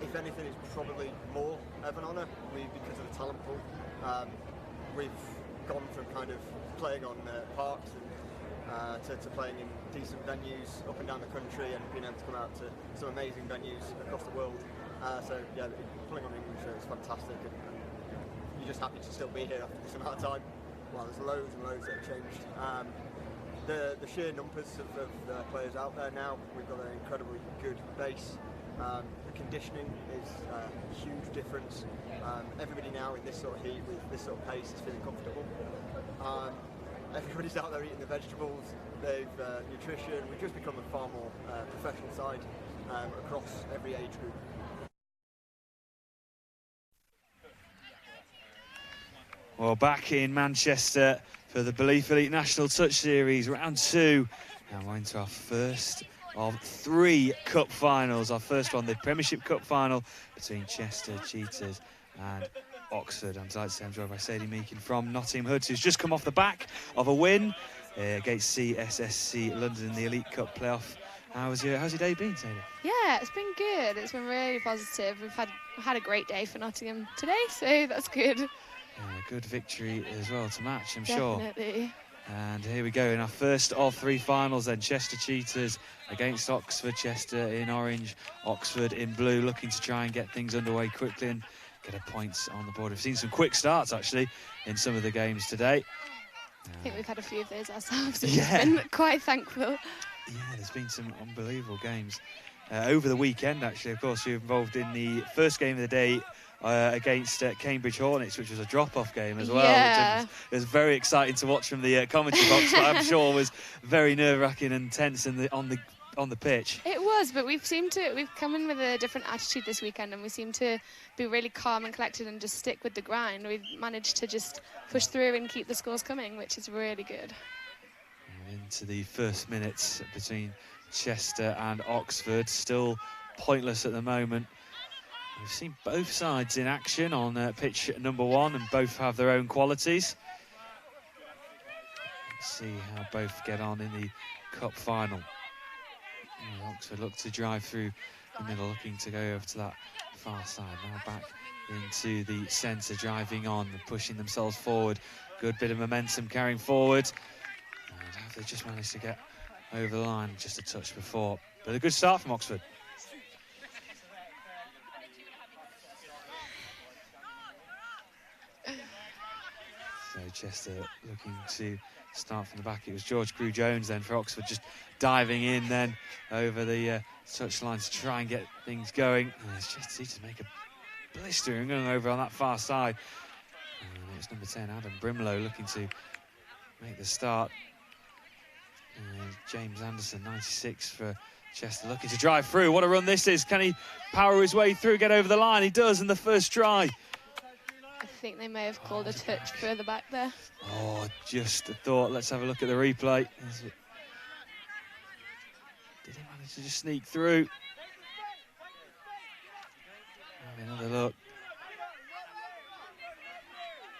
if anything, it's probably more of an honour because of the talent pool. We've gone from kind of playing on parks and to playing in decent venues up and down the country, and being able to come out to some amazing venues across the world. So yeah, playing on England show is fantastic, and you're just happy to still be here after this amount of time. Well, there's loads and loads that have changed. The sheer numbers of players out there now, we've got an incredibly good base. The conditioning is a huge difference. Everybody now in this sort of heat, with this sort of pace, is feeling comfortable. Everybody's out there eating the vegetables, they've nutrition. We've just become a far more professional side across every age group. Well, back in Manchester for the Belief Elite National Touch Series, round 2. And we're into our first of 3 cup finals. Our first one, the Premiership Cup final between Chester, Cheetahs and Oxford. I'm delighted to say I'm joined by Sadie Meakin from Nottingham Hoods, who's just come off the back of a win against CSSC London in the Elite Cup playoff. How's your day been, Sadie? Yeah, it's been good. It's been really positive. We've had a great day for Nottingham today, so that's good. Yeah, good victory as well to match, I'm Definitely. sure. And here we go in our first of 3 finals then. Chester Cheetahs against Oxford. Chester in orange, Oxford in blue, looking to try and get things underway quickly and get a points on the board. We've seen some quick starts actually in some of the games today. I think we've had a few of those ourselves, which yeah. has been quite thankful. Yeah, there's been some unbelievable games. Over the weekend, actually, of course, you're involved in the first game of the day against Cambridge Hornets, which was a drop-off game as well. Yeah. Which it was very exciting to watch from the commentary box, but I'm sure was very nerve-wracking and tense on the pitch. It was, but we've come in with a different attitude this weekend, and we seem to be really calm and collected and just stick with the grind. We've managed to just push through and keep the scores coming, which is really good. And into the first minutes between Chester and Oxford, still pointless at the moment. We've seen both sides in action on pitch number 1, and both have their own qualities. Let's see how both get on in the cup final. Oxford look to drive through the middle, looking to go over to that far side. Now back into the centre, driving on and pushing themselves forward. Good bit of momentum carrying forward. And have they just managed to get over the line just a touch before? But a good start from Oxford. So Chester looking to start from the back. It was George Crew-Jones then for Oxford, just diving in then over the touchline to try and get things going. And it's Chester to make a blistering going over on that far side. And it's number 10, Adam Brimlow, looking to make the start. And James Anderson, 96 for Chester, looking to drive through. What a run this is. Can he power his way through, get over the line? He does in the first try. I think they may have called a touch further back there. Oh, just a thought. Let's have a look at the replay. Did he manage to just sneak through? Have another look.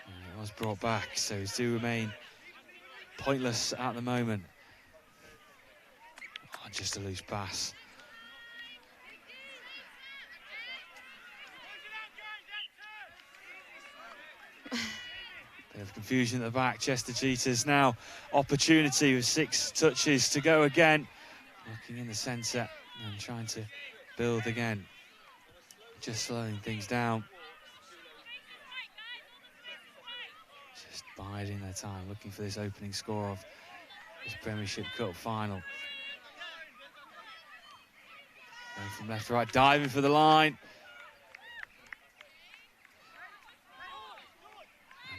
And it was brought back, so he's do remain pointless at the moment. Oh, just a loose pass. Bit of confusion at the back. Chester Cheetahs now opportunity with 6 touches to go again. Looking in the centre and trying to build again. Just slowing things down. Just biding their time, looking for this opening score of this Premiership Cup final. Going from left to right, diving for the line.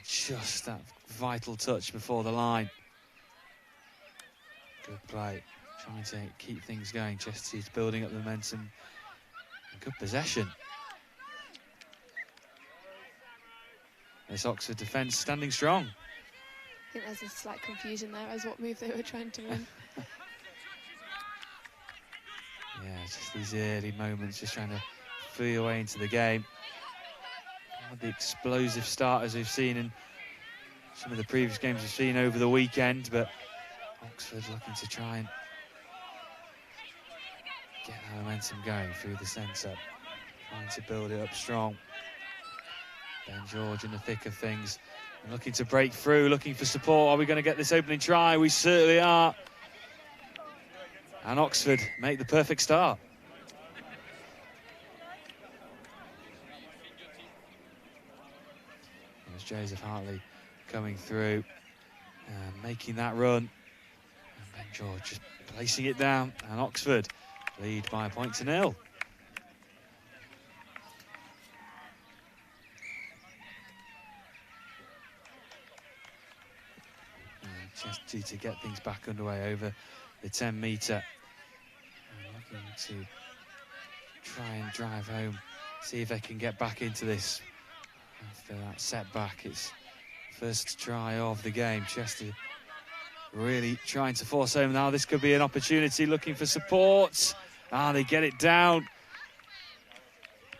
Just that vital touch before the line. Good play, trying to keep things going. Chester's building up momentum. Good possession. This Oxford defence standing strong. I think there's a slight confusion there as what move they were trying to win. Yeah, just these early moments, just trying to feel your way into the game. The explosive starters we've seen in some of the previous games we've seen over the weekend, but Oxford looking to try and get that momentum going through the centre. trying to build it up strong. Ben George in the thick of things, looking to break through, looking for support. Are we going to get this opening try? We certainly are. And Oxford make the perfect start. There's Joseph Hartley coming through and making that run. And Ben George just placing it down, and Oxford lead by 1-0. Just due to get things back underway over the 10-metre. Looking to try and drive home, see if they can get back into this after that setback. It's first try of the game. Chester really trying to force home now. This could be an opportunity, looking for support. They get it down.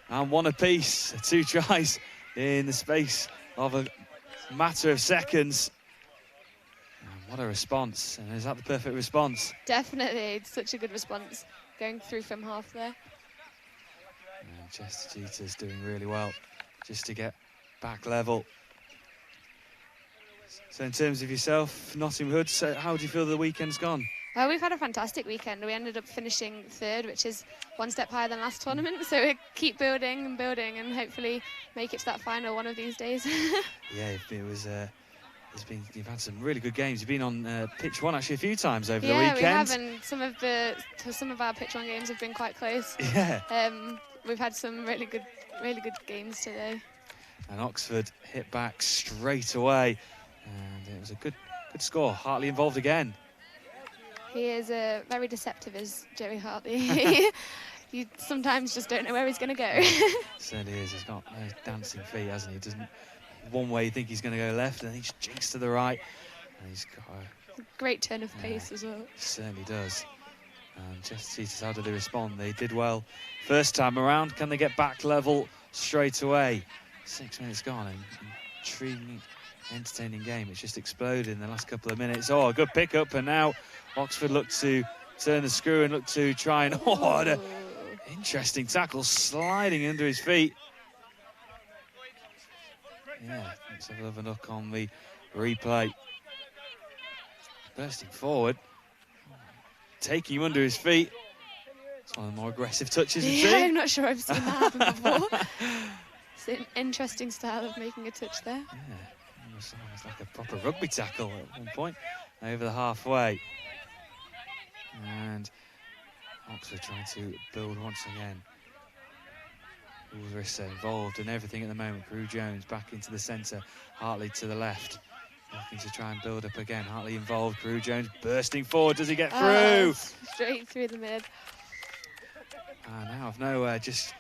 And one apiece, 2 tries in the space of a matter of seconds. What a response, and is that the perfect response? Definitely, it's such a good response, going through from half there. And Chester Cheetahs doing really well, just to get back level. So in terms of yourself, Nottingham Hood, so how do you feel the weekend's gone? Well, we've had a fantastic weekend. We ended up finishing 3rd, which is 1 step higher than last tournament. So we keep building and building, and hopefully make it to that final one of these days. Yeah, it was... you've had some really good games. You've been on pitch 1 actually a few times over the weekend. Yeah, we have, and some of our pitch 1 games have been quite close. Yeah. We've had some really good games today. And Oxford hit back straight away, and it was a good score. Hartley involved again. He is very deceptive, is Joey Hartley. You sometimes just don't know where he's going to go. Certainly is. He's got those dancing feet, hasn't he? Doesn't. One way you think he's going to go left, and then he just jinks to the right, and he's got a great turn of pace as well. Certainly does. And Chester Cheetahs, how did they respond? They did well first time around. Can they get back level straight away? 6 minutes gone, and intriguing, entertaining game. It's just exploded in the last couple of minutes. Oh, a good pickup, and now Oxford look to turn the screw and look to try and what an interesting tackle, sliding under his feet. Yeah, let's have a little look on the replay. Bursting forward, taking him under his feet. It's one of the more aggressive touches we've seen. I'm not sure I've seen that happen before. It's an interesting style of making a touch there. Yeah, almost like a proper rugby tackle at one point, over the halfway. And Oxford trying to build once again. Ulrich involved in everything at the moment. Crew Jones back into the centre, Hartley to the left, looking to try and build up again. Hartley involved, Crew Jones bursting forward. Does he get through? Straight through the mid. And out of nowhere, just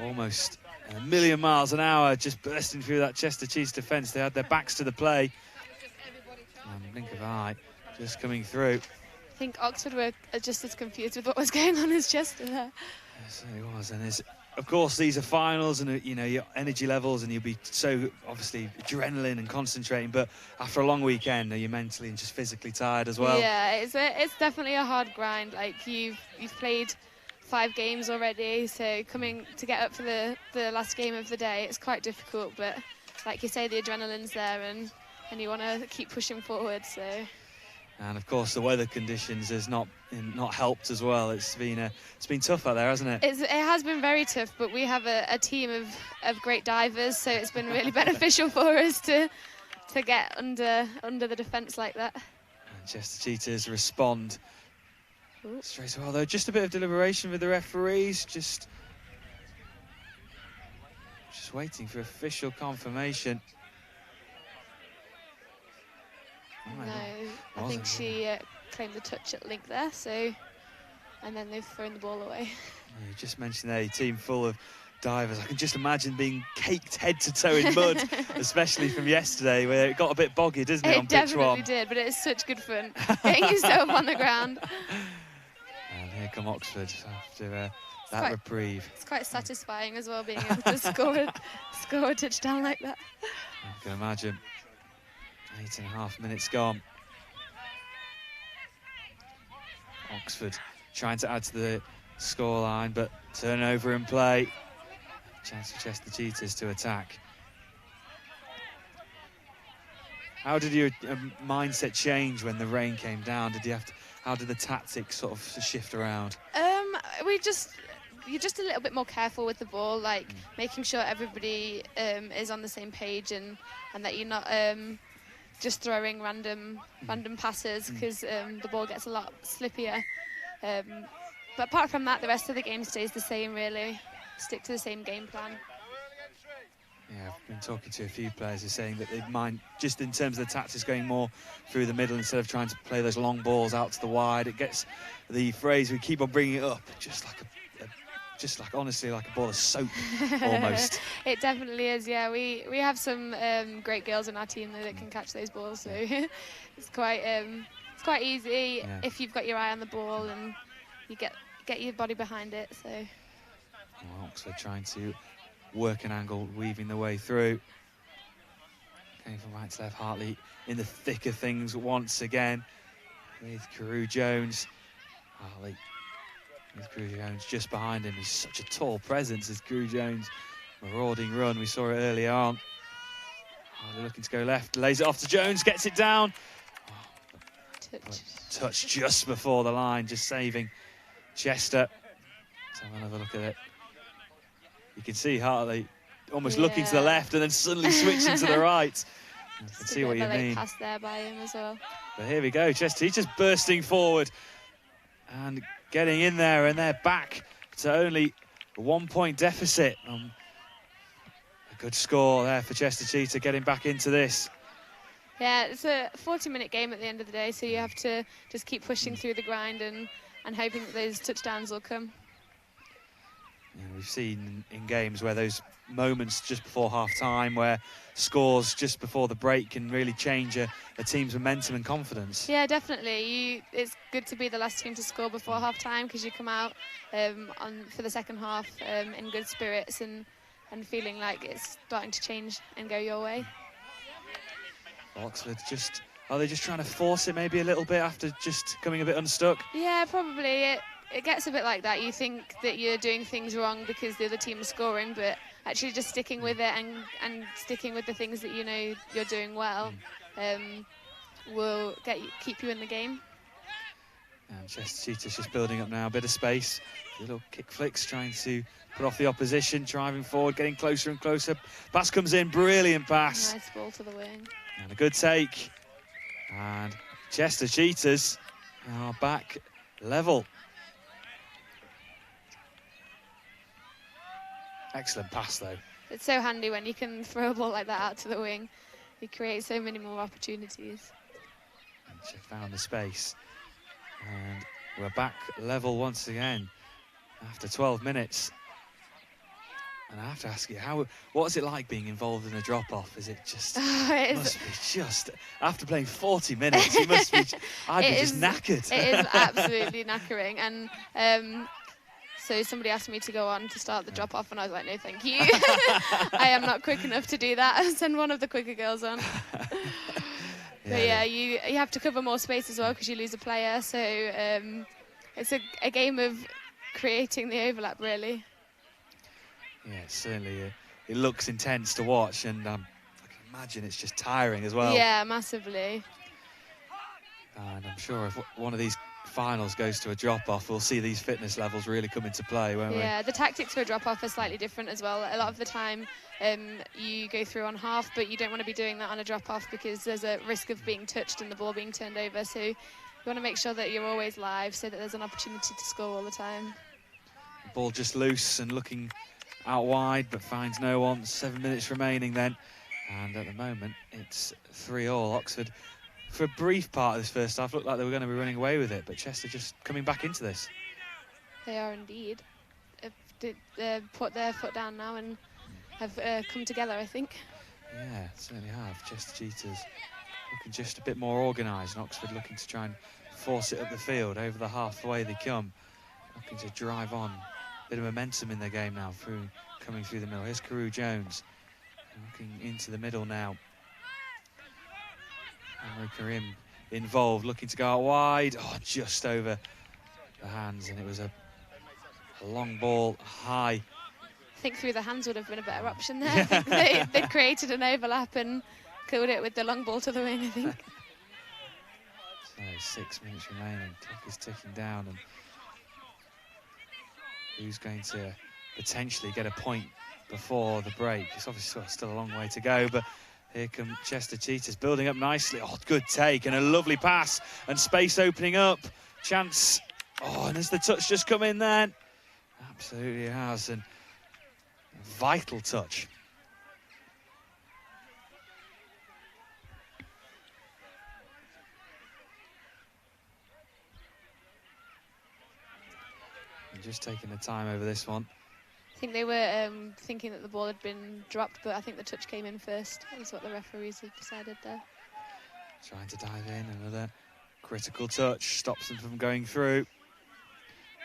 almost a million miles an hour, just bursting through that Chester Cheetahs defence. They had their backs to the play. And blink of an eye, just coming through. I think Oxford were just as confused with what was going on as Chester there. It certainly was, and there's, of course, these are finals, and you know your energy levels, and you'll be so obviously adrenaline and concentrating. But after a long weekend, you're mentally and just physically tired as well. Yeah, it's definitely a hard grind. Like you've played 5 games already, so coming to get up for the last game of the day, it's quite difficult. But like you say, the adrenaline's there, and you want to keep pushing forward. So. And of course, the weather conditions has not helped as well. It's been tough out there, hasn't it? It has been very tough, but we have a team of great divers, so it's been really beneficial for us to get under the defence like that. And Chester Cheetahs respond straight away, though. Just a bit of deliberation with the referees, just waiting for official confirmation. No, I think she claimed the touch at link there, so, and then they've thrown the ball away. You just mentioned there, a team full of divers. I can just imagine being caked head to toe in mud, especially from yesterday, where it got a bit boggy, doesn't it, on pitch 1? It definitely did, but it's such good fun, getting yourself on the ground. And here come Oxford after that reprieve. It's quite satisfying as well, being able to score a touchdown like that. I can imagine. 8.5 minutes gone. Oxford trying to add to the scoreline, but turnover in play. Chance for Chester Cheetahs to attack. How did your mindset change when the rain came down? How did the tactics sort of shift around? You're just a little bit more careful with the ball, like making sure everybody is on the same page and that you're not just throwing random passes, because the ball gets a lot slippier. But apart from that, the rest of the game stays the same, really. Stick to the same game plan. Yeah, I've been talking to a few players who are saying that they'd mind, just in terms of the tactics, going more through the middle instead of trying to play those long balls out to the wide. It gets the phrase, we keep on bringing it up, just like honestly, like a ball of soap, almost. It definitely is, yeah. We have some great girls in our team that can catch those balls, so it's quite easy if you've got your eye on the ball and you get your body behind it. So. Well, Oxford trying to work an angle, weaving the way through. Going from right to left, Hartley in the thick of things once again with Carew Jones. Hartley with Carew Jones just behind him. He's such a tall presence as Carew Jones. Marauding run, we saw it early on. Hartley looking to go left, lays it off to Jones, gets it down. Touch just before the line, just saving Chester. Let's have another look at it. You can see Hartley almost looking to the left and then suddenly switching to the right. I can see what you mean. Pass there by him as well. But here we go, Chester Cheetahs bursting forward and getting in there, and they're back to only a 1 point deficit. A good score there for Chester Cheetah, getting back into this. Yeah, it's a 40-minute game at the end of the day, so you have to just keep pushing through the grind and hoping that those touchdowns will come. Yeah, we've seen in games where those moments just before half-time, where scores just before the break can really change a team's momentum and confidence. Yeah, definitely. It's good to be the last team to score before half-time, because you come out for the second half in good spirits and feeling like it's starting to change and go your way. Oxford are they just trying to force it maybe a little bit after just coming a bit unstuck? Yeah, probably. It gets a bit like that. You think that you're doing things wrong because the other team is scoring, but actually just sticking with it and sticking with the things that you know you're doing well will keep you in the game. And Chester Cheetahs just building up now, a bit of space. Little kick flicks, trying to put off the opposition, driving forward, getting closer and closer. Pass comes in, brilliant pass. Nice ball to the wing. And a good take. And Chester Cheetahs are back level. Excellent pass, though. It's so handy when you can throw a ball like that out to the wing. You create so many more opportunities. And she found the space. And we're back level once again after 12 minutes. And I have to ask you, what's it like being involved in a drop-off? Is it just, must be just, after playing 40 minutes, you must be, I'd be just knackered. It is absolutely knackering. And so somebody asked me to go on to start the drop-off, and I was like, no, thank you. I am not quick enough to do that. I'll send one of the quicker girls on. But yeah, you have to cover more space as well because you lose a player. So it's a game of creating the overlap, really. Yeah, certainly. It looks intense to watch, and I can imagine it's just tiring as well. Yeah, massively. And I'm sure if one of these finals goes to a drop-off, we'll see these fitness levels really come into play, won't we? Yeah, the tactics for a drop-off are slightly different as well. A lot of the time, you go through on half, but you don't want to be doing that on a drop-off because there's a risk of being touched and the ball being turned over. So you want to make sure that you're always live so that there's an opportunity to score all the time. The ball just loose and looking out wide, but finds no one. 7 minutes remaining then. And at the moment, it's 3-3. Oxford, for a brief part of this first half, looked like they were going to be running away with it, but Chester just coming back into this. They are indeed. Put their foot down now and have come together, I think. Yeah, certainly have. Chester Cheetahs looking just a bit more organised, and Oxford looking to try and force it up the field. Over the halfway they come, looking to drive on. Bit of momentum in their game now, coming through the middle. Here's Carew Jones, looking into the middle now. Amri Karim involved, looking to go out wide. Oh, just over the hands, and it was a long ball high I think through the hands would have been a better option there. I think they created an overlap and killed it with the long ball to the wing, I think. So 6 minutes remaining. Clock is ticking down, and who's going to potentially get a point before the break? It's obviously still a long way to go, but here come Chester Cheetahs building up nicely. Oh, good take and a lovely pass and space opening up. Chance. Oh, and has the touch just come in then? Absolutely has, and vital touch. And just taking the time over this one. I think they were thinking that the ball had been dropped, but I think the touch came in first. That's what the referees have decided there. Trying to dive in, another critical touch, stops them from going through.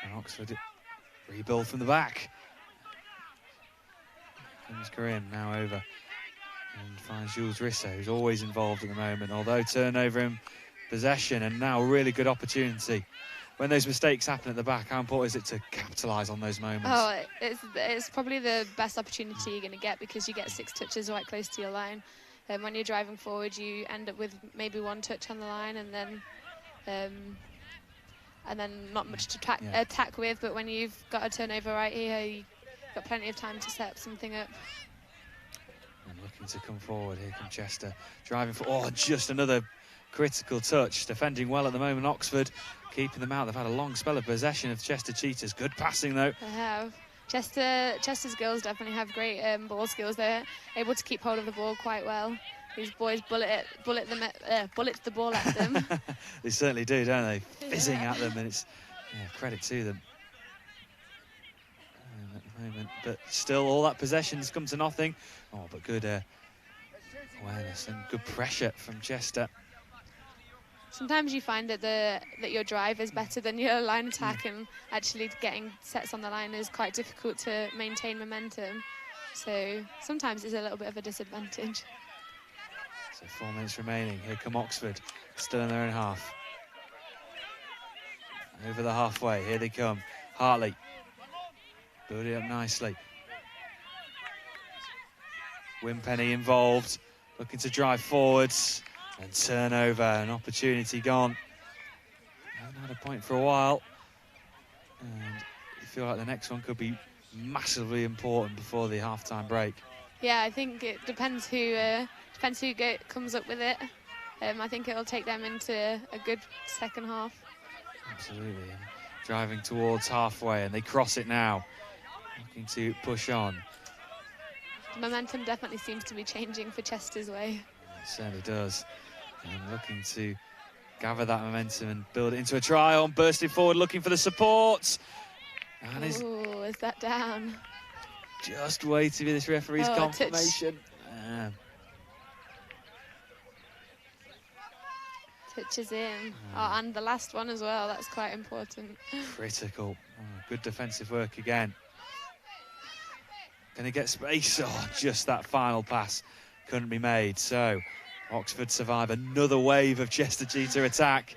And Oxford rebuild from the back. Comes Corinne now over and finds Jules Risso, who's always involved at the moment, although turnover in possession, and now a really good opportunity. When those mistakes happen at the back, how important is it to capitalise on those moments? Oh, it's probably the best opportunity you're going to get, because you get 6 touches right close to your line. When you're driving forward, you end up with maybe 1 touch on the line, and then not much to attack with. But when you've got a turnover right here, you've got plenty of time to set something up. And looking to come forward, here come Chester driving for. Oh, just another critical touch. Defending well at the moment, Oxford. Keeping them out. They've had a long spell of possession of Chester Cheetahs. Good passing though. They have. Chester's girls definitely have great ball skills. They're able to keep hold of the ball quite well. These boys bullet the ball at them. They certainly do, don't they? Fizzing at them, and it's credit to them at the moment. But still, all that possession's come to nothing. Oh, but good awareness and good pressure from Chester. Sometimes you find that your drive is better than your line attack, and actually getting sets on the line is quite difficult to maintain momentum. So sometimes it's a little bit of a disadvantage. So 4 minutes remaining. Here come Oxford, still in their own half. Over the halfway, here they come. Hartley, build it up nicely. Wimpenny involved, looking to drive forwards. And turnover, an opportunity gone. Haven't had a point for a while. And you feel like the next one could be massively important before the half-time break. Yeah, I think it depends who comes up with it. I think it'll take them into a good second half. Absolutely. And driving towards halfway, and they cross it now. Looking to push on. The momentum definitely seems to be changing for Chester's way. It certainly does. And looking to gather that momentum and build it into a try on, bursting forward, looking for the support. And is that down? Just waiting for this referee's confirmation. Touches in. And the last one as well, that's quite important. Critical. Good defensive work again. Can they get space? Oh, just that final pass couldn't be made. So Oxford survive another wave of Chester Cheetah attack.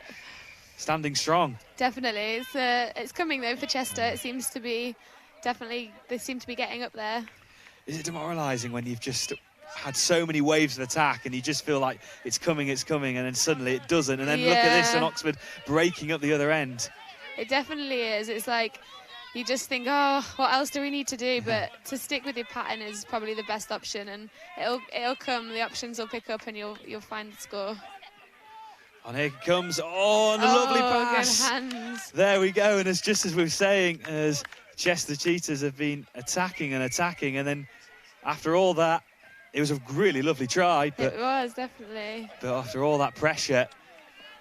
Standing strong. Definitely. It's coming though for Chester. It seems to be they seem to be getting up there. Is it demoralising when you've just had so many waves of attack and you just feel like it's coming, and then suddenly it doesn't, and then look at this, and Oxford breaking up the other end? It definitely is. It's like you just think, oh, what else do we need to do? But to stick with your pattern is probably the best option, and it'll come. The options will pick up, and you'll find the score. And here it comes. Oh, and a lovely pass. Good hands. There we go. And it's just as we were saying, as Chester Cheetahs have been attacking, and then after all that, it was a really lovely try. But it was, definitely. But after all that pressure,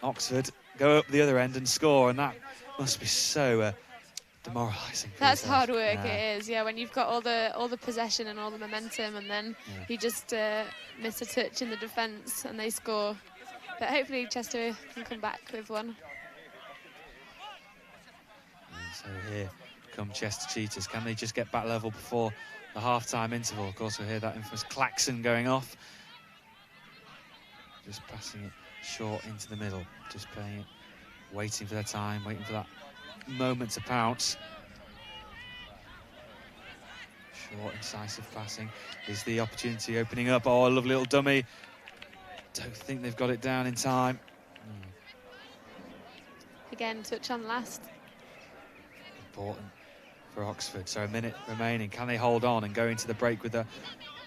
Oxford go up the other end and score, and that must be so demoralising. That's hard work. It is. Yeah, when you've got all the possession and all the momentum, and then you just miss a touch in the defence and they score. But hopefully Chester can come back with one. And so here come Chester Cheetahs. Can they just get back level before the half-time interval? Of course, we'll hear that infamous klaxon going off. Just passing it short into the middle. Just playing it, waiting for their time, waiting for that moment to pounce. Short, incisive passing is the opportunity opening up. Oh, a lovely little dummy. Don't think they've got it down in time. Again, touch on last. Important for Oxford. So a minute remaining. Can they hold on and go into the break with a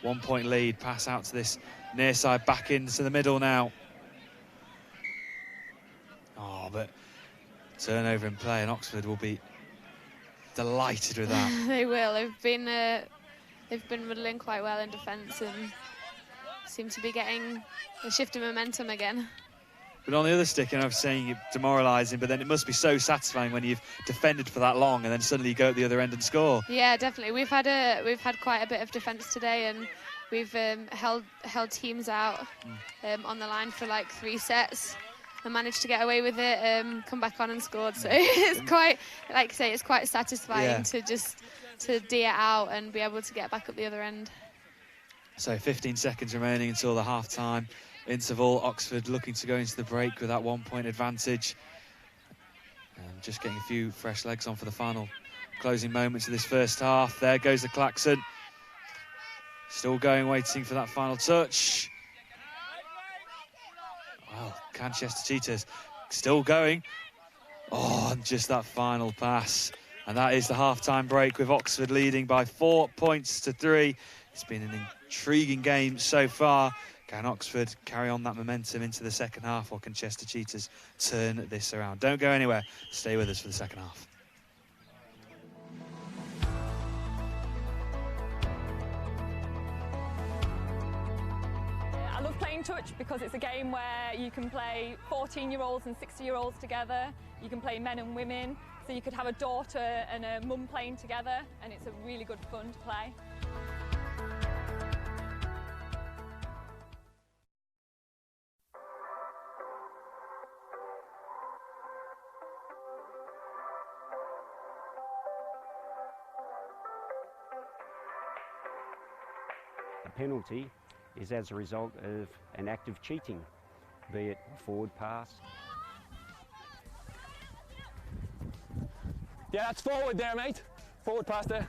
1-point lead? Pass out to this near side, back into the middle now. Oh, but turnover in play, and Oxford will be delighted with that. They will. They've been muddling quite well in defence and seem to be getting a shift of momentum again. But on the other stick, and I was saying you're demoralising, but then it must be so satisfying when you've defended for that long and then suddenly you go at the other end and score. Yeah, definitely. We've had quite a bit of defence today, and we've held teams out on the line for like 3 sets and managed to get away with it, come back on and scored. So it's quite, like I say, it's quite satisfying to just D it out and be able to get back up the other end. So 15 seconds remaining until the half-time interval. Oxford looking to go into the break with that 1-point advantage. And just getting a few fresh legs on for the final closing moments of this first half. There goes the klaxon. Still going, waiting for that final touch. Well, can Chester Cheetahs still going? Oh, and just that final pass. And that is the half-time break with Oxford leading by 4 points to 3. It's been an intriguing game so far. Can Oxford carry on that momentum into the second half, or can Chester Cheetahs turn this around? Don't go anywhere. Stay with us for the second half. I love playing touch because it's a game where you can play 14-year-olds and 60-year-olds together. You can play men and women. So you could have a daughter and a mum playing together, and it's a really good fun to play. A penalty is as a result of an act of cheating, be it a forward pass. Yeah, that's forward there, mate. Forward pass there.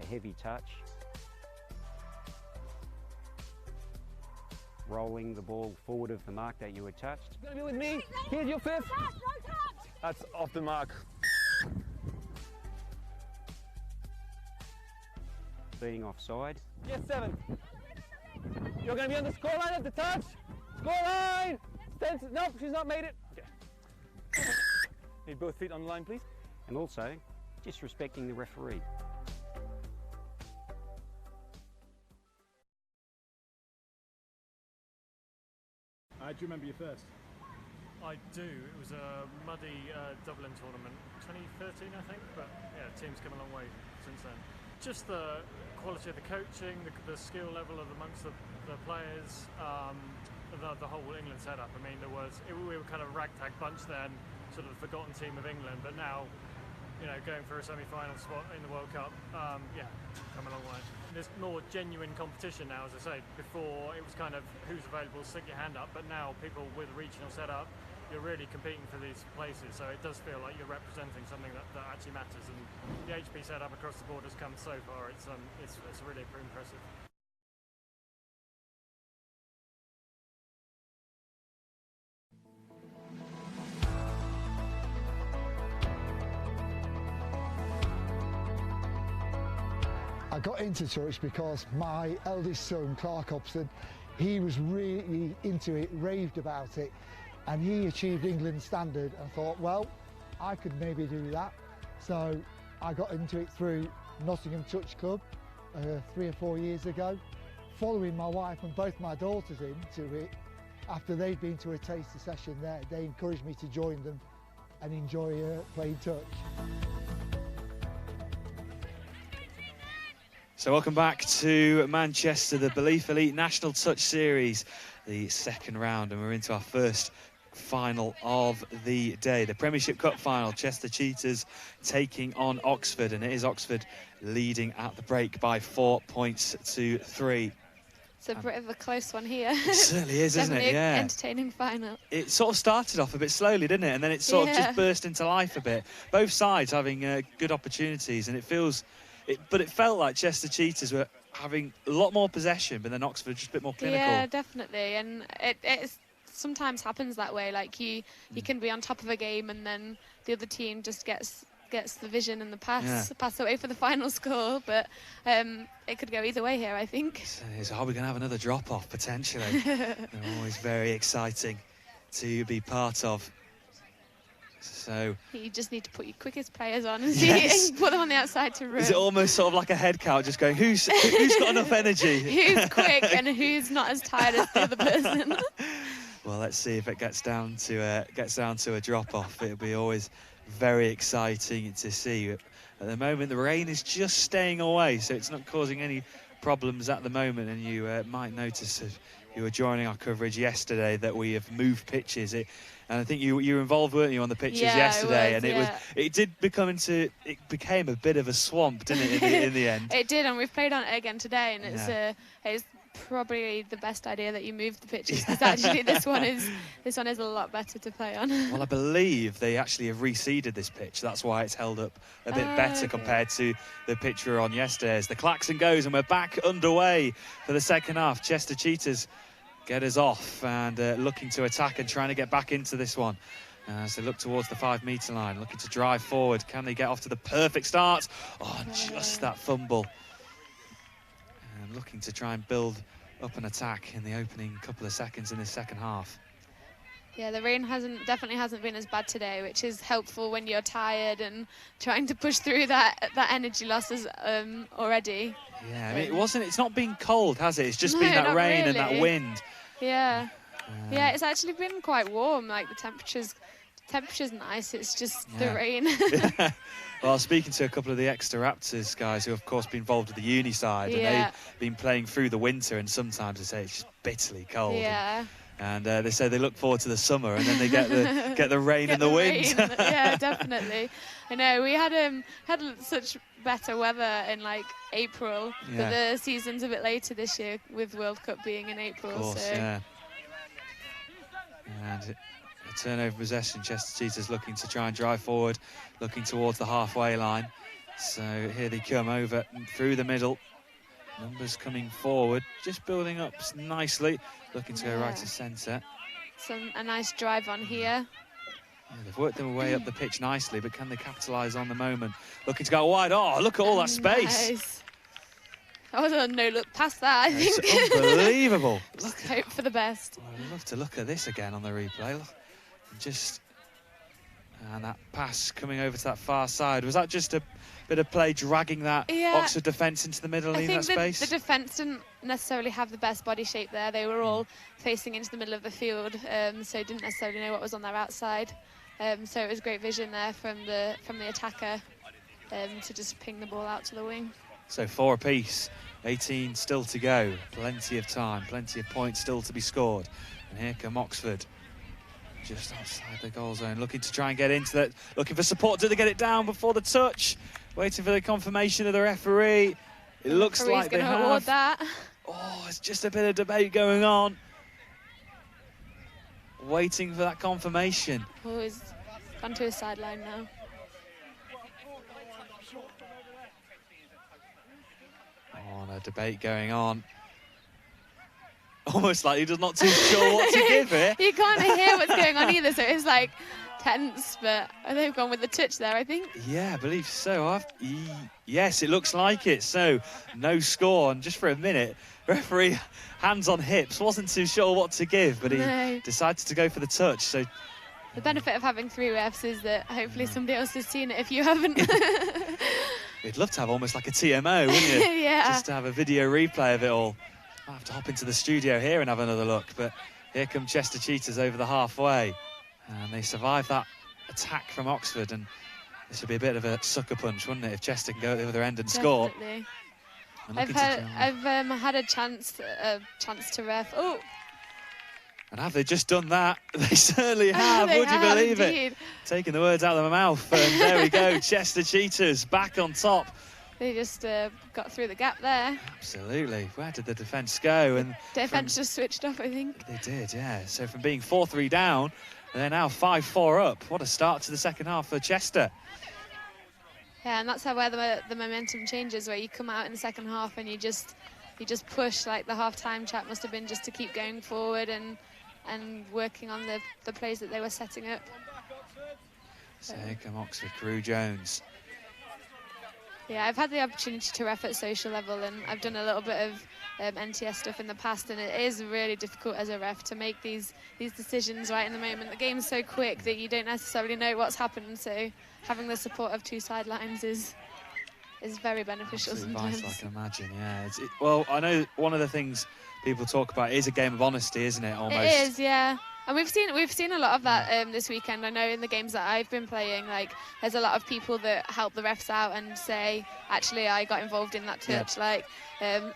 A heavy touch. Rolling the ball forward of the mark that you were touched. You're gonna be with me. Here's your fifth. That's off the mark. Being offside. Yes, 7. You're going to be on the scoreline at the touch. Scoreline! Nope, she's not made it. Okay. Need both feet on the line, please. And also, disrespecting the referee. Do you remember your first? I do. It was a muddy Dublin tournament, 2013 I think, but yeah, team's come a long way since then. Just the quality of the coaching, the skill level of amongst the players, the whole England setup. I mean, we were kind of a ragtag bunch then, sort of the forgotten team of England, but now, you know, going for a semi-final spot in the World Cup, yeah, come a long way. There's more genuine competition now, as I say. Before, it was kind of who's available, stick your hand up, but now people with regional setup, you're really competing for these places, so it does feel like you're representing something that actually matters, and the HP setup across the board has come so far. It's really impressive. I got into touch because my eldest son, Clark Hobson, he was really into it, raved about it, and he achieved England standard. I thought, well, I could maybe do that. So I got into it through Nottingham Touch Club 3 or 4 years ago. Following my wife and both my daughters into it, after they'd been to a taster session there, they encouraged me to join them and enjoy playing touch. So welcome back to Manchester, the Belief Elite National Touch Series, the second round, and we're into our first final of the day, the Premiership Cup final. Chester Cheetahs taking on Oxford, and it is Oxford leading at the break by 4 points to 3. It's a bit of a close one here. It certainly is, isn't it? Yeah. Entertaining final. It sort of started off a bit slowly, didn't it? And then it sort of just burst into life a bit. Both sides having good opportunities, and but it felt like Chester Cheetahs were having a lot more possession, but then Oxford just a bit more clinical. Yeah, definitely. And it sometimes happens that way. Like you can be on top of a game, and then the other team just gets the vision and the pass away for the final score. But it could go either way here, I think. So are we going to have another drop-off, potentially? They're always very exciting to be part of. So you just need to put your quickest players on and put them on the outside to run. Is it almost sort of like a head count, just going, who's got enough energy? Who's quick and who's not as tired as the other person? Well, let's see if it gets down to a drop-off. It'll be always very exciting to see. At the moment, the rain is just staying away, so it's not causing any problems at the moment. And you might notice if you were joining our coverage yesterday that we have moved pitches. And I think you were involved, weren't you, on the pitches yesterday? It became a bit of a swamp, didn't it, in the end? It did, and we've played on it again today, and it's probably the best idea that you move the pitches, because actually this one is a lot better to play on. Well, I believe they actually have reseeded this pitch. That's why it's held up a bit better compared to the pitch we were on yesterday. As the klaxon goes and we're back underway for the second half. Chester Cheetahs get us off and looking to attack and trying to get back into this one. As they look towards the 5-metre line, looking to drive forward. Can they get off to the perfect start? Oh, just that fumble. And looking to try and build up an attack in the opening couple of seconds in this second half. Yeah, the rain definitely hasn't been as bad today, which is helpful when you're tired and trying to push through that energy losses already. Yeah, I mean, it's not been cold, has it? It's just been that rain and that wind. Yeah. Yeah, it's actually been quite warm. Like the temperature's nice. It's just the rain. Well, speaking to a couple of the Exeter Raptors guys who have, of course, been involved with the uni side, and they've been playing through the winter, and sometimes they say it's just bitterly cold. Yeah. And they say they look forward to the summer, and then they get the rain and the wind. Yeah, definitely. I know we had such better weather in like April, but the season's a bit later this year with World Cup being in April. Of course, so. yeah. And a turnover possession. Chester Cheetahs looking to try and drive forward, looking towards the halfway line. So here they come over through the middle. Numbers coming forward, just building up nicely, looking to go right to centre. A nice drive on here. Yeah, they've worked their way up the pitch nicely, but can they capitalise on the moment? Looking to go wide. Oh, look at all that space. Nice. That was a no-look past that, I think. It's unbelievable. Just hope for the best. Well, I'd love to look at this again on the replay. And that pass coming over to that far side. Was that just a bit of play dragging that Oxford defence into the middle and leaving that space? The defence didn't necessarily have the best body shape there. They were all facing into the middle of the field, so didn't necessarily know what was on their outside. So it was great vision there from the attacker to just ping the ball out to the wing. So 4 apiece, 18 still to go. Plenty of time, plenty of points still to be scored. And here come Oxford. Just outside the goal zone, looking to try and get into that, looking for support. Do they get it down before the touch? Waiting for the confirmation of the referee. It looks like they have. Award that. Oh, it's just a bit of debate going on. Waiting for that confirmation. Oh, he's gone to his sideline now. Oh, no debate going on. Almost like he's not too sure what to give it. You can't hear what's going on either, so it's like tense, but they've gone with the touch there, I think. Yeah, I believe so. Yes, it looks like it. So no score, and just for a minute, referee, hands on hips, wasn't too sure what to give, but he decided to go for the touch. So the benefit of having 3 refs is that hopefully somebody else has seen it if you haven't. You'd love to have almost like a TMO, wouldn't you? Yeah. Just to have a video replay of it all. I'll have to hop into the studio here and have another look, but here come Chester Cheetahs over the halfway, and they survive that attack from Oxford, and this would be a bit of a sucker punch, wouldn't it, if Chester can go at the other end and score. I've had a chance to ref. Oh, and have they just done that? They certainly have. Would you believe indeed. it? Taking the words out of my mouth, and there we go. Chester Cheetahs back on top They just got through the gap there. Absolutely. Where did the defence go? And Defence just switched off, I think. they did, yeah. So from being 4-3 down, they're now 5-4 up. What a start to the second half for Chester. Yeah, and that's where the momentum changes, where you come out in the second half and you just push. Like the half-time chat must have been just to keep going forward and working on the plays that they were setting up. So here come Oxford, Crew Jones. Yeah, I've had the opportunity to ref at social level, and I've done a little bit of NTS stuff in the past, and it is really difficult as a ref to make these decisions right in the moment. The game's so quick that you don't necessarily know what's happened, so having the support of two sidelines is very beneficial. Absolutely sometimes. vital, I can imagine, yeah. Well, I know one of the things people talk about is a game of honesty, isn't it, almost? It is, yeah. And we've seen a lot of that this weekend. I know in the games that I've been playing, like there's a lot of people that help the refs out and say, actually, I got involved in that touch,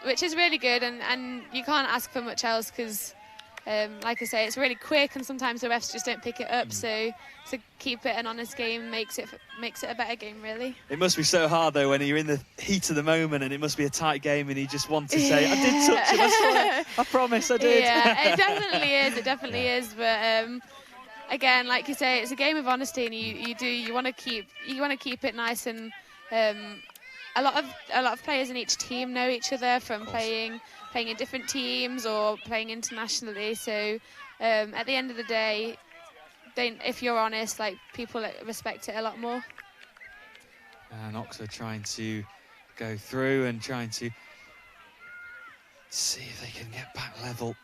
which is really good. And you can't ask for much else because, like I say, it's really quick, and sometimes the refs just don't pick it up. So to keep it an honest game makes it a better game, really. It must be so hard though when you're in the heat of the moment and it must be a tight game and you just want to say, I did touch him, I swear, I promise I did. Yeah, it definitely is. It definitely is. But again, like you say, it's a game of honesty, and you want to keep it nice. And a lot of players in each team know each other from playing in different teams or playing internationally. So at the end of the day, if you're honest, like people respect it a lot more. And Oxford trying to go through and trying to see if they can get back level.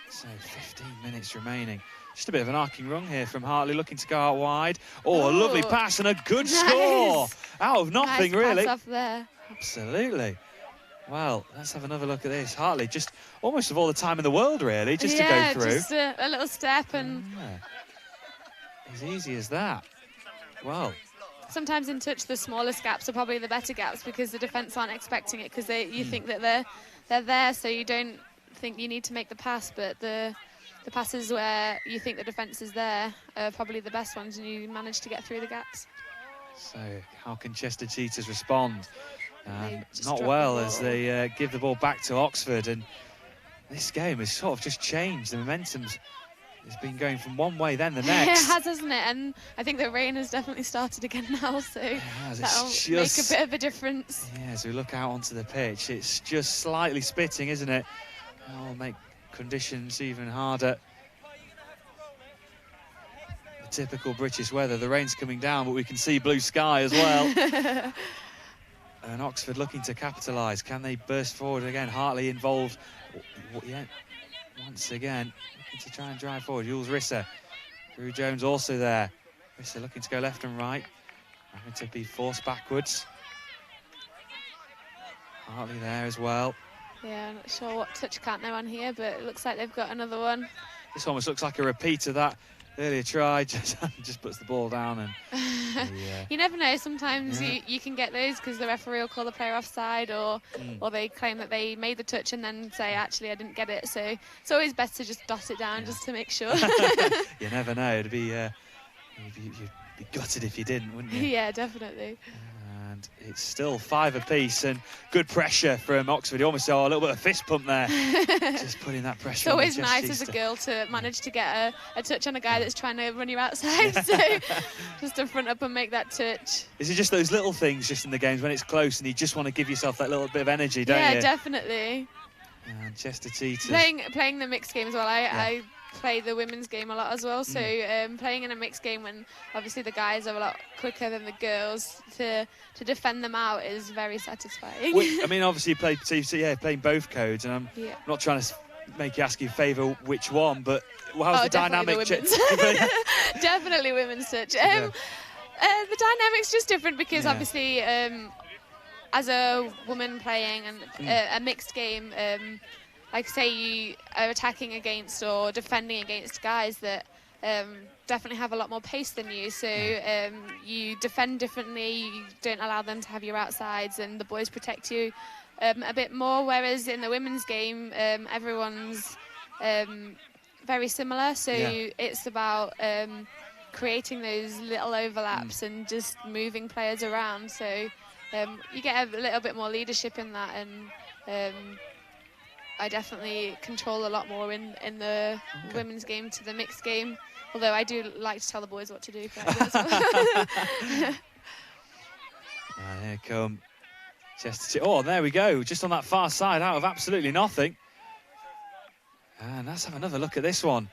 So 15 minutes remaining. Just a bit of an arcing run here from Hartley, looking to go out wide. Oh, a lovely pass and a good score out of nothing, nice really. Pass off there. Absolutely. Well, let's have another look at this. Hartley, just almost of all the time in the world, really, just to go through. Just a little step and... As easy as that. Well. Sometimes in touch, the smallest gaps are probably the better gaps because the defence aren't expecting it because you think that they're there, so you don't think you need to make the pass, but the passes where you think the defence is there are probably the best ones, and you manage to get through the gaps. So how can Chester Cheetahs respond? Not drop well, the as they give the ball back to Oxford, and this game has sort of just changed. The momentum's been going from one way then the next. It has, hasn't it? And I think the rain has definitely started again now, so that'll make a bit of a difference. Yeah, as we look out onto the pitch, it's just slightly spitting, isn't it? That'll make conditions even harder. The typical British weather. The rain's coming down, but we can see blue sky as well. And Oxford looking to capitalise. Can they burst forward again? Hartley involved. Yeah, once again, looking to try and drive forward. Jules Risser. Crew Jones also there. Risser looking to go left and right. Having to be forced backwards. Hartley there as well. Yeah, I'm not sure what touch count they're on here, but it looks like they've got another one. This almost looks like a repeat of that earlier try. Just puts the ball down and... You never know. Sometimes you can get those because the referee will call the player offside, or they claim that they made the touch and then say, actually, I didn't get it. So it's always best to just dot it down just to make sure. You never know. It'd be you'd be gutted if you didn't, wouldn't you? Yeah, definitely. And it's still 5 apiece, and good pressure from Oxford. You almost saw a little bit of fist pump there. Just putting that pressure on. It's always nice as a girl to manage to get a touch on a guy that's trying to run you outside. So just to front up and make that touch. Is it just those little things just in the games when it's close and you just want to give yourself that little bit of energy, don't you? Yeah, definitely. And Chester Cheetahs. Playing the mixed game as well. I play the women's game a lot as well, so playing in a mixed game when obviously the guys are a lot quicker than the girls, to defend them out is very satisfying. I mean, obviously you played, playing both codes, and I'm not trying to make you ask you favour which one, but how's the dynamic? Definitely women's touch. The dynamic's just different because obviously as a woman playing a mixed game, like say you are attacking against or defending against guys that definitely have a lot more pace than you, so you defend differently, you don't allow them to have your outsides, and the boys protect you a bit more, whereas in the women's game everyone's very similar, so it's about creating those little overlaps and just moving players around. So you get a little bit more leadership in that, and I definitely control a lot more in the women's game to the mixed game. Although I do like to tell the boys what to do. Here come Chester. Oh, there we go. Just on that far side, out of absolutely nothing. And let's have another look at this one.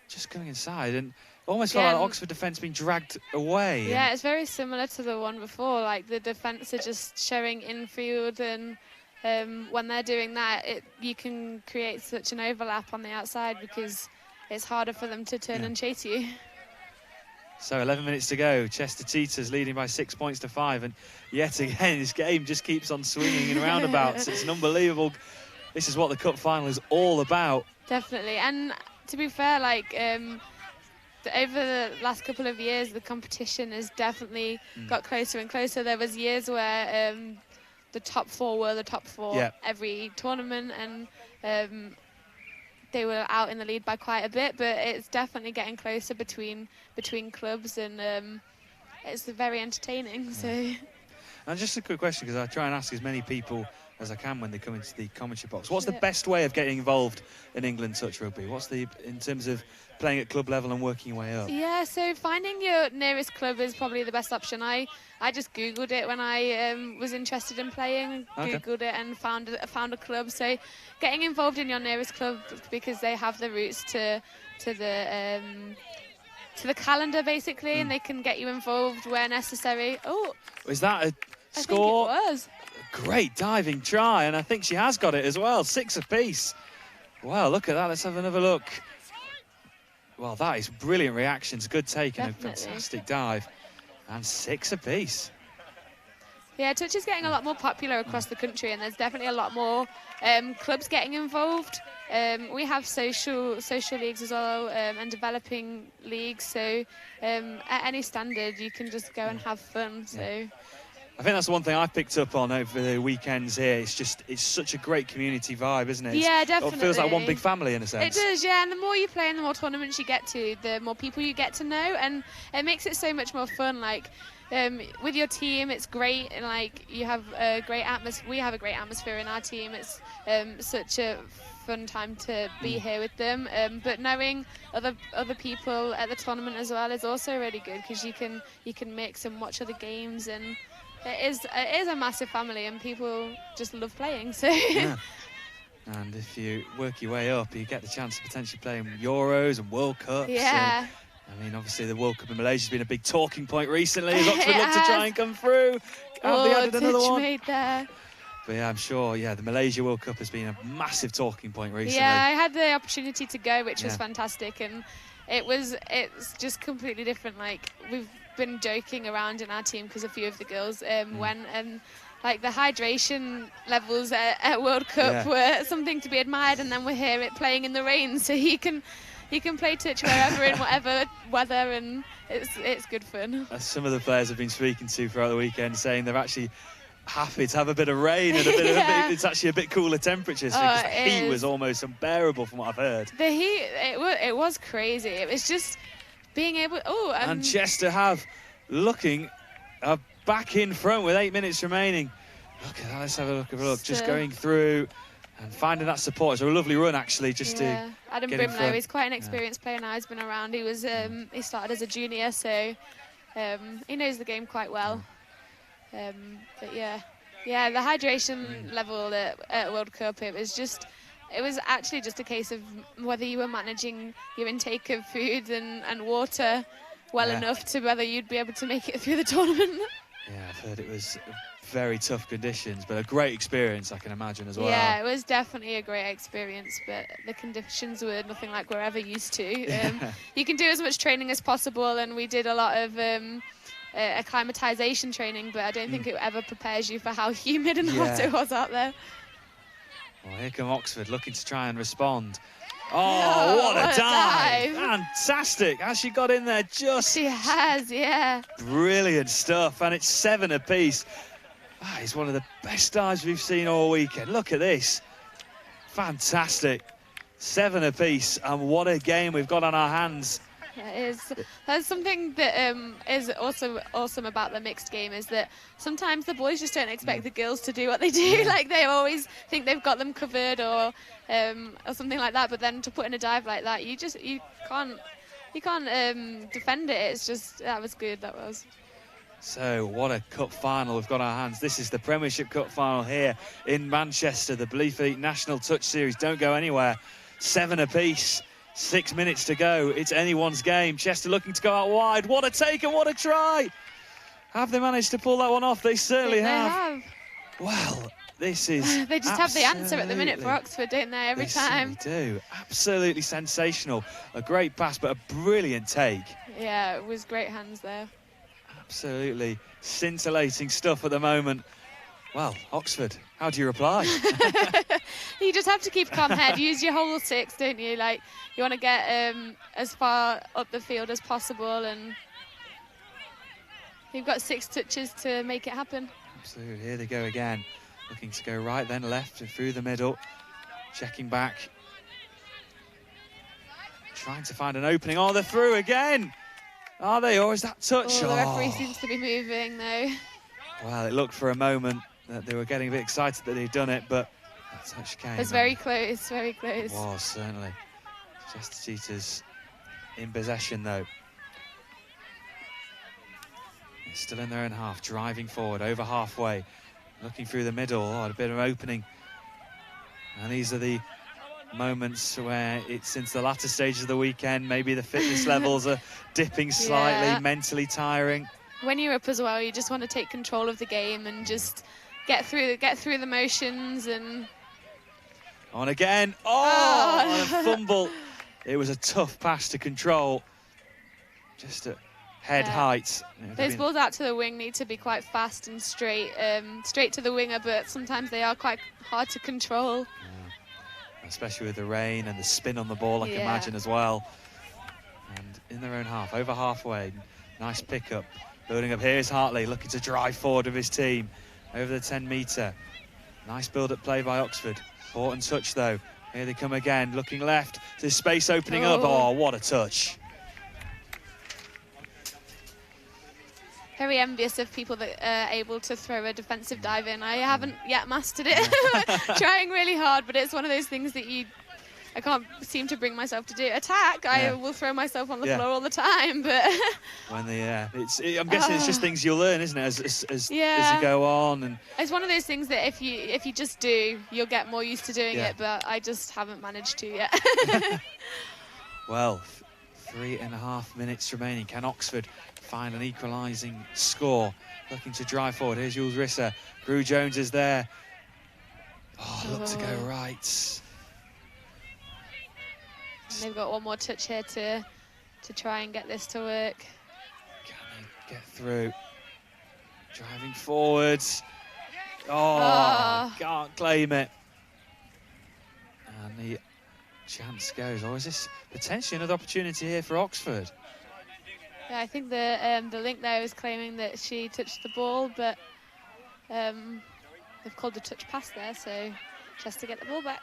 Just going inside, and almost felt like the Oxford defence being dragged away. Yeah, it's very similar to the one before. Like, the defence are just showing infield, and when they're doing that, you can create such an overlap on the outside because it's harder for them to turn and chase you. So 11 minutes to go. Chester Cheetahs leading by 6 points to 5, and yet again this game just keeps on swinging in roundabouts. It's an unbelievable. This is what the cup final is all about. Definitely, and to be fair, like over the last couple of years, the competition has definitely got closer and closer. There was years where the top 4 were the top 4 every tournament, and they were out in the lead by quite a bit, but it's definitely getting closer between clubs, and it's very entertaining. So, and just a quick question, because I try and ask as many people as I can when they come into the commentary box. What's the best way of getting involved in England touch rugby? In terms of playing at club level and working your way up? Yeah, so finding your nearest club is probably the best option. I just Googled it when I was interested in playing. Googled it and found a club. So getting involved in your nearest club, because they have the routes to the calendar basically, and they can get you involved where necessary. Oh, is that a score? I think it was. Great diving try, and I think she has got it as well. 6 apiece. Wow, look at that. Let's have another look. Well, that is brilliant reactions. Good take and a fantastic dive. And 6 apiece. Yeah, touch is getting a lot more popular across the country, and there's definitely a lot more clubs getting involved. We have social leagues as well, and developing leagues. So at any standard, you can just go and have fun. So. I think that's the one thing I've picked up on over the weekends here. It's such a great community vibe, isn't it? Yeah, definitely. It feels like one big family in a sense. It does, yeah. And the more you play and the more tournaments you get to, the more people you get to know, and it makes it so much more fun. Like with your team, it's great, and like you have a great atmosphere. We have a great atmosphere in our team. It's such a fun time to be here with them. But knowing other people at the tournament as well is also really good, because you can mix and watch other games, and it is a massive family, and people just love playing. So. Yeah. And if you work your way up, you get the chance to potentially play in Euros and World Cups. Yeah. I mean, obviously the World Cup in Malaysia has been a big talking point recently. As Oxford look to try and come through. Have they added another one? Made there. But yeah, I'm sure, the Malaysia World Cup has been a massive talking point recently. Yeah, I had the opportunity to go, which was fantastic, and it's just completely different. Like, we've been joking around in our team, because a few of the girls went, and like the hydration levels at World Cup were something to be admired, and then we're here playing in the rain, so you can play touch wherever in whatever weather, and it's good fun. Some of the players I've been speaking to throughout the weekend saying they're actually happy to have a bit of rain and a bit of it's actually a bit cooler temperatures, because the heat was almost unbearable from what I've heard. The heat, it was crazy. It was just being able. And Chester have looking back in front with 8 minutes remaining. Look at that. Let's have a look. Just going through and finding that support. It's a lovely run, actually. Adam Brimlow, he's quite an experienced player now. He's been around. He was he started as a junior, so he knows the game quite well. But yeah, the hydration level at World Cup, it was actually just a case of whether you were managing your intake of food and water well enough to whether you'd be able to make it through the tournament. Yeah, I've heard it was very tough conditions, but a great experience, I can imagine, as well. Yeah, it was definitely a great experience, but the conditions were nothing like we're ever used to. You can do as much training as possible, and we did a lot of acclimatization training, but I don't think it ever prepares you for how humid and hot it was out there. Well, here come Oxford looking to try and respond. Oh, what a dive! Fantastic! Has she got in there just... She has, yeah. Brilliant stuff, and it's 7 apiece. That is one of the best dives we've seen all weekend. Look at this. Fantastic. 7 apiece, and what a game we've got on our hands. That's something that is also awesome about the mixed game, is that sometimes the boys just don't expect the girls to do what they do. Like, they always think they've got them covered, or something like that. But then to put in a dive like that, you can't defend it. It's just, that was good. That was. So what a cup final we've got on our hands. This is the Premiership Cup final here in Manchester. The Belief Elite National Touch Series. Don't go anywhere. 7 apiece. 6 minutes to go. It's anyone's game. Chester looking to go out wide. What a take and what a try. Have they managed to pull that one off? They certainly have. Well, this is they just have the answer at the minute for Oxford, don't they, every time? They do. Absolutely sensational. A great pass, but a brilliant take. Yeah, it was great hands there. Absolutely scintillating stuff at the moment. Well, Oxford, how do you reply? You just have to keep a calm head. Use your whole 6, don't you? Like, you want to get as far up the field as possible, and you've got 6 touches to make it happen. Absolutely. Here they go again. Looking to go right, then left, and through the middle. Checking back. Trying to find an opening. Oh, they're through again. Are they, or is that touch? Oh, the referee seems to be moving, though. Well, it looked for a moment that they were getting a bit excited that they'd done it, but that touch came. It was very close, very close. It was, certainly. Chester Cheetahs in possession, though. It's still in their own half, driving forward, over halfway, looking through the middle. Oh, a bit of an opening. And these are the moments where it's since the latter stages of the weekend, maybe the fitness levels are dipping slightly, mentally tiring. When you're up as well, you just want to take control of the game and just get through the motions. And on again. Oh, and a fumble. It was a tough pass to control, just at head height. Those balls out to the wing need to be quite fast and straight to the winger, but sometimes they are quite hard to control. Especially with the rain and the spin on the ball, I can imagine as well. And in their own half, over halfway, nice pickup. Building up, here's Hartley looking to drive forward with his team over the 10-metre. Nice build-up play by Oxford. Important touch though. Here they come again, looking left. There's space opening up. Oh, what a touch. Very envious of people that are able to throw a defensive dive in. I haven't yet mastered it. Trying really hard, but it's one of those things that I can't seem to bring myself to do. Attack, I will throw myself on the floor all the time, but when I'm guessing it's just things you'll learn, isn't it, as you go on. And it's one of those things that if you just do, you'll get more used to doing it, but I just haven't managed to yet. Well, 3.5 minutes remaining. Can Oxford find an equalising score? Looking to drive forward. Here's Jules Risser. Crew Jones is there. Oh, look to go right. And they've got one more touch here to try and get this to work. Can they get through? Driving forwards. Oh, can't claim it. And the chance goes. Or is this potentially another opportunity here for Oxford? Yeah, I think the link there is claiming that she touched the ball, but they've called a touch pass there, so just to get the ball back.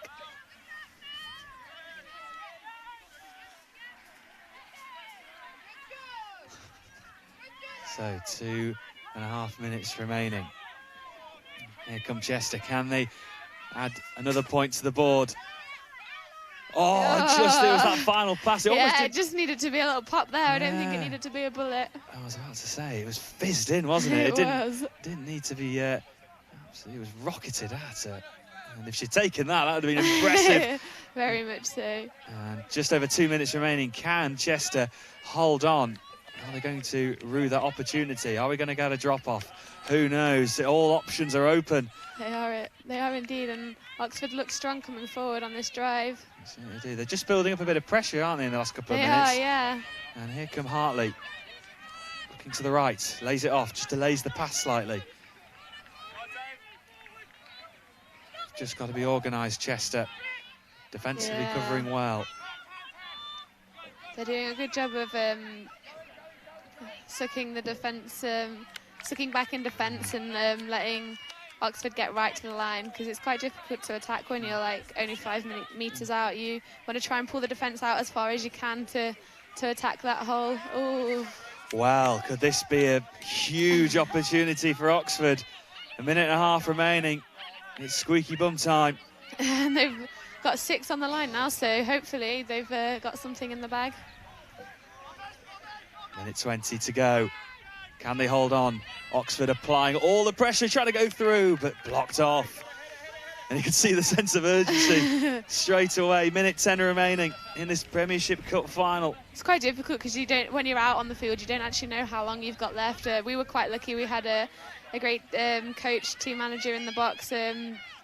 So 2.5 minutes remaining. Here come Chester. Can they add another point to the board? Oh, it was that final pass. It just needed to be a little pop there. I don't think it needed to be a bullet. I was about to say, it was fizzed in, wasn't it? It didn't need to be, absolutely, it was rocketed at her. And if she'd taken that, that would have been impressive. Very much so. And just over 2 minutes remaining. Can Chester hold on? Are they going to rue that opportunity? Are we going to get a drop-off? Who knows? All options are open. They are indeed, and Oxford looks strong coming forward on this drive. They do. They're just building up a bit of pressure, aren't they, in the last couple of minutes? They are, yeah. And here come Hartley. Looking to the right, lays it off, just delays the pass slightly. Just got to be organised, Chester. Defensively covering well. They're doing a good job of sucking the defence, sucking back in defence and letting Oxford get right to the line, because it's quite difficult to attack when you're like only 5 metres out. You want to try and pull the defence out as far as you can to to attack that hole. Ooh. Well, could this be a huge opportunity for Oxford? A minute and a half remaining. It's squeaky bum time. And they've got 6 on the line now, so hopefully they've got something in the bag. Minute 20 to go. Can they hold on? Oxford applying all the pressure, trying to go through, but blocked off. And you can see the sense of urgency straight away. Minute 10 remaining in this Premiership Cup final. It's quite difficult because when you're out on the field, you don't actually know how long you've got left. We were quite lucky. We had a great coach, team manager in the box,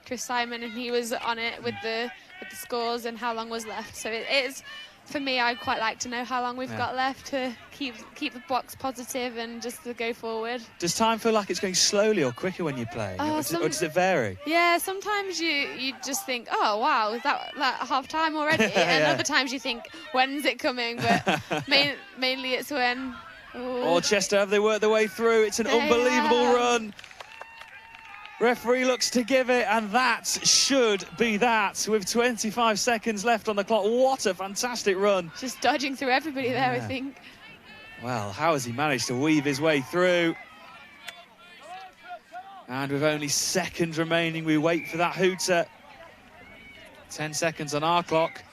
Chris Simon, and he was on it with the scores and how long was left. So it is, for me, I'd quite like to know how long we've got left to keep the box positive and just to go forward. Does time feel like it's going slowly or quicker when you're playing, or does it vary? Yeah, sometimes you just think, oh wow, is that half time already? And other times you think, when's it coming? But mainly it's when. Oh, Chester, have they worked their way through? It's an unbelievable run. Referee looks to give it, and that should be that with 25 seconds left on the clock. What a fantastic run. Just dodging through everybody there, I think. Well, how has he managed to weave his way through? And with only seconds remaining, we wait for that hooter. 10 seconds on our clock.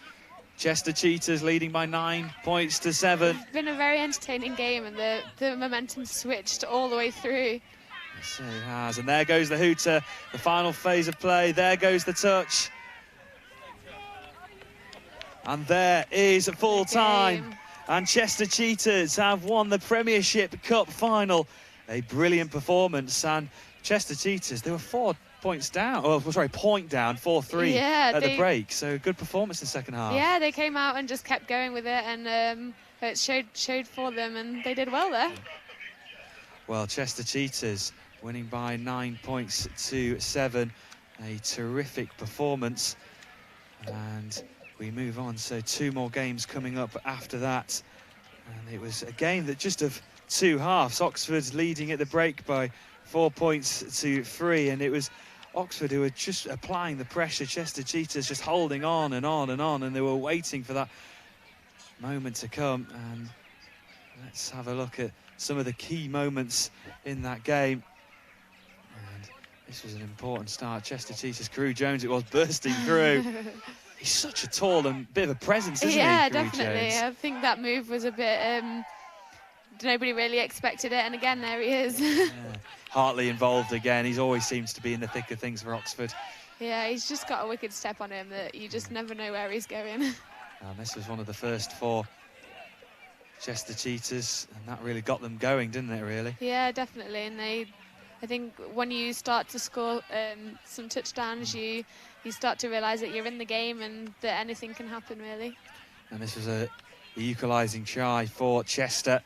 Chester Cheetahs leading by 9 points to 7. It's been a very entertaining game, and the momentum switched all the way through. Yes, it has. And there goes the hooter, the final phase of play. There goes the touch. And there is full time. And Chester Cheetahs have won the Premiership Cup final. A brilliant performance. And Chester Cheetahs, they were 4 points down. Oh, sorry, point down, 4-3 at the break. So good performance in the second half. Yeah, they came out and just kept going with it, and it showed for them, and they did well there. Well, Chester Cheetahs winning by 9 points to 7. A terrific performance. And we move on. So 2 more games coming up after that. And it was a game that just of 2 halves. Oxford's leading at the break by 4 points to 3. And it was Oxford who were just applying the pressure. Chester Cheetahs just holding on and on and on. And they were waiting for that moment to come. And let's have a look at some of the key moments in that game. This was an important start. Chester Cheetahs, Crew Jones, it was bursting through. He's such a tall and bit of a presence, isn't he? Yeah, Crew definitely. Jones? I think that move was a bit. Nobody really expected it, and again, there he is. Hartley involved again. He always seems to be in the thick of things for Oxford. Yeah, he's just got a wicked step on him that you just never know where he's going. And this was one of the first for Chester Cheetahs, and that really got them going, didn't it, really? Yeah, definitely. And I think when you start to score some touchdowns, you start to realise that you're in the game and that anything can happen, really. And this was the equalising try for Chester.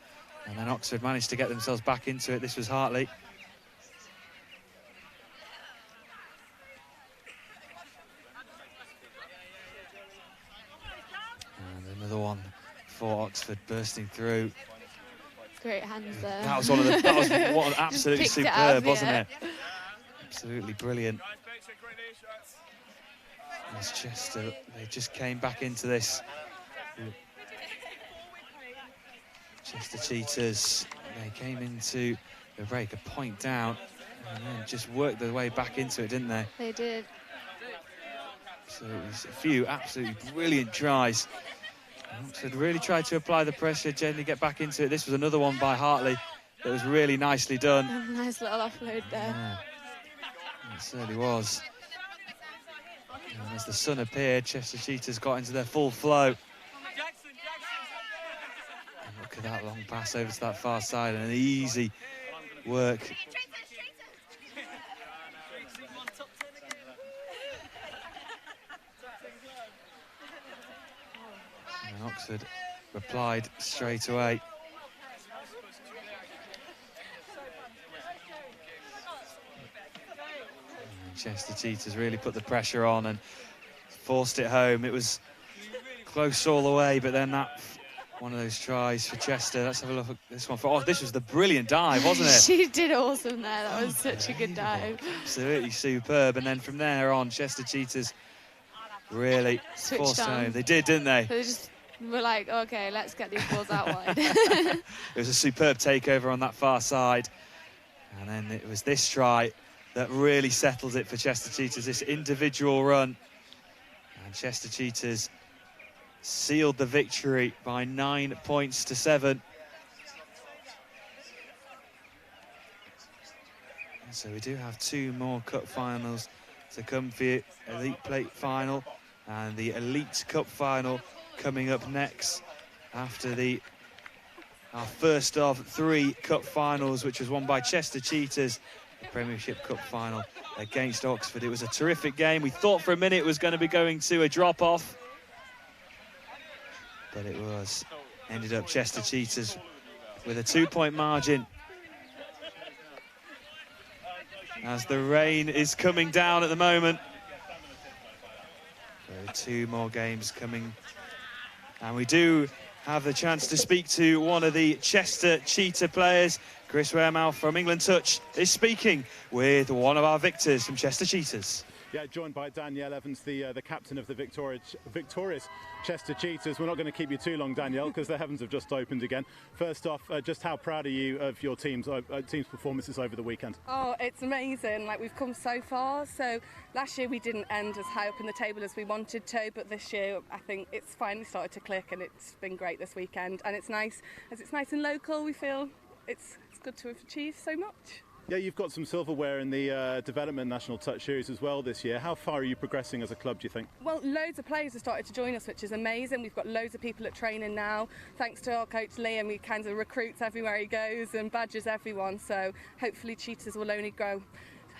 And then Oxford managed to get themselves back into it. This was Hartley. And another one for Oxford bursting through. Great hands there. That was one absolutely superb, wasn't it? Absolutely brilliant. As Chester, they just came back into this. Chester Cheetahs, they came into the break a point down and then just worked their way back into it, didn't they? They did. So it was a few absolutely brilliant tries. Oxford really tried to apply the pressure, generally get back into it. This was another one by Hartley that was really nicely done. Nice little offload there. Yeah, it certainly was. And as the sun appeared, Chester Cheetahs got into their full flow. And look at that long pass over to that far side and an easy work. And Oxford replied straight away. And Chester Cheetahs really put the pressure on and forced it home. It was close all the way, but then that one of those tries for Chester. Let's have a look at this one. Oh, this was the brilliant dive, wasn't it? She did awesome there. That was such a good dive. Absolutely superb. And then from there on, Chester Cheetahs really Switched forced on. home. They did, didn't they? They just We're like, okay, let's get these balls out wide. It was a superb takeover on that far side. And then it was this try that really settles it for Chester Cheetahs, this individual run. And Chester Cheetahs sealed the victory by 9 points to 7. And so we do have 2 more cup finals to come for the Elite Plate final and the Elite Cup final coming up next after our first of 3 cup finals, which was won by Chester Cheetahs, the Premiership Cup final against Oxford. It was a terrific game. We thought for a minute it was going to be going to a drop-off, but it ended up Chester Cheetahs with a 2-point margin. As the rain is coming down at the moment. There are 2 more games coming. And we do have the chance to speak to one of the Chester Cheetah players. Chris Wehrmouth from England Touch is speaking with one of our victors from Chester Cheetahs. Yeah, joined by Danielle Evans, the captain of the victorious Chester Cheetahs. We're not going to keep you too long, Danielle, because the heavens have just opened again. First off, just how proud are you of your team's performances over the weekend? Oh, it's amazing. Like, we've come so far. So last year we didn't end as high up in the table as we wanted to, but this year I think it's finally started to click, and it's been great this weekend. And it's nice, as it's nice and local, we feel it's good to have achieved so much. Yeah, you've got some silverware in the Development National Touch Series as well this year. How far are you progressing as a club, do you think? Well, loads of players have started to join us, which is amazing. We've got loads of people at training now. Thanks to our coach Liam, he kind of recruits everywhere he goes and badges everyone. So hopefully Cheetahs will only grow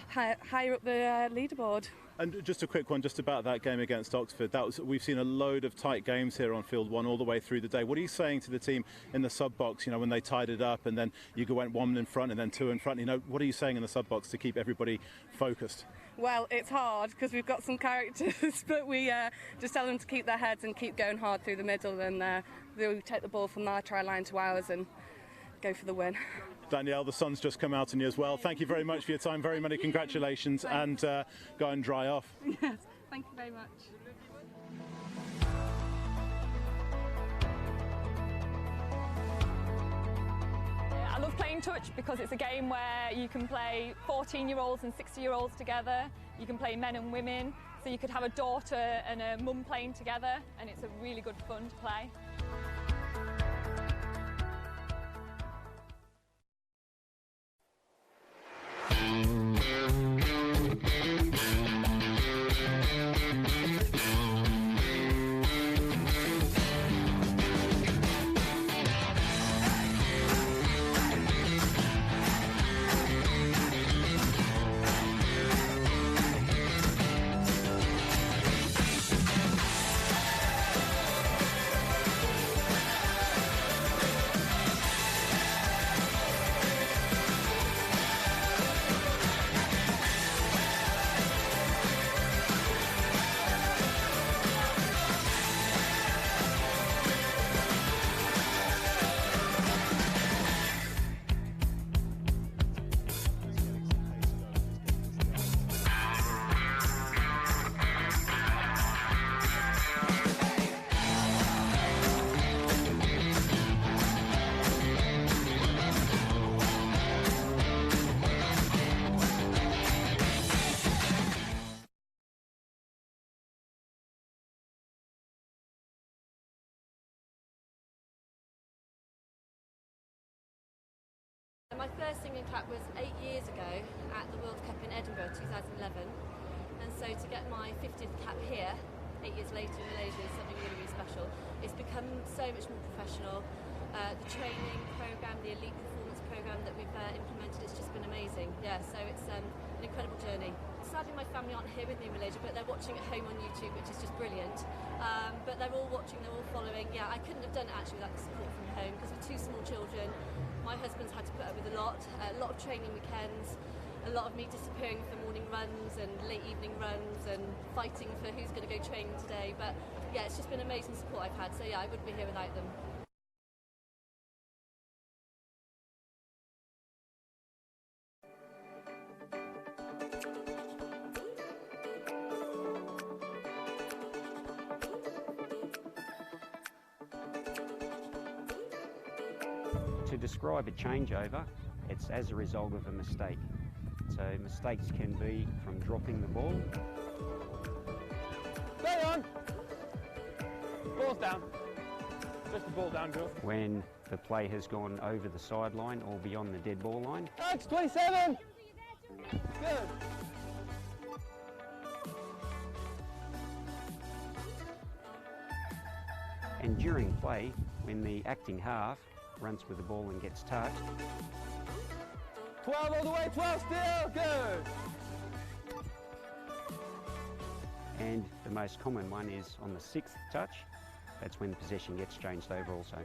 higher up the leaderboard. And just a quick one, just about that game against Oxford. We've seen a load of tight games here on field 1 all the way through the day. What are you saying to the team in the sub box? You know, when they tied it up and then you went 1 in front and then 2 in front. You know, what are you saying in the sub box to keep everybody focused? Well, it's hard because we've got some characters, but we just tell them to keep their heads and keep going hard through the middle, and we take the ball from our try line to ours and go for the win. Danielle, the sun's just come out on you as well. Thank you very much for your time. Very many congratulations, and go and dry off. Yes, thank you very much. I love playing touch because it's a game where you can play 14-year-olds and 60-year-olds together. You can play men and women, so you could have a daughter and a mum playing together, and it's a really good fun to play. My first singing clap was 8 years ago at the World Cup in Edinburgh 2011, and so to get my 50th cap here 8 years later in Malaysia is something really, really special. It's become so much more professional. The training programme, the elite performance programme that we've implemented, it's just been amazing. Yeah, so it's an incredible journey. Sadly my family aren't here with me in Malaysia, but they're watching at home on YouTube, which is just brilliant. But they're all watching, they're all following. Yeah, I couldn't have done it actually without the support from home, because with 2 small children, my husband's had to put up with a lot of training weekends, a lot of me disappearing for morning runs and late evening runs and fighting for who's going to go training today. But yeah, it's just been amazing support I've had, so yeah, I wouldn't be here without them. To describe a changeover, it's as a result of a mistake. So mistakes can be from dropping the ball. Stay on! Ball's down. Just the ball down, Joe. When the play has gone over the sideline or beyond the dead ball line. Touch 27! Good. And during play, when the acting half runs with the ball and gets touched. 12 all the way, 12 still, good. And the most common one is on the 6th touch. That's when possession gets changed over also.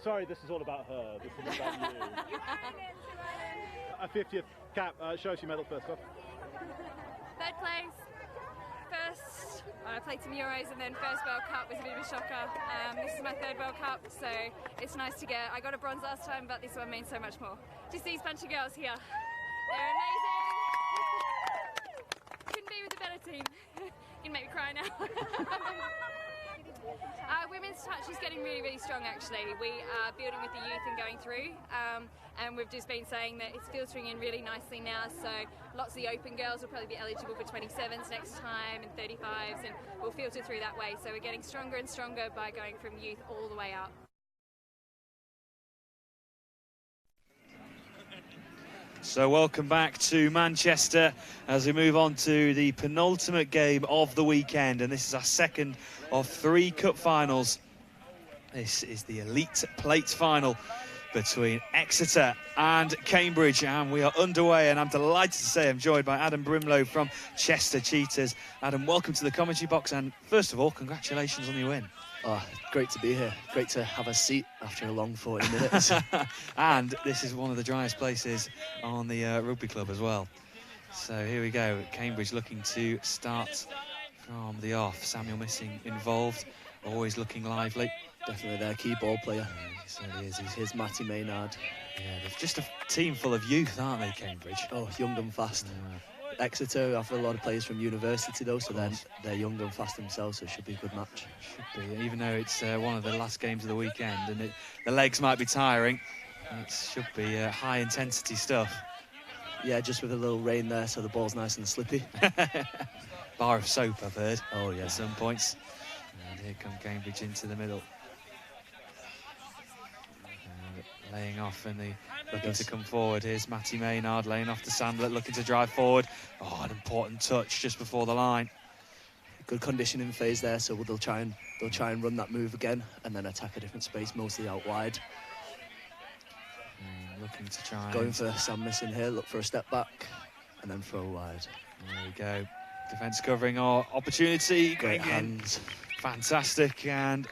Sorry, this is all about her. This is about you. A 50th cap. Show us your medal first off. Third place. First, I played some Euros, and then first World Cup was a bit of a shocker. This is my third World Cup, so it's nice to get. I got a bronze last time, but this one means so much more. Just these bunch of girls here. They're amazing. Couldn't be with a better team. You can make me cry now. Women's touch is getting really, really strong actually. We are building with the youth and going through, and we've just been saying that it's filtering in really nicely now, so lots of the open girls will probably be eligible for 27s next time and 35s, and we'll filter through that way, so we're getting stronger and stronger by going from youth all the way up. So welcome back to Manchester as we move on to the penultimate game of the weekend, and this is our second of 3 cup finals. This is the Elite Plate final between Exeter and Cambridge, and we are underway, and I'm delighted to say I'm joined by Adam Brimlow from Chester Cheetahs. Adam, welcome to the commentary box, and first of all, congratulations on your win. Oh, great to be here. Great to have a seat after a long 40 minutes. And this is one of the driest places on the rugby club as well. So here we go. Cambridge looking to start from the off. Samuel Missing involved, always looking lively. Definitely their key ball player. He certainly is. Here's Matty Maynard. Yeah, they're just a team full of youth, aren't they, Cambridge? Oh, young and fast. Exeter have a lot of players from university though, so then they're young and fast themselves, so it should be a good match. Should be, even though it's one of the last games of the weekend and the legs might be tiring, it should be high intensity stuff. Yeah, just with a little rain there, so the ball's nice and slippy. Bar of soap, I've heard. Oh yeah. At some points. And here come Cambridge into the middle. Laying off and looking to come forward. Here's Matty Maynard laying off to Sandler, looking to drive forward. Oh, an important touch just before the line. Good conditioning phase there, so they'll try and run that move again and then attack a different space, mostly out wide. Looking to try. Going for Sam Missing here, look for a step back and then throw wide. There we go. Defence covering our opportunity. Great hands. Fantastic, and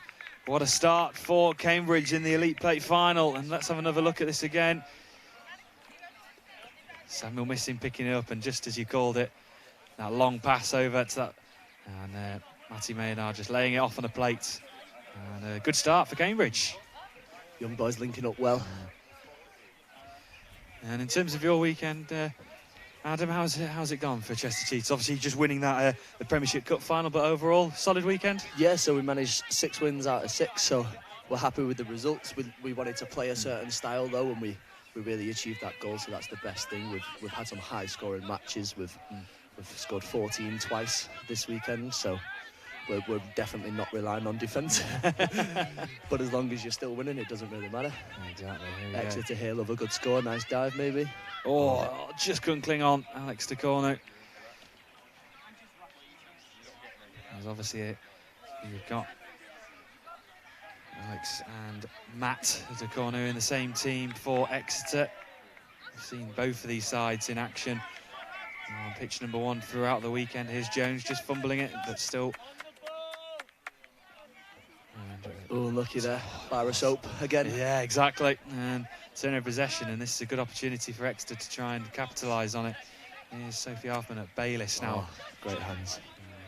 what a start for Cambridge in the Elite Plate final. And let's have another look at this again. Samuel Missing picking it up, and just as you called it, that long pass over to that. And Matty Maynard just laying it off on a plate. And a good start for Cambridge. Young boys linking up well. And in terms of your weekend, Adam, how's it gone for Chester Cheetahs? Obviously just winning that the Premiership Cup final, but overall, solid weekend? Yeah, so we managed 6 wins out of 6, so we're happy with the results. We wanted to play a certain style though, and we really achieved that goal, so that's the best thing. We've had some high scoring matches. We've scored 14 twice this weekend, so we're definitely not relying on defence. But as long as you're still winning, it doesn't really matter. Exactly. Exeter here love a good score, nice dive maybe. Oh, just couldn't cling on, Alex de Cornu. There's obviously you've got Alex and Matt de Cornu in the same team for Exeter. We've seen both of these sides in action on pitch number 1 throughout the weekend. Here's Jones just fumbling it, but still. And Oh, lucky there. Bar of soap again. Yeah, exactly. And turn of possession, and this is a good opportunity for Exeter to try and capitalise on it. Here's Sophie Halfman at Bayliss now. Oh, great hands.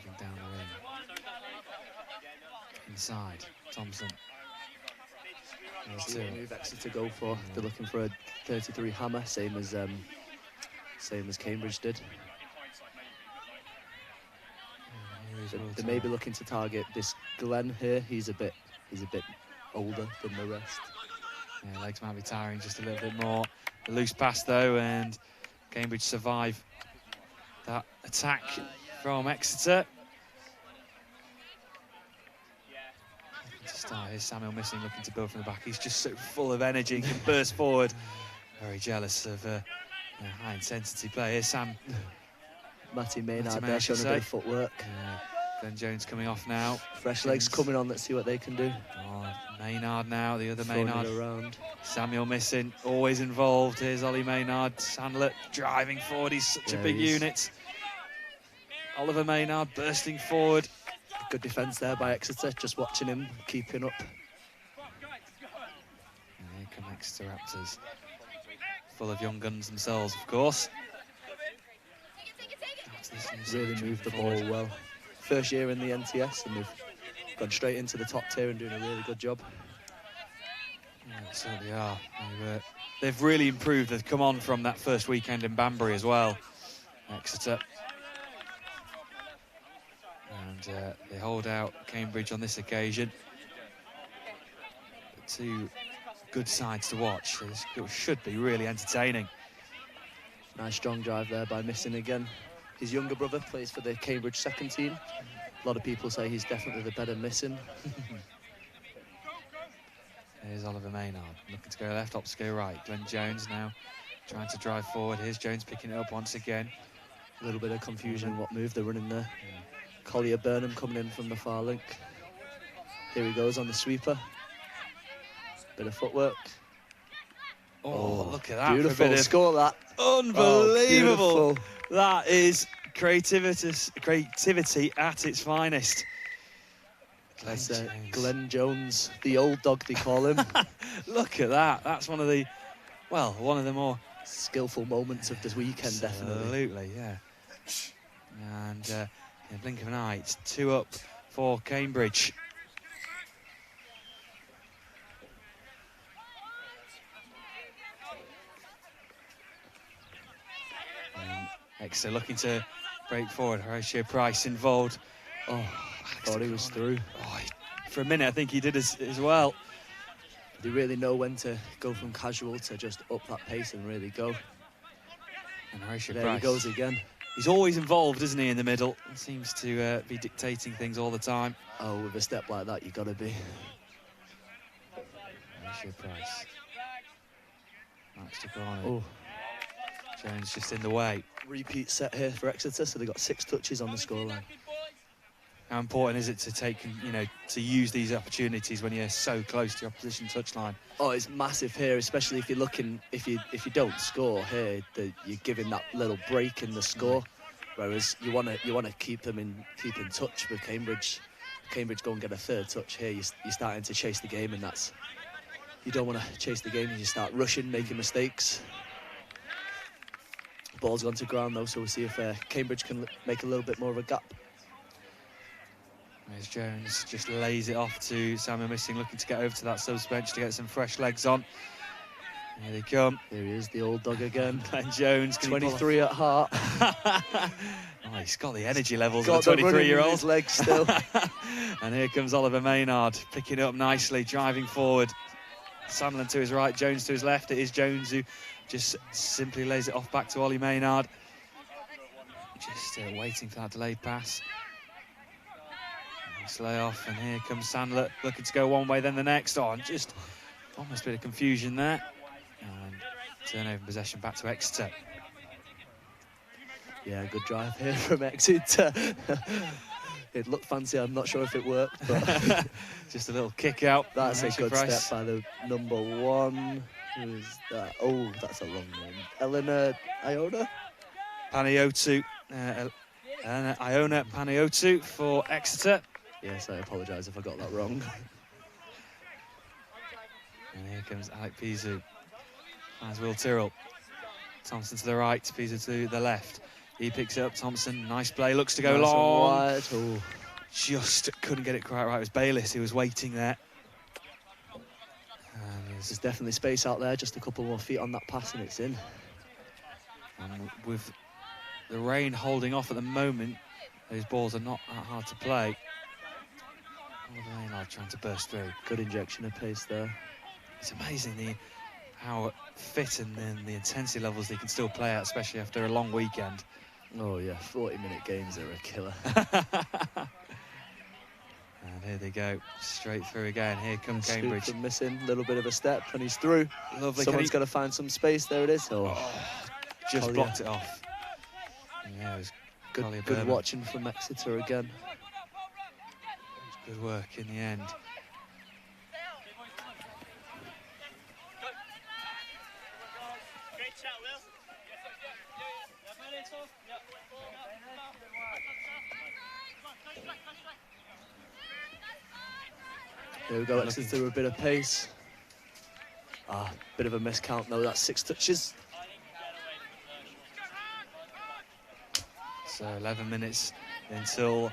Moving down the wing. Inside, Thompson. See what move Exeter go for. They're looking for a 33 hammer, same as Cambridge did. They may be looking to target this Glenn here. He's a bit older than the rest. Yeah, legs might be tiring just a little bit more. A loose pass though, and Cambridge survive that attack from Exeter. To start, here's Samuel Missing looking to build from the back. He's just so full of energy, he can burst forward. Very jealous of high intensity play. Here's Sam. Matty Maynard there showing a bit of footwork. Glenn Jones coming off now. Fresh legs coming on, let's see what they can do. Oh, Maynard now, the other Throwing Maynard. it around. Samuel Missing, always involved. Here's Ollie Maynard. Sandler driving forward, he's such a big unit. Oliver Maynard bursting forward. Good defence there by Exeter, just watching him, keeping up. And here come Exeter Raptors. Full of young guns themselves, of course. Really moved the ball well. First year in the NTS, and they've gone straight into the top tier and doing a really good job. Yeah, they certainly are. They've really improved. They've come on from that first weekend in Banbury as well, Exeter. And they hold out Cambridge on this occasion. But two good sides to watch. This should be really entertaining. Nice strong drive there by Missing again. His younger brother plays for the Cambridge second team. A lot of people say he's definitely the better Missing. Here's Oliver Maynard looking to go left, opts to go right. Glenn Jones now trying to drive forward. Here's Jones picking it up once again. A little bit of confusion what move they're running there. Collier Burnham coming in from the far link. Here he goes on the sweeper. Bit of footwork. Oh, look at that. Beautiful, score that. Unbelievable. That is creativity at its finest. Glenn Jones, the old dog they call him. Look at that. That's one of the more skillful moments of this weekend, definitely. Absolutely, yeah. And in a blink of an eye, it's 2 up for Cambridge. Exeter looking to break forward. Horatio Price involved. Oh, I thought he was through. Oh, for a minute, I think he did as well. They really know when to go from casual to just up that pace and really go. And Horatio There Price. he goes again. He's always involved, isn't he, in the middle? He seems to be dictating things all the time. Oh, with a step like that, you got to be. Horatio Price. Max to corner. Oh. Jones just in the way. Repeat set here for Exeter, so they got 6 touches on the scoreline. How important is it to take, to use these opportunities when you're so close to your opposition touchline? Oh, it's massive here, especially if you're looking, if you don't score here, you're giving that little break in the score. Whereas you want to keep in touch with Cambridge. Cambridge go and get a 3rd touch here. You're starting to chase the game, and you don't want to chase the game. You start rushing, making mistakes. Ball's gone to ground though, so we'll see if Cambridge can make a little bit more of a gap. There's Jones, just lays it off to Samuel Missing, looking to get over to that subs bench to get some fresh legs on. Here they come. Here he is, the old dog again. Glenn Jones. 23 at heart. Oh, he's got the energy levels of a 23-year-old. His legs still. And here comes Oliver Maynard, picking it up nicely, driving forward. Sandland to his right, Jones to his left. It is Jones who just simply lays it off back to Ollie Maynard. Just waiting for that delayed pass. Nice lay off, and here comes Sandler, looking to go one way, then the next. Oh, and just almost a bit of confusion there. And turnover possession back to Exeter. Yeah, good drive here from Exeter. It looked fancy, I'm not sure if it worked, but just a little kick out. That's a good step by the number 1. Who is that? Oh, that's a long name. Eleanor Iona? Paniotu. Iona Paniotu for Exeter. Yes, I apologise if I got that wrong. And here comes Alec Pizu. Finds Will Tyrrell. Thompson to the right, Pizu to the left. He picks it up, Thompson, nice play, looks to go Nice long. Wide. Oh. Just couldn't get it quite right. It was Bayliss who was waiting there. And there's definitely space out there, just a couple more feet on that pass and it's in. And with the rain holding off at the moment, those balls are not that hard to play. Maynard trying to burst through. Good injection of pace there. It's amazing how fit and then the intensity levels they can still play at, especially after a long weekend. Oh yeah, 40-minute games are a killer. And here they go, straight through again. Here comes Cambridge. From missing, a little bit of a step, and he's through. Lovely. Someone's got to find some space. There it is. Oh, just Collier. Blocked it off. Yeah, it was good watching from Exeter again. Good work in the end. Here we go, Exeter with a bit of pace. Bit of a miscount though, that's 6 touches. So 11 minutes until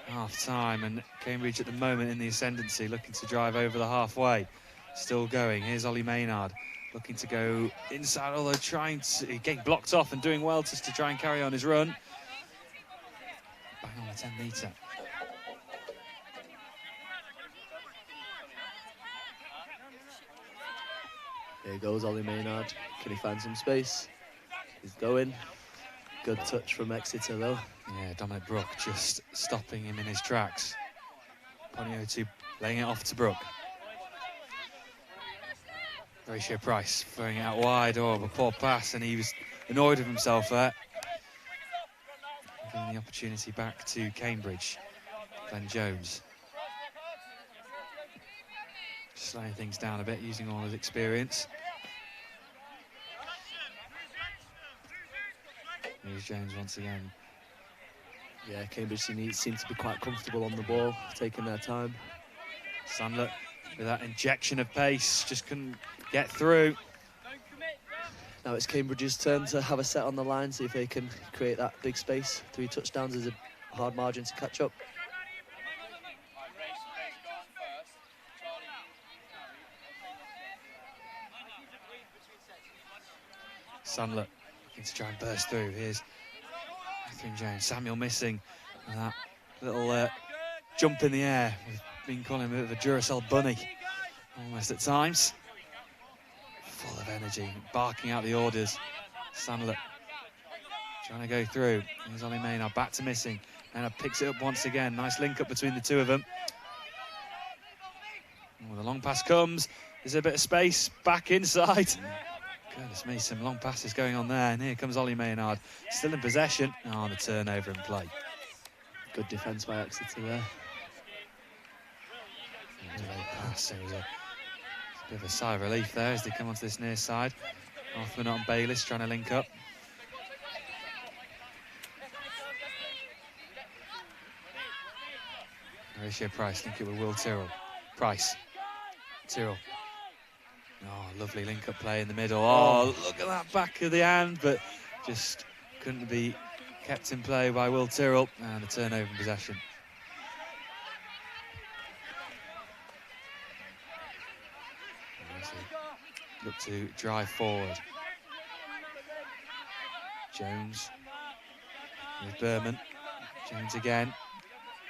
half-time, and Cambridge at the moment in the ascendancy, looking to drive over the halfway. Still going. Here's Ollie Maynard, looking to go inside, although getting blocked off and doing well just to try and carry on his run. Bang on the 10-metre. Here goes Ollie Maynard. Can he find some space? He's going. Good touch from Exeter though. Yeah, Dominic Brook just stopping him in his tracks. Poniotu laying it off to Brook. Horatio Price throwing it out wide. Oh, a poor pass, and he was annoyed with himself there. Giving the opportunity back to Cambridge. Glenn Jones. Slowing things down a bit, using all his experience. Here's Jones once again. Yeah, Cambridge seem to be quite comfortable on the ball, taking their time. Sandler with that injection of pace, just couldn't get through. Now it's Cambridge's turn to have a set on the line, see if they can create that big space. 3 touchdowns is a hard margin to catch up. Sandler looking to try and burst through. Here's Catherine Jones. Samuel missing. And that little jump in the air. We've been calling him a bit of a Duracell bunny, almost at times. Full of energy, barking out the orders. Sandler trying to go through. Here's Ollie Maynard, back to missing. Maynard picks it up once again. Nice link up between the two of them. Oh, the long pass comes. There's a bit of space back inside. Goodness me, some long passes going on there. And here comes Ollie Maynard, still in possession. Oh, the turnover and play. Good defence by Exeter there. Delayed pass. There was a bit of a sigh of relief there as they come onto this near side. Arthur and Bayliss trying to link up. Horatio Price, think it with Will Tyrrell. Price. Tyrrell. Oh, lovely link-up play in the middle. Oh, look at that back of the hand, but just couldn't be kept in play by Will Tyrrell, and a turnover in possession. Look to drive forward. Jones with Berman. Jones again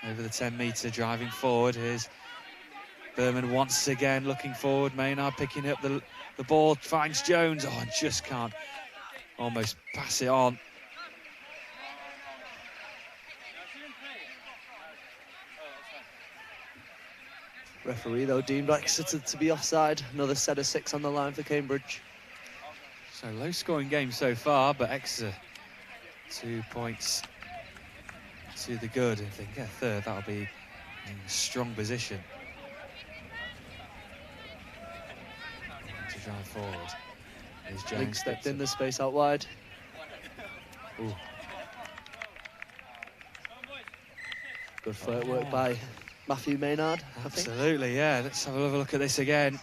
over the 10-metre, driving forward. Here's Berman once again looking forward. Maynard picking up the ball, finds Jones. Oh, and just can't almost pass it on. Referee though deemed Exeter to be offside. Another set of 6 on the line for Cambridge. So low scoring game so far, but Exeter 2 points to the good. If they can get a third, that'll be in a strong position to drive forward. There's Jones. Link stepped in the space out wide. Ooh. Good footwork by Matthew Maynard, Absolutely, yeah. Let's have a look at this again.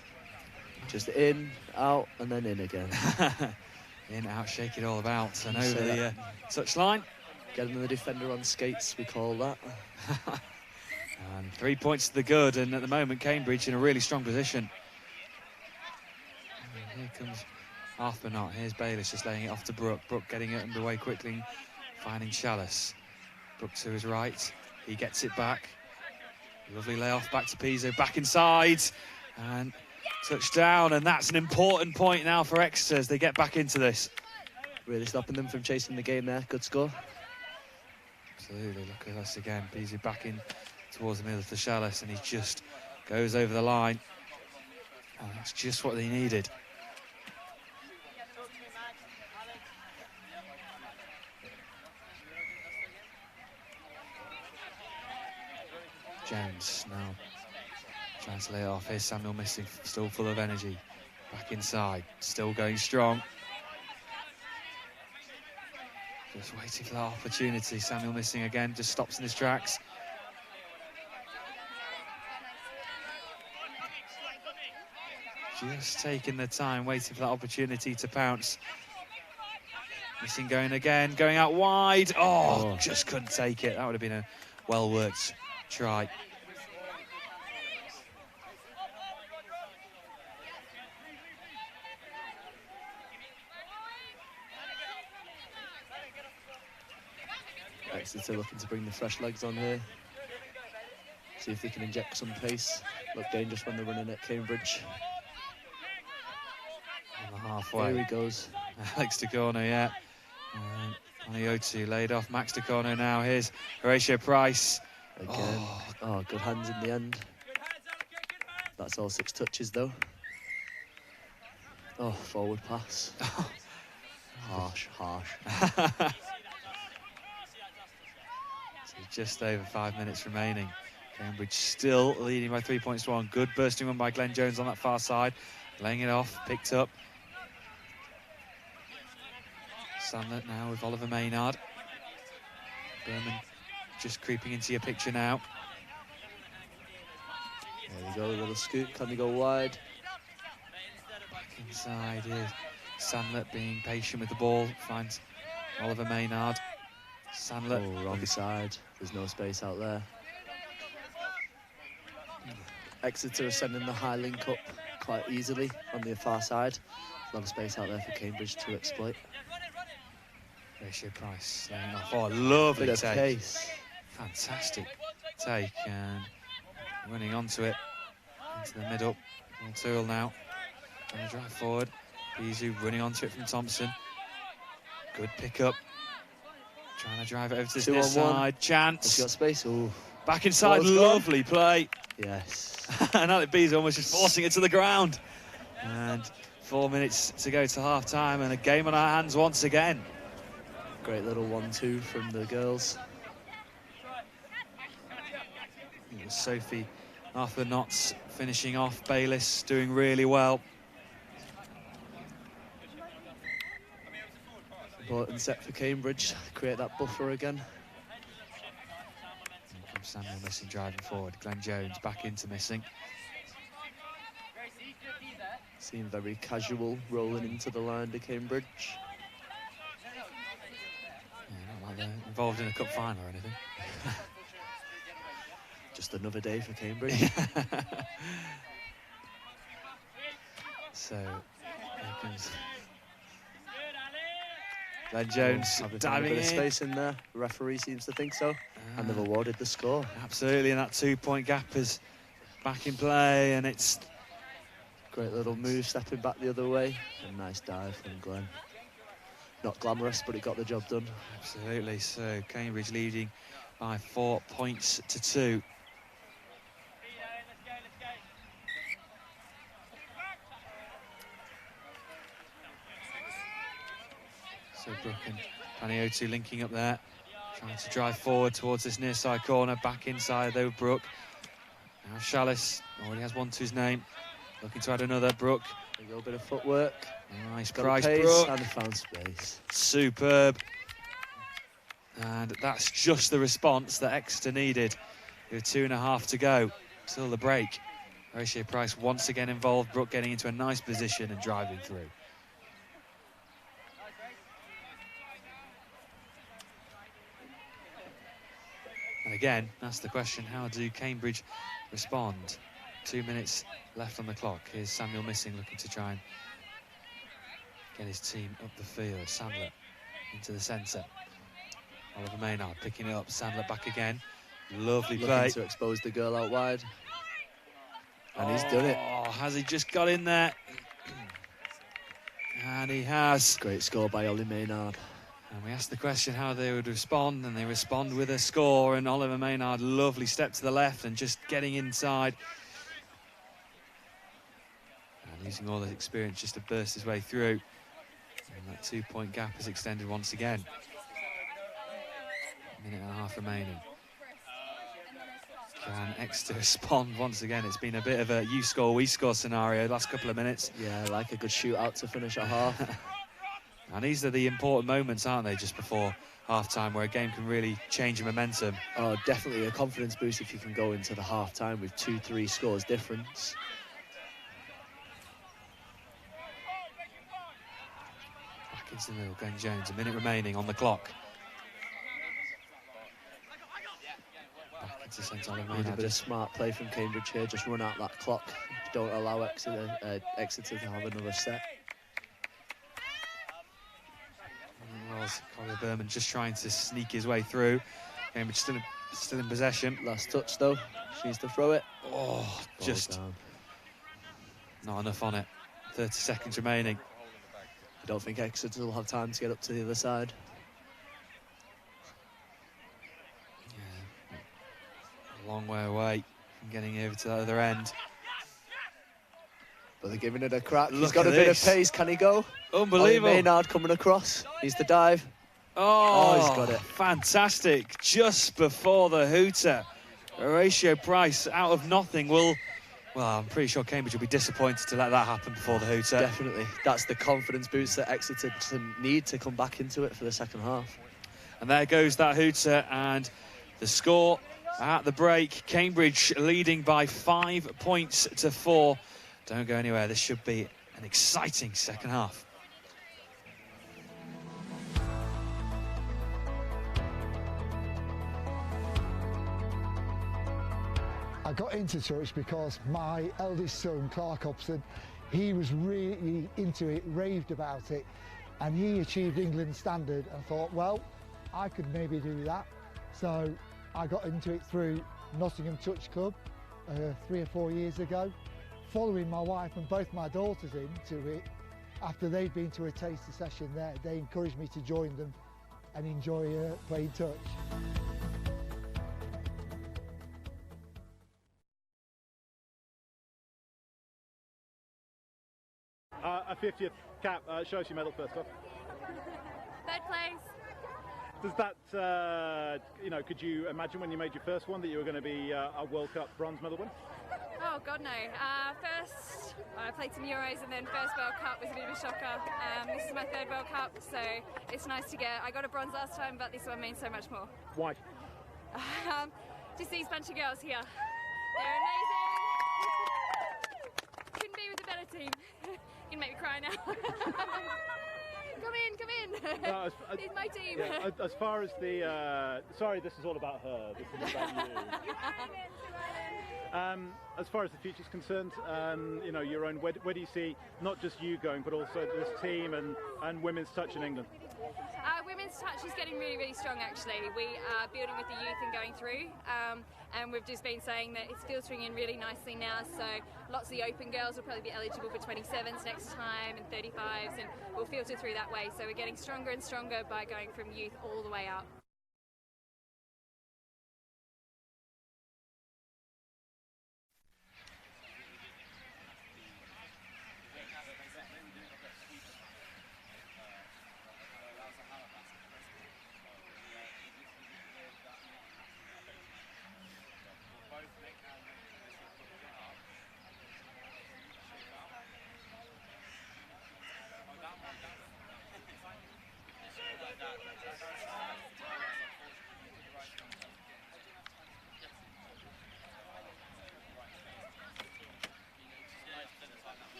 Just in, out, and then in again. In, out, shake it all about, and over the touchline. Getting the defender on skates, we call that. And 3 points to the good, and at the moment, Cambridge in a really strong position. And here comes Arthur. Here's Bayliss just laying it off to Brooke. Brooke getting it underway quickly, finding Chalice. Brooke to his right. He gets it back. Lovely layoff back to Pizzo, back inside. And touchdown, and that's an important point now for Exeter as they get back into this. Really stopping them from chasing the game there. Good score. Absolutely, look at us again. Pizzo back in towards the middle of the Chalice, and he just goes over the line. And that's just what they needed. Jones now trying to lay it off. Here's Samuel missing, still full of energy. Back inside, still going strong. Just waiting for that opportunity. Samuel missing again, just stops in his tracks. Just taking the time, waiting for that opportunity to pounce. Missing going again, going out wide. Oh, just couldn't take it. That would have been a well-worked try. Exeter looking to bring the fresh legs on here. See if they can inject some pace. Look dangerous when they're running at Cambridge. On the halfway. Here he goes. Alex DeCorno, yeah. On the O2, laid off. Max DeCorno now. Here's Horatio Price. Again. Oh, good hands in the end. That's all 6 touches, though. Oh, forward pass. Harsh. So just over 5 minutes remaining. Cambridge still leading by 3 points to 1. Good bursting one by Glenn Jones on that far side. Laying it off, picked up. Sandler now with Oliver Maynard. Berman just creeping into your picture now. There we go, a little scoop. Can they go wide? Back inside here. Sandler being patient with the ball. Finds Oliver Maynard. Sandler. Oh, wrong side. There's no space out there. Exeter are sending the high link up quite easily on the far side. A lot of space out there for Cambridge to exploit. Horatio Price laying off. Oh, lovely take. Pace. Fantastic take, and running onto it into the middle. Tool now trying to drive forward. Bizu running onto it from Thompson. Good pick-up. Trying to drive it over to this near side. Chance. He's got space. Ooh. Back inside. Lovely play. Yes. And Alec Bizu almost just forcing it to the ground. And 4 minutes to go to half-time, and a game on our hands once again. Great little 1-2 from the girls. It was Sophie Arthur Knotts finishing off. Bayliss doing really well. Important set for Cambridge. Create that buffer again. From Samuel missing, driving forward. Glenn Jones back into missing. Seemed very casual rolling into the line to Cambridge. Yeah, not like they're involved in a cup final or anything. Just another day for Cambridge. So, here comes Glenn Jones diving in. A space in there. The referee seems to think so, and they've awarded the score. Absolutely, and that 2-point gap is back in play, and it's great little move, stepping back the other way. A nice dive from Glenn. Not glamorous, but it got the job done. Absolutely. So Cambridge leading by 4 points to 2. So Brooke and Paniotu linking up there, trying to drive forward towards this near side corner. Back inside though, Brooke. Now Chalice already has one to his name. Looking to add another. Brooke. A little bit of footwork. Nice Got Price, pace, Brooke. and found space. Superb. And that's just the response that Exeter needed. with 2.5 to go till the break. Horatio Price once again involved, Brooke getting into a nice position and driving through. And again, that's the question, how do Cambridge respond? 2 minutes left on the clock. Here's Samuel Missing looking to try and get his team up the field. Sandler into the centre. Oliver Maynard picking it up. Sandler back again. Lovely play. Looking to expose the girl out wide. And he's done it. Oh, has he just got in there? And he has. Great score by Ollie Maynard. And we asked the question how they would respond, and they respond with a score. And Oliver Maynard, lovely step to the left and just getting inside. And using all his experience just to burst his way through. And that 2-point gap is extended once again. 1.5 remaining. Can Exeter respond once again? It's been a bit of a you score, we score scenario the last couple of minutes. Yeah, like a good shootout to finish at half. And these are the important moments, aren't they, just before half-time, where a game can really change momentum. Oh, definitely a confidence boost if you can go into the half-time with 2-3 scores difference. Back into the middle, Glenn Jones, 1 minute remaining on the clock. Back into St. Oliver Need a Maynard. bit of smart play from Cambridge here, just run out that clock. Don't allow Exeter to have another set. Collier Berman just trying to sneak his way through. Cambridge still in possession. Last touch though. She needs to throw it. Oh, just down. Not enough on it. 30 seconds remaining. I don't think Exeter will have time to get up to the other side. Yeah, a long way away from getting over to the other end. But they're giving it a crack. Look He's got at a bit of this. pace. Can he go? Unbelievable. Ollie Maynard coming across. Needs to dive. Oh, he's got it. Fantastic. Just before the hooter. Horatio Price out of nothing will... Well, I'm pretty sure Cambridge will be disappointed to let that happen before the hooter. Definitely. That's the confidence boost that Exeter need to come back into it for the second half. And there goes that hooter, and the score at the break. Cambridge leading by 5 points to 4. Don't go anywhere. This should be an exciting second half. I got into touch because my eldest son, Clark Hobson, he was really into it, raved about it, and he achieved England standard and thought, well, I could maybe do that. So I got into it through Nottingham Touch Club 3 or 4 years ago. Following my wife and both my daughters into it, after they'd been to a taster session there, they encouraged me to join them and enjoy playing touch. A 50th cap, show us your medal first off. Third place. Does that, you know, could you imagine when you made your first one that you were going to be a World Cup bronze medal winner? Oh God, no. First, I played some Euros, and then first World Cup was a bit of a shocker. This is my third World Cup, so it's nice to get. I got a bronze last time, but this one means so much more. Why? Just these bunch of girls here. They're amazing. Couldn't be with a better team. You can make me cry now. Come in. No, It's my team. Yeah, as far as the, sorry, this is all about her. This is about you. As far as the future is concerned, you know, your own, where do you see not just you going, but also this team and women's touch in England? Women's touch is getting really, really strong, actually. We are building with the youth and going through, and we've just been saying that it's filtering in really nicely now, so lots of the open girls will probably be eligible for 27s next time and 35s, and we'll filter through that way. So we're getting stronger and stronger by going from youth all the way up.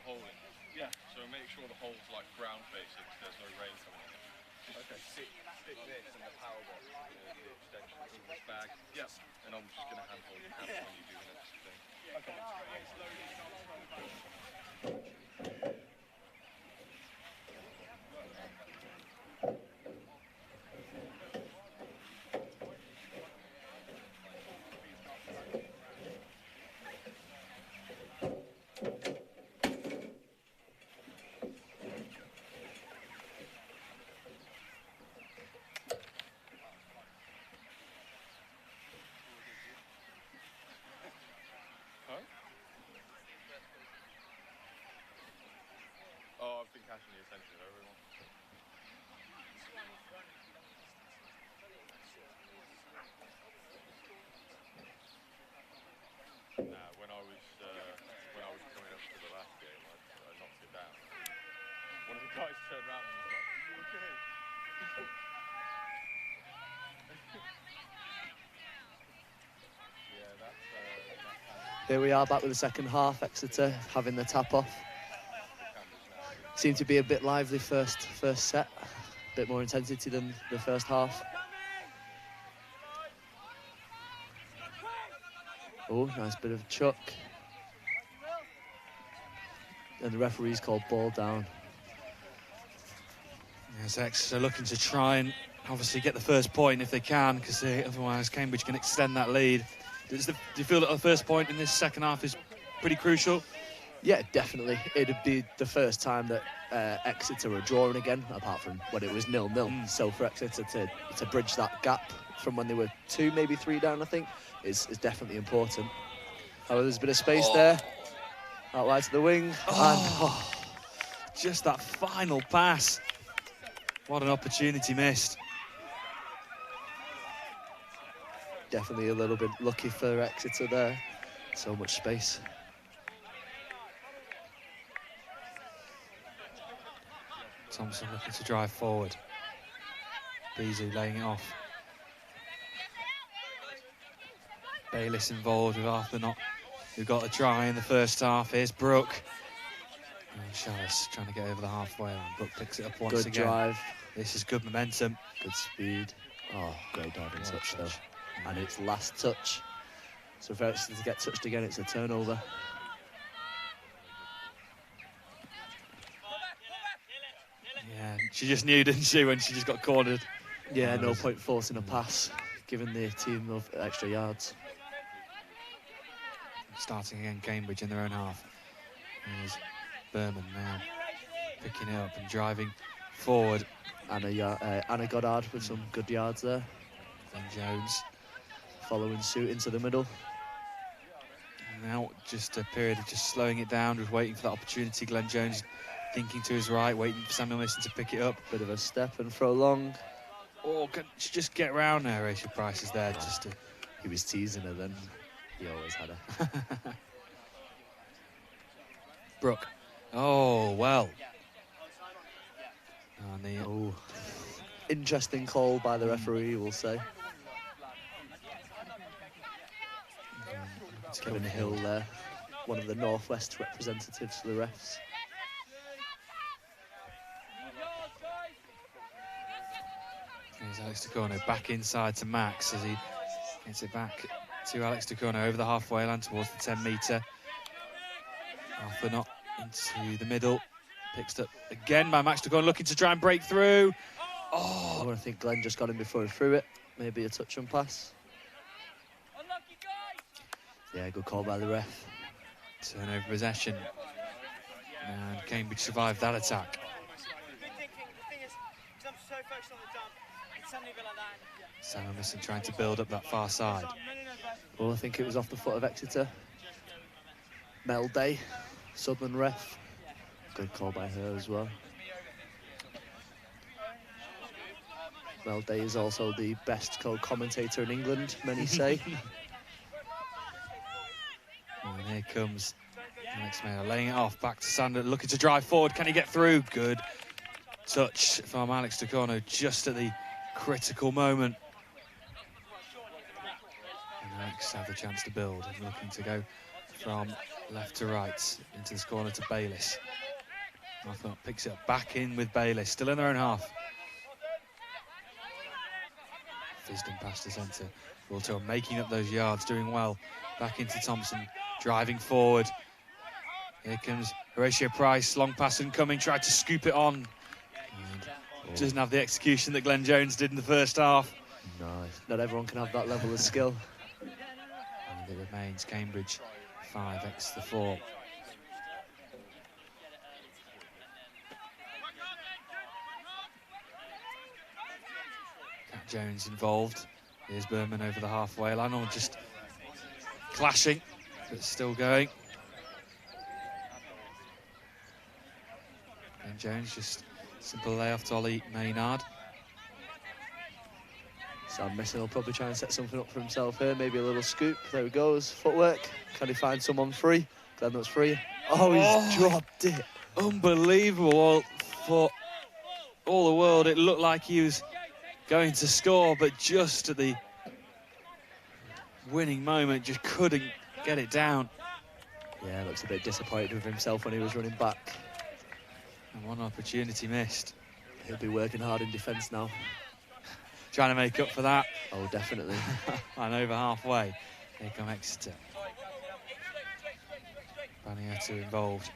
hole in. Yeah. So make sure the hole's like ground facing, so there's no rain coming in. Okay. Stick this in the power box, the extension in this bag. Yep. And I'm just going to handhold your camera when you do the next thing. Okay. Oh, I've been catching the attention of everyone. Nah, when I was coming up to the last game, I knocked it down. One of the guys turned around and was like, "Are you okay?" Yeah, that's Here we are back with the second half. Exeter having the tap off. Seemed to be a bit lively first set, a bit more intensity than the first half. Oh, nice bit of chuck. And the referee's called ball down. Yes, Exeter looking to try and obviously get the first point if they can, because otherwise Cambridge can extend that lead. Do you feel that the first point in this second half is pretty crucial? Yeah, definitely. It'd be the first time that Exeter are drawing again, apart from when it was 0-0. So for Exeter to bridge that gap from when they were 2, maybe 3 down, I think, is definitely important. However, there's a bit of space there. Out wide to the wing. Just that final pass. What an opportunity missed. Definitely a little bit lucky for Exeter there. So much space. Thompson looking to drive forward. Beasley laying it off. Bayliss involved with Arthur who got a try in the first half. Here's Brooke. Chalice trying to get over the halfway line. Brooke picks it up once again. Good drive. This is good momentum. Good speed. Oh, great diving touch though. And it's last touch. So for Exeter to get touched again, it's a turnover. Yeah, she just knew, didn't she, when she just got cornered? Yeah, no point forcing a pass, giving the team of extra yards. Starting again, Cambridge in their own half. There's Berman now picking it up and driving forward. Anna Goddard with some good yards there. Then Jones following suit into the middle. And now just a period of just slowing it down, just waiting for that opportunity. Glenn Jones thinking to his right, waiting for Samuel Mason to pick it up. Bit of a step and throw long. Oh, can she just get round there? Rachel Price is there just to... He was teasing her then. He always had her. Brooke. Oh, well. Interesting call by the referee, we'll say. Kevin Hill there, one of the Northwest representatives for the refs. There's Alex Tacorno back inside to Max as he gets it back to Alex Tacorno over the halfway line towards the 10-metre. Arthur not into the middle. Picked up again by Max Tacorno, looking to try and break through. Oh, I think Glenn just got him before he threw it. Maybe a touch and pass. Yeah, good call by the ref. Turnover possession. And Cambridge survived that attack. Sam Emerson trying to build up that far side. Well, I think it was off the foot of Exeter. Mel Day, Southern ref. Good call by her as well. Mel Day is also the best co-commentator in England, many say. And here comes Alex Mayer laying it off, back to Sander, looking to drive forward. Can he get through? Good touch from Alex Tacorno just at the critical moment. And Alex had the chance to build, looking to go from left to right into this corner to Bayliss. Arthur picks it up, back in with Bayliss, still in their own half. Fisden past the centre. Walter making up those yards, doing well. Back into Thompson, driving forward. Here comes Horatio Price, long pass incoming, tried to scoop it on. And doesn't have the execution that Glenn Jones did in the first half. Nice. Not everyone can have that level of skill. And it remains Cambridge 5, Exeter 4. Cat Jones involved. Here's Berman over the halfway line, all just clashing, but still going. And Jones just simple layoff to Ollie Maynard. Sam Missing will probably try and set something up for himself here. Maybe a little scoop. There he goes. Footwork. Can he find someone free? Glenn that's free. Oh, he's dropped it. Unbelievable. For all the world, it looked like he was going to score, but just at the winning moment, just couldn't get it down. Yeah, looks a bit disappointed with himself when he was running back. And one opportunity missed. He'll be working hard in defence now. Trying to make up for that. Oh, definitely. And over halfway, here come Exeter. Banietto involved.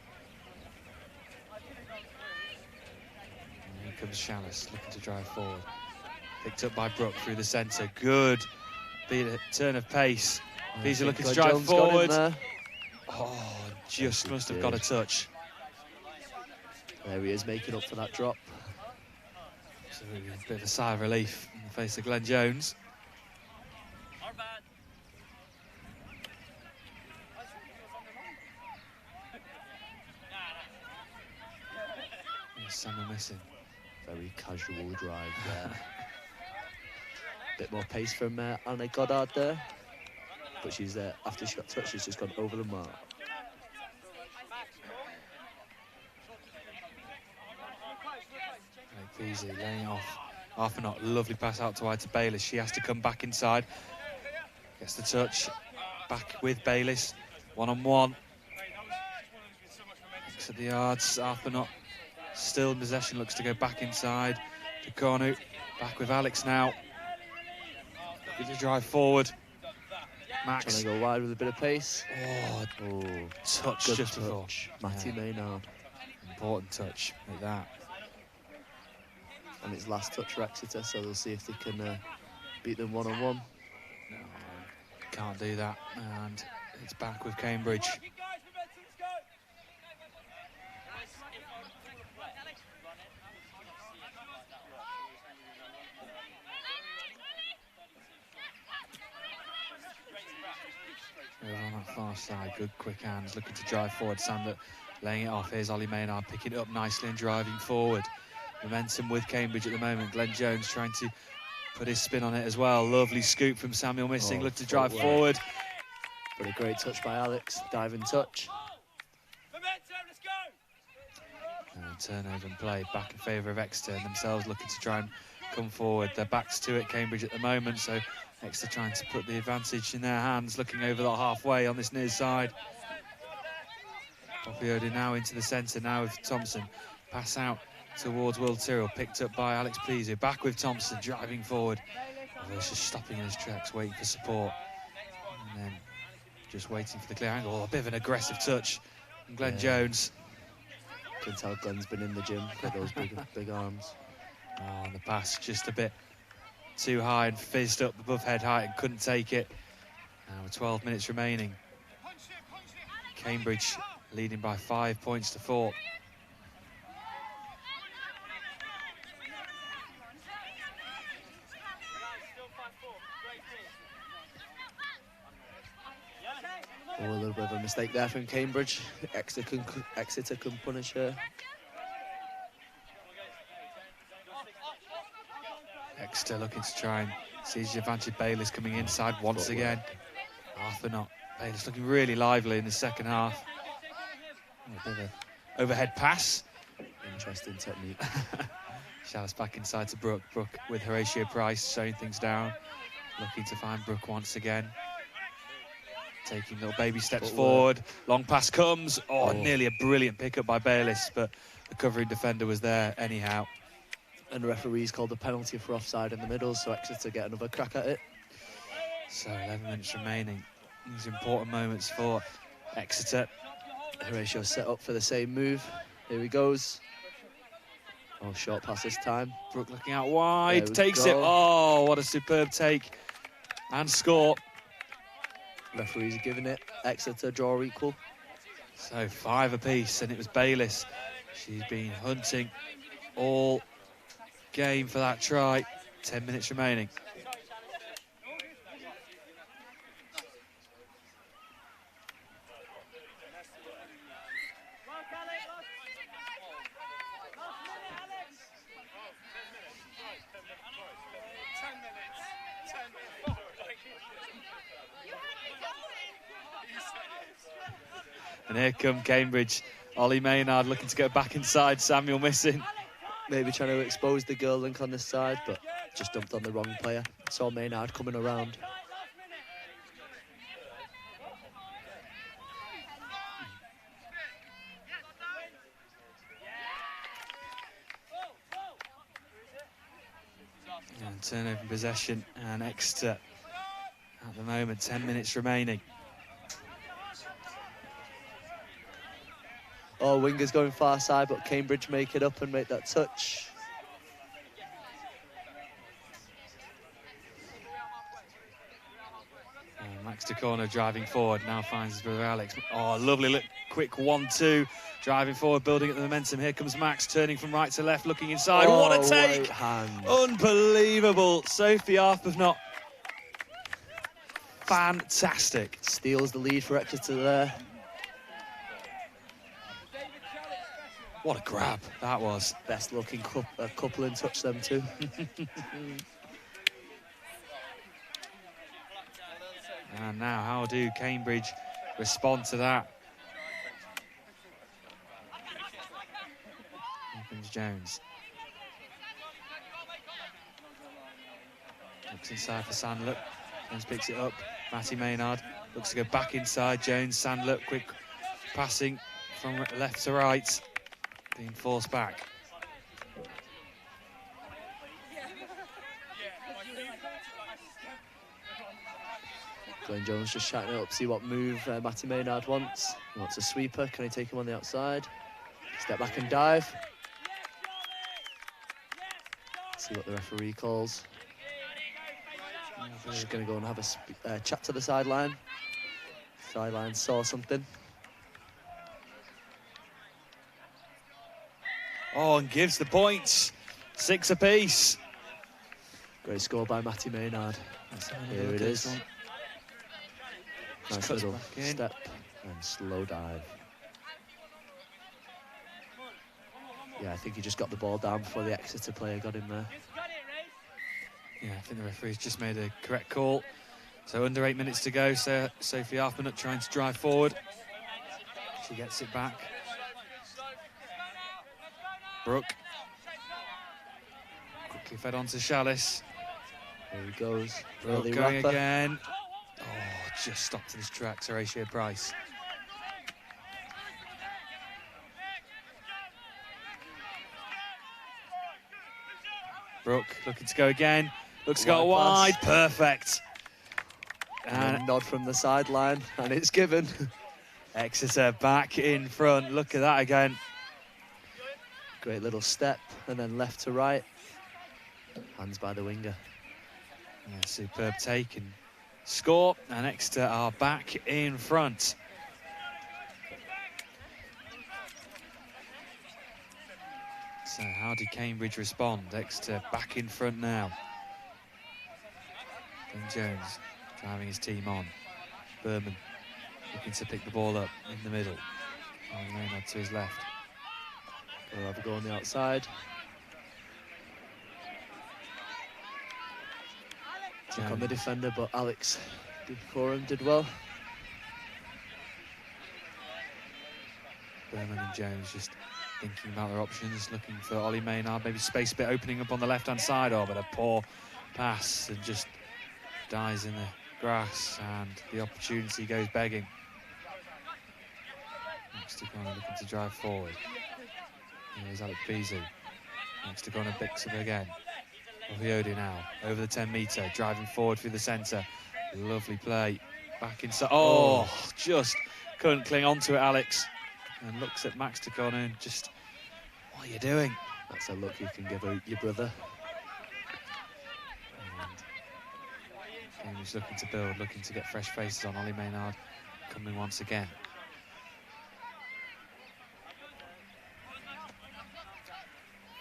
And here comes Chalice, looking to drive forward. Picked up by Brook through the centre. Good turn of pace. These are looking to drive forward. Oh, just must have got a touch. There he is, making up for that drop. So a bit of a sigh of relief in the face of Glenn Jones. Samuel Missing. Very casual drive there. Bit more pace from Anna Goddard there. But she's after she got touched, she's just gone over the mark. Easy, laying off. Half a knot, lovely pass out to wide to Bayliss. She has to come back inside. Gets the touch. Back with Bayliss. One-on-one. Looks at the yards. Half a knot. Still in possession. Looks to go back inside to Cornu. Back with Alex now. Looking to drive forward. Max. Trying to go wide with a bit of pace. Oh, touch good just touch. before. Matty Maynard. Important touch like that. And it's last touch for Exeter, so they'll see if they can beat them one-on-one. No, can't do that. And it's back with Cambridge. Over on that far side, good quick hands, looking to drive forward. Sander laying it off. Here's Ollie Maynard picking it up nicely and driving forward. Momentum with Cambridge at the moment. Glenn Jones trying to put his spin on it as well. Lovely scoop from Samuel Missing. Look to drive forward. But a great touch by Alex. Diving touch. And turnover and play back in favour of Exeter, and themselves looking to try and come forward. Their backs to it, Cambridge at the moment, so Exeter trying to put the advantage in their hands, looking over that halfway on this near side. Poppioda now into the centre, now with Thompson. Pass out towards Will Tyrrell, picked up by Alex Pleasy. Back with Thompson, driving forward. He's just stopping in his tracks, waiting for support. And then just waiting for the clear angle. Oh, a bit of an aggressive touch from Glenn Jones. Can tell Glenn's been in the gym, got those big arms. Oh, and the pass just a bit too high and fizzed up above head height and couldn't take it. Now with 12 minutes remaining. Cambridge leading by 5 points to 4. Oh, a little bit of a mistake there from Cambridge. Exeter can punish her. Exeter looking to try and seize the advantage. Bayliss coming inside once again. Arthur not. Bayliss looking really lively in the second half. A bit of an overhead pass. Interesting technique. Chalice back inside to Brook. Brook with Horatio Price showing things down. Looking to find Brook once again. taking little baby steps forward. Long pass comes. Oh, nearly a brilliant pickup by Bayliss, but the covering defender was there anyhow. And the referee's called a penalty for offside in the middle, so Exeter get another crack at it. So 11 minutes remaining. These are important moments for Exeter. Horatio set up for the same move. Here he goes. Oh, short pass this time. Brook looking out wide, takes it. Oh, what a superb take. And score. Referees are giving it. Exeter draw equal. So 5 apiece, and it was Bayliss. She's been hunting all game for that try. 10 minutes remaining. And here come Cambridge. Ollie Maynard looking to get back inside. Samuel missing. Maybe trying to expose the girl link on this side, but just dumped on the wrong player. Saw Maynard coming around. And turnover in possession, and Exeter at the moment, 10 minutes remaining. Oh, Winger's going far side, but Cambridge make it up and make that touch. Max de Corner driving forward, now finds his brother Alex. Oh, lovely look, quick 1-2, driving forward, building up the momentum. Here comes Max, turning from right to left, looking inside. Oh, what a take! Unbelievable. Sophie Arpavnot. Fantastic. Steals the lead for Exeter there. What a grab that was. Best looking couple in touch, them two. And now, how do Cambridge respond to that? Here comes Jones. Looks inside for Sandler. Jones picks it up. Matty Maynard looks to go back inside. Jones, Sandler, quick passing from left to right. Being forced back. Glenn Jones just shouting it up, see what move Matty Maynard wants. He wants a sweeper. Can he take him on the outside? Step back and dive. See what the referee calls. Just going to go and have a chat to the sideline. Sideline saw something. Oh, and gives the points. 6 apiece. Great score by Matty Maynard. Here it is. Nice little step and slow dive. Yeah, I think he just got the ball down before the Exeter player got in there. Yeah, I think the referee's just made a correct call. So under 8 minutes to go, so Sophie Arpavnot trying to drive forward. She gets it back. Brooke. Quickly fed on to Chalice. There he goes. Brooke going again. Oh, just stopped in his tracks, Horatio Price. Brooke looking to go again. Looks to go wide. Perfect. And a nod from the sideline, and it's given. Exeter back in front. Look at that again. Great little step, and then left to right. Hands by the winger. Yeah, superb take and score, and Exeter are back in front. So how did Cambridge respond? Exeter back in front now. Ben Jones driving his team on. Berman looking to pick the ball up in the middle. Maynard to his left. We'll have a go on the outside. Check on the defender, but Alex before him did well. Berman and Jones just thinking about their options, looking for Ollie Maynard, maybe space bit opening up on the left-hand side, but a poor pass and just dies in the grass, and the opportunity goes begging. Next to Connor looking to drive forward. Here's Alex Pizu. Next to Connor picks up again. Oviedo now, over the 10-metre, driving forward through the centre. Lovely play. Back inside. Oh, just couldn't cling on to it, Alex. And looks at Max to Connor and just, what are you doing? That's a look you can give your brother. And he's looking to build, looking to get fresh faces on. Ollie Maynard coming once again.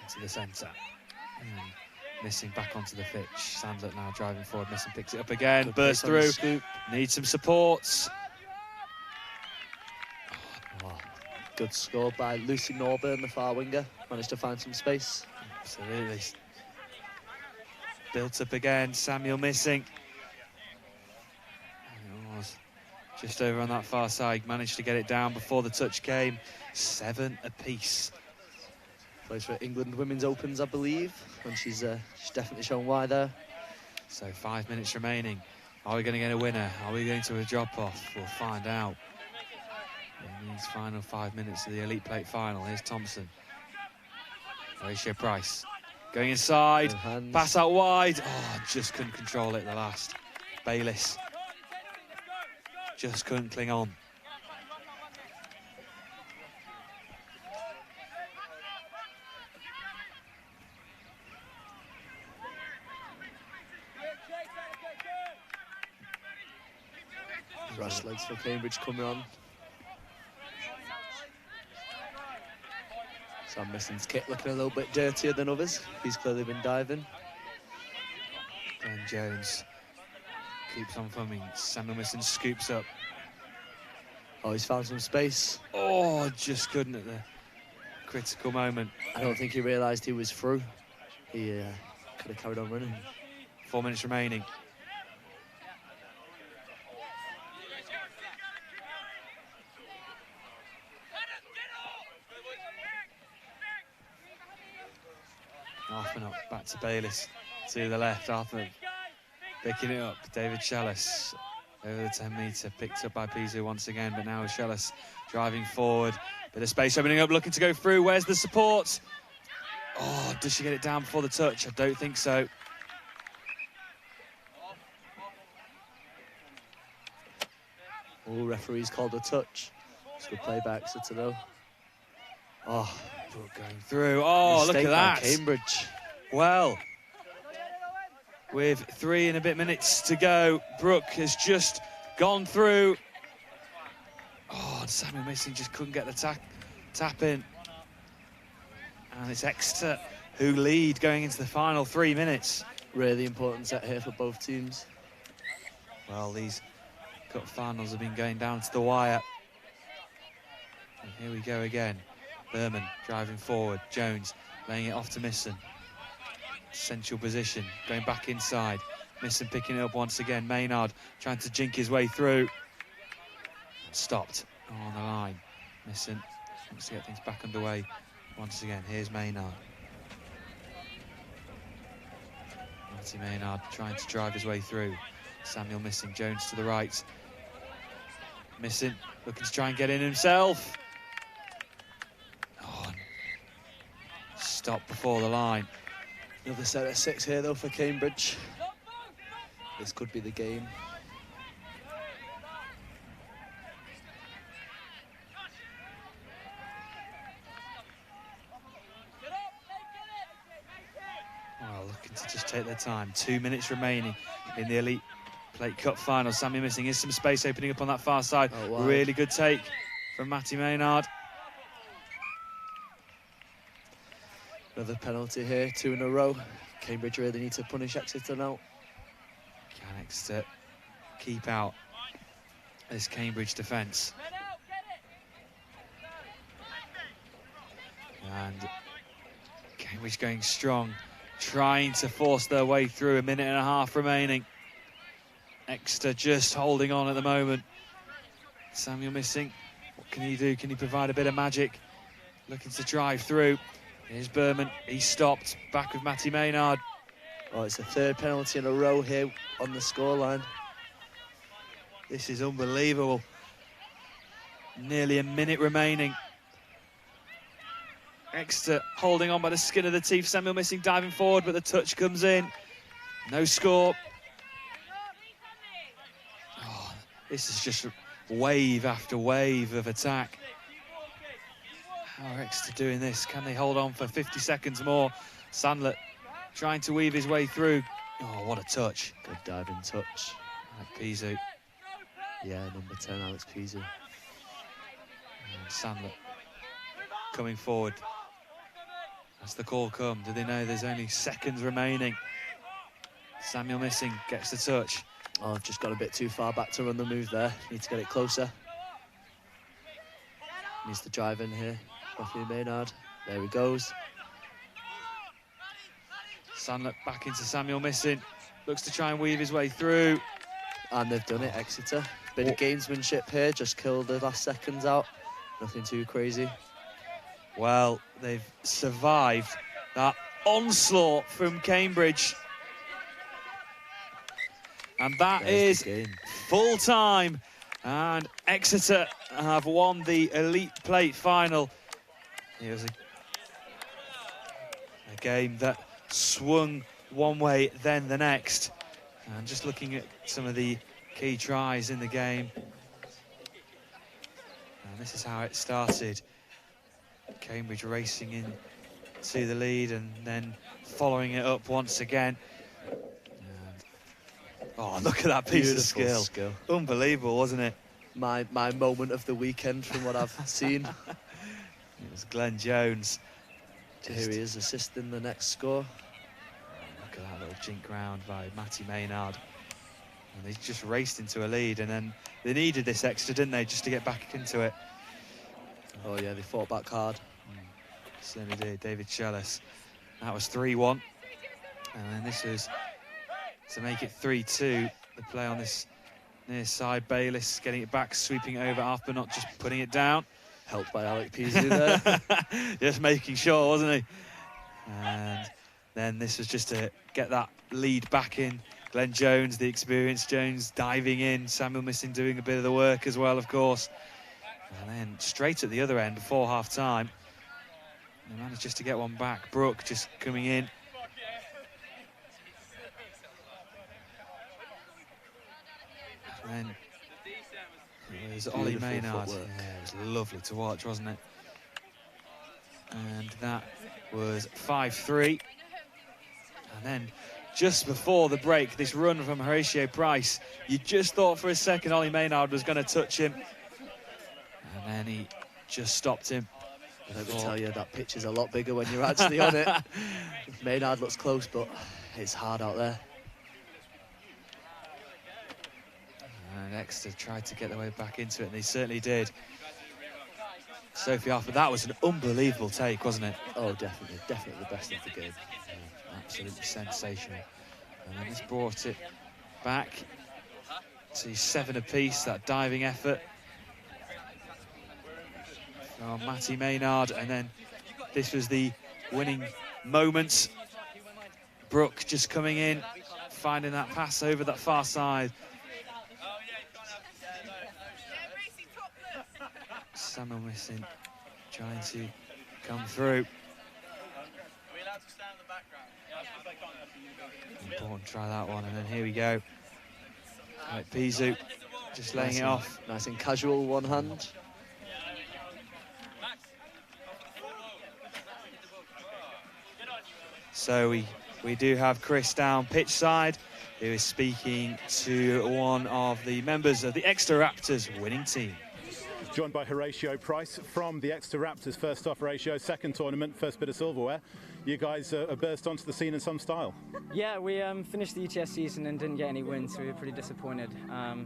Into the centre. And missing back onto the pitch. Sandler now driving forward. Missing picks it up again. Good bursts through. Needs some supports. Oh, good score by Lucy Norburn, the far winger. Managed to find some space. Absolutely. Built up again. Samuel missing. And it was just over on that far side. Managed to get it down before the touch came. 7 apiece. Plays for England Women's Opens, I believe, and she's definitely shown why there. So 5 minutes remaining. Are we going to get a winner? Are we going to a drop-off? We'll find out. It means final 5 minutes of the Elite Plate final. Here's Thompson. Horatio Price going inside. Pass out wide. Oh, just couldn't control it at the last. Bayliss just couldn't cling on. Rash legs for Cambridge coming on. Sam Misson's kit looking a little bit dirtier than others. He's clearly been diving. Glenn Jones keeps on filming. Samuel Misson scoops up. Oh, he's found some space. Oh, just couldn't at the critical moment. I don't think he realised he was through. He could have carried on running. 4 minutes remaining. Arthur up, back to Bayliss, to the left, Arthur picking it up, David Shellis over the 10-metre, picked up by Pizu once again, but now Shellis driving forward, bit of space opening up, looking to go through, where's the support? Oh, does she get it down before the touch? I don't think so. Oh, referee's called a touch. It's good play by Exeter though. Oh, Brooke going through. Oh, look at that. Cambridge. Well, with 3 and a bit minutes to go, Brooke has just gone through. Oh, and Samuel Missing just couldn't get the tap in. And it's Exeter who lead going into the final 3 minutes. Really important set here for both teams. Well, these cup finals have been going down to the wire. And here we go again. Berman driving forward. Jones laying it off to Misson. Central position, going back inside. Misson picking it up once again. Maynard trying to jink his way through. Stopped on the line. Misson wants to get things back underway once again. Here's Maynard. Matty Maynard trying to drive his way through. Samuel Missing. Jones to the right. Missing looking to try and get in himself. Oh, stop before the line. Another set of 6 here though for Cambridge. This could be the game. Well, looking to just take their time. 2 minutes remaining in the Elite Plate Cup final. Sammy Missing is some space opening up on that far side. Oh, wow. Really good take from Matty Maynard. Another penalty here, 2 in a row. Cambridge really need to punish Exeter now. Can Exeter keep out this Cambridge defence? And Cambridge going strong, trying to force their way through. 1.5 minutes remaining. Exeter just holding on at the moment. Samuel Missing. What can he do? Can he provide a bit of magic? Looking to drive through. Here's Berman. He stopped. Back with Matty Maynard. Oh, it's the 3rd penalty in a row here on the scoreline. This is unbelievable. Nearly a minute remaining. Exeter holding on by the skin of the teeth. Samuel Missing diving forward, but the touch comes in. No score. Oh, this is just wave after wave of attack. How are Exeter doing this? Can they hold on for 50 seconds more? Sandler trying to weave his way through. Oh, what a touch. Good diving touch. Pizu. Yeah, number 10, Alex Pizu. And Sandler coming forward. As the call come, do they know there's only seconds remaining? Samuel Missing gets the touch. Oh, I've just got a bit too far back to run the move there. Need to get it closer. Needs to drive in here. Matthew Maynard. There he goes. Sandler back into Samuel Missing. Looks to try and weave his way through. And they've done it, Exeter. Bit of gamesmanship here, just killed the last seconds out. Nothing too crazy. Well, they've survived that onslaught from Cambridge. And that is full time. And Exeter have won the Elite Plate final. It was a game that swung one way, then the next. And just looking at some of the key tries in the game. And this is how it started. Cambridge racing in to the lead and then following it up once again. And, oh, look at that piece of skill. Unbelievable, wasn't it? My moment of the weekend from what I've seen. It was Glenn Jones. Here he is assisting the next score. Look at that little jink round by Matty Maynard. And they just raced into a lead, and then they needed this extra, didn't they, just to get back into it. Oh yeah, they fought back hard. Certainly did. David Shellis. That was 3-1. And then this was to make it 3-2. The play on this near side. Bayliss getting it back, sweeping it over after not just putting it down. Helped by Alec Peasley there. Just making sure, wasn't he? And then this was just to get that lead back in. Glenn Jones, the experienced Jones, diving in. Samuel Missing doing a bit of the work as well, of course. And then straight at the other end before half-time, they managed just to get one back. Brooke just coming in. And then it was Ollie Maynard. Yeah, it was lovely to watch, wasn't it? And that was 5-3. And then just before the break, this run from Horatio Price, you just thought for a second Ollie Maynard was going to touch him. And then he just stopped him. Let me tell you, that pitch is a lot bigger when you're actually on it. Maynard looks close, but it's hard out there. And Exeter tried to get their way back into it, and they certainly did. Sophie Harper, that was an unbelievable take, wasn't it? Oh, definitely. Definitely the best of the game. Yeah, absolutely sensational. And then this brought it back to 7 apiece, that diving effort. Oh, Matty Maynard, and then this was the winning moment. Brooke just coming in, finding that pass over that far side. Samuel Missing, trying to come through. Important, try that one, and then here we go. Right, Pizu, just laying it off. Nice and casual, one hand. So we do have Chris down pitch side, who is speaking to one of the members of the Exeter Raptors winning team. Joined by Horatio Price from the Exeter Raptors. First off, Horatio, second tournament, first bit of silverware. You guys burst onto the scene in some style. Yeah, we finished the UTS season and didn't get any wins, so we were pretty disappointed.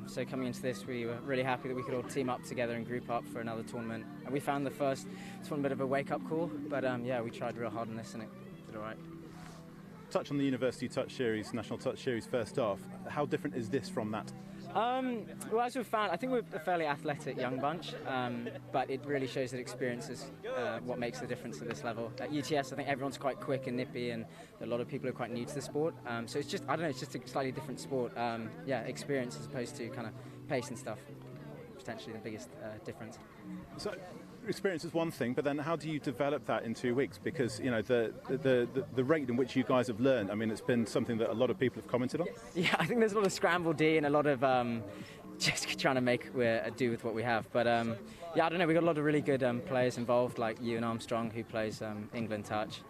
So coming into this, we were really happy that we could all team up together and group up for another tournament. And we found the first one a bit of a wake-up call, but yeah, we tried real hard on this and it did all right. Touch on the University Touch Series, National Touch Series first off. How different is this from that? Well, as we've found, I think we're a fairly athletic young bunch, but it really shows that experience is what makes the difference at this level. At UTS, I think everyone's quite quick and nippy, and a lot of people are quite new to the sport. So it's just, I don't know, it's just a slightly different sport. Yeah, experience as opposed to kind of pace and stuff, potentially the biggest difference. So experience is one thing, but then how do you develop that in 2 weeks? Because the rate in which you guys have learned, I mean, it's been something that a lot of people have commented on. Yeah, I think there's a lot of scramble D and a lot of just trying to make do with what we have. But yeah, I don't know, we've got a lot of really good players involved, like Ewan Armstrong, who plays England touch,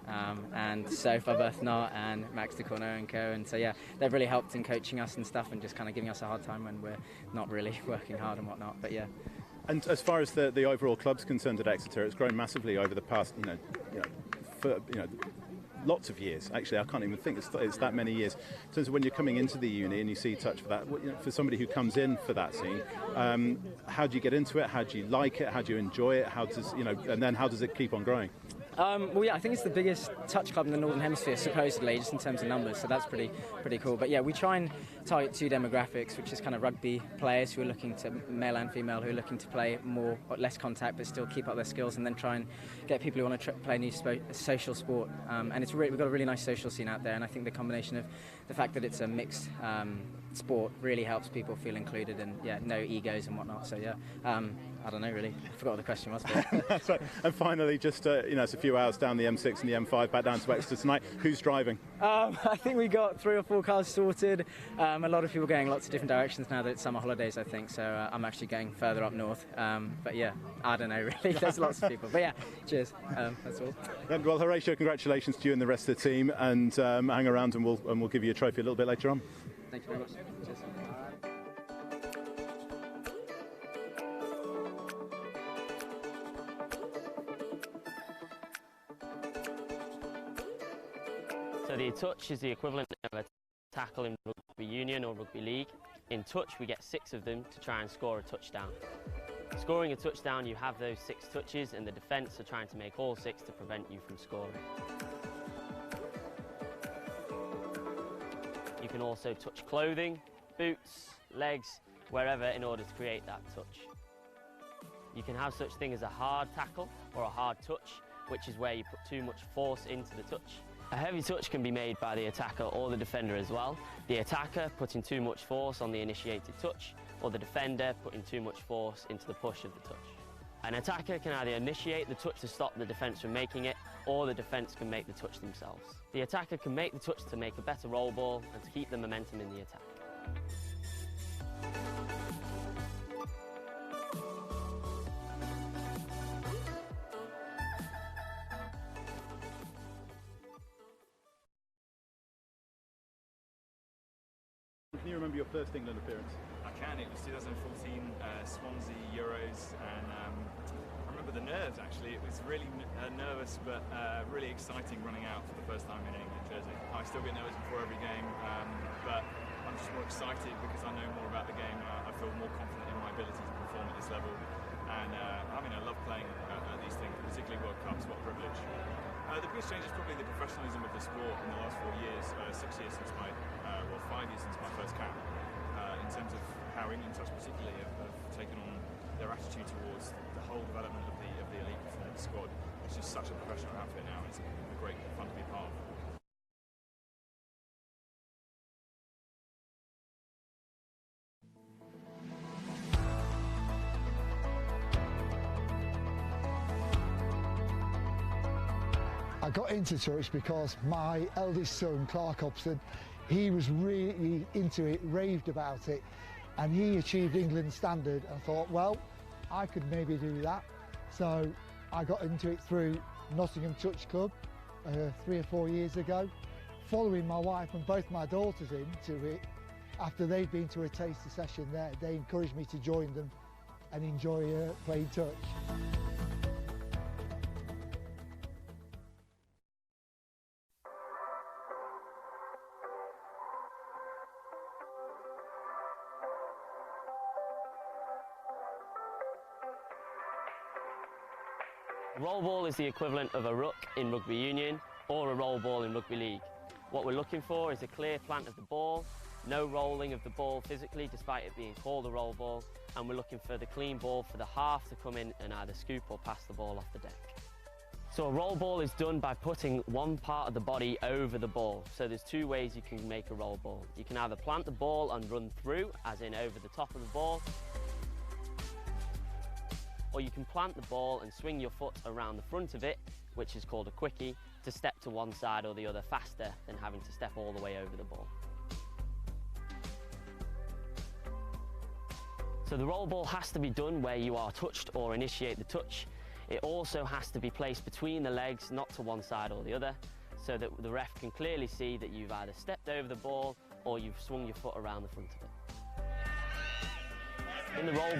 and Soph Arbuthnot and Max de Corneau and co. And so yeah, they've really helped in coaching us and stuff, and just kind of giving us a hard time when we're not really working hard and whatnot. But yeah. And as far as the overall club's concerned at Exeter, it's grown massively over the past, lots of years. Actually, I can't even think it's that many years. In terms of when you're coming into the uni and you see touch for that, for somebody who comes in for that scene, how do you get into it? How do you like it? How do you enjoy it? How does and then how does it keep on growing? Well, yeah, I think it's the biggest touch club in the Northern Hemisphere, supposedly, just in terms of numbers, so that's pretty cool. But yeah, we try and target 2 demographics, which is kind of rugby players who are looking to, male and female, who are looking to play more or less contact but still keep up their skills, and then try and get people who want to play a new social sport. And we've got a really nice social scene out there, and I think the combination of the fact that it's a mixed sport really helps people feel included, and yeah, no egos and whatnot. So yeah, I don't know really. I forgot what the question was. But That's right. And finally, just it's a few hours down the M6 and the M5 back down to Exeter tonight. Who's driving? I think we got 3 or 4 cars sorted. A lot of people going lots of different directions now that it's summer holidays, I think. So I'm actually going further up north. But yeah, I don't know really. There's lots of people. But yeah, cheers. That's all. Well, Horatio, congratulations to you and the rest of the team, and hang around and we'll give you a trophy a little bit later on. Thank you very much. Cheers. So the touch is the equivalent of a tackle in rugby union or rugby league. In touch, we get 6 of them to try and score a touchdown. Scoring a touchdown, you have those 6 touches, and the defence are trying to make all 6 to prevent you from scoring. You can also touch clothing, boots, legs, wherever in order to create that touch. You can have such thing as a hard tackle or a hard touch, which is where you put too much force into the touch. A heavy touch can be made by the attacker or the defender as well. The attacker putting too much force on the initiated touch, or the defender putting too much force into the push of the touch. An attacker can either initiate the touch to stop the defence from making it, or the defence can make the touch themselves. The attacker can make the touch to make a better roll ball and to keep the momentum in the attack. Can you remember your first England appearance? I can. It was 2014 Swansea Euros, and I remember the nerves actually. It was really nervous but really exciting running out for the first time in an England jersey. I still get nervous before every game, but I'm just more excited because I know more about the game. I feel more confident in my ability to perform at this level, and I love playing at these things, particularly World Cups. What a privilege. The biggest change is probably the professionalism of the sport in the last 4 years, 6 years since 5 years since my first cap, in terms of how England touch particularly have taken on their attitude towards the whole development of the elite performance squad. It's just such a professional outfit now, and it's great fun to be part of. I got into touch because my eldest son, Clark Hobson, he was really into it, raved about it, and he achieved England standard. I thought, well, I could maybe do that. So I got into it through Nottingham Touch Club 3 or 4 years ago. Following my wife and both my daughters into it, after they'd been to a taster session there, they encouraged me to join them and enjoy playing touch. Roll ball is the equivalent of a ruck in rugby union or a roll ball in rugby league. What we're looking for is a clear plant of the ball, no rolling of the ball physically despite it being called a roll ball, and we're looking for the clean ball for the half to come in and either scoop or pass the ball off the deck. So a roll ball is done by putting one part of the body over the ball. So there's two ways you can make a roll ball. You can either plant the ball and run through, as in over the top of the ball, or you can plant the ball and swing your foot around the front of it, which is called a quickie, to step to one side or the other faster than having to step all the way over the ball. So the roll ball has to be done where you are touched or initiate the touch. It also has to be placed between the legs, not to one side or the other, so that the ref can clearly see that you've either stepped over the ball or you've swung your foot around the front of it. In the roll...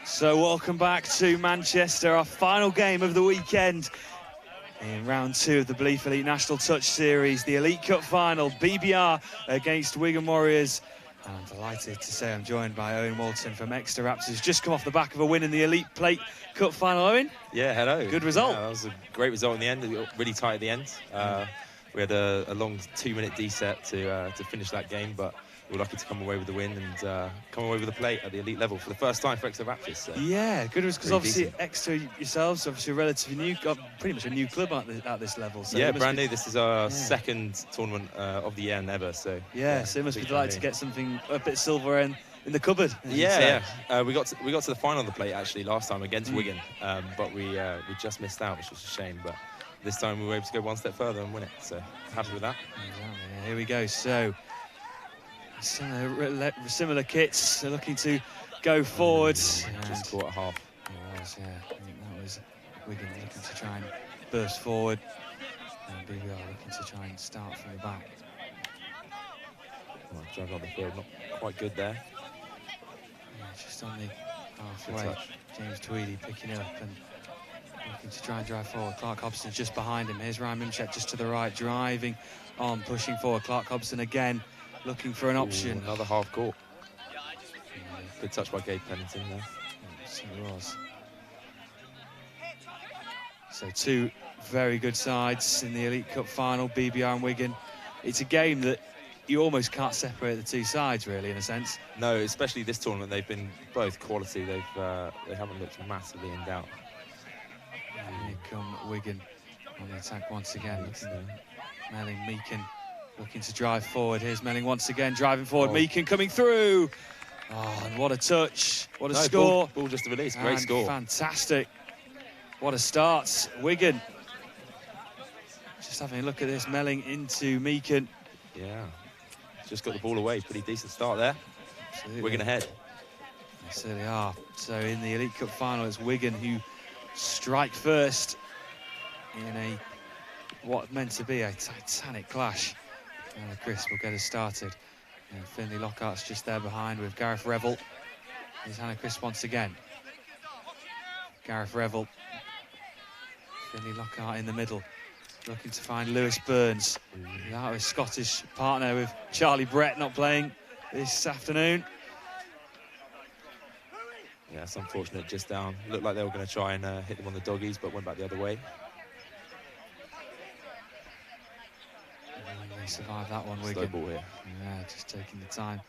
So welcome back to Manchester, our final game of the weekend. In round 2 of the Belief Elite National Touch Series, the Elite Cup final, BBR against Wigan Warriors. And I'm delighted to say I'm joined by Owen Walton from Exeter Raptors, who's just come off the back of a win in the Elite Plate Cup final. Owen? Yeah, hello. Good result. Yeah, that was a great result in the end, really tight at the end. We had a long 2-minute D-set to finish that game, but we were lucky to come away with the win and come away with a plate at the elite level for the first time for Exeter Raptors. So yeah, good, because obviously decent. Exeter yourselves, obviously relatively new, got pretty much a new club at this level. So yeah, brand new. This is our second tournament of the year and ever. So so it must be delighted to get something a bit silver in the cupboard. Yeah. We got to the final of the plate actually last time against Wigan, but we just missed out, which was a shame. But this time we were able to go one step further and win it. So happy with that. Exactly. Yeah, here we go. So. Similar kits, they're looking to go forwards. Just caught at half. It was, yeah. I think that was Wigan looking to try and burst forward. And BBR looking to try and start from the back. Well, drive on the field, not quite good there. Yeah, just on the halfway. James Tweedy picking it up and looking to try and drive forward. Clark Hobson's just behind him. Here's Ryan Mimchek just to the right, driving on, pushing forward. Clark Hobson again. Looking for an option. Another half court. Good touch by Gabe Pennington there. Yes, it was. So 2 very good sides in the Elite Cup final, BBR and Wigan. It's a game that you almost can't separate the 2 sides, really, in a sense. No, especially this tournament, they've been both quality. They haven't looked massively in doubt. And here come Wigan on the attack once again. Melling, Meakin. Looking to drive forward. Here's Melling once again, driving forward. Meakin coming through. Oh, and what a touch. What a score. Ball just a release. Great score. Fantastic. What a start. Wigan. Just having a look at this. Melling into Meakin. Yeah. Just got the ball away. Pretty decent start there. Absolutely. Wigan ahead. They certainly are. So in the Elite Cup final, it's Wigan who strike first in what meant to be a titanic clash. And Chris will get us started. And Finley Lockhart's just there behind with Gareth Revel. Here's Hannah Crisp once again. Gareth Revel. Finley Lockhart in the middle. Looking to find Lewis Burns. Without his Scottish partner with Charlie Brett not playing this afternoon. Yeah, it's unfortunate, just down. Looked like they were going to try and hit them on the doggies, but went back the other way. Survive that one, Wigan. Slow ball here. Yeah, just taking the time.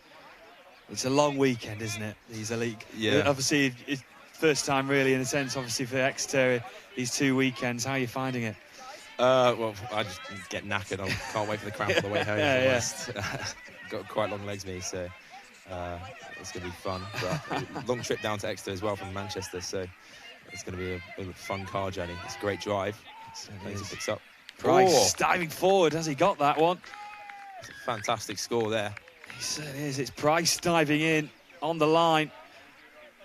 It's a long weekend, isn't it? These Elite. Yeah. Obviously, it's first time really, in a sense, obviously for Exeter, these 2 weekends. How are you finding it? Well, I just get knackered. I can't wait for the cramp on the way home. Got quite long legs, me, so it's going to be fun. But long trip down to Exeter as well from Manchester, so it's going to be a fun car journey. It's a great drive. Plenty picks up. Price diving forward. Has he got that one? It's a fantastic score there. He certainly is. It's Price diving in on the line.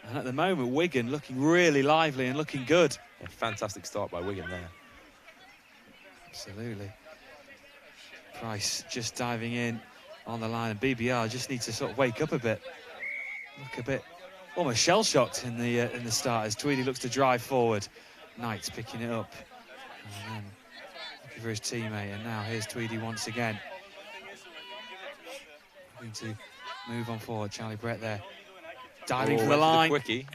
And at the moment, Wigan looking really lively and looking good. A fantastic start by Wigan there. Absolutely. Price just diving in on the line, and BBR just needs to sort of wake up a bit. Look a bit almost shell-shocked in the start as Tweedy looks to drive forward. Knight's picking it up. And then looking for his teammate, and now here's Tweedy once again. Going to move on forward. Charlie Brett there. Diving for the line. Quickie.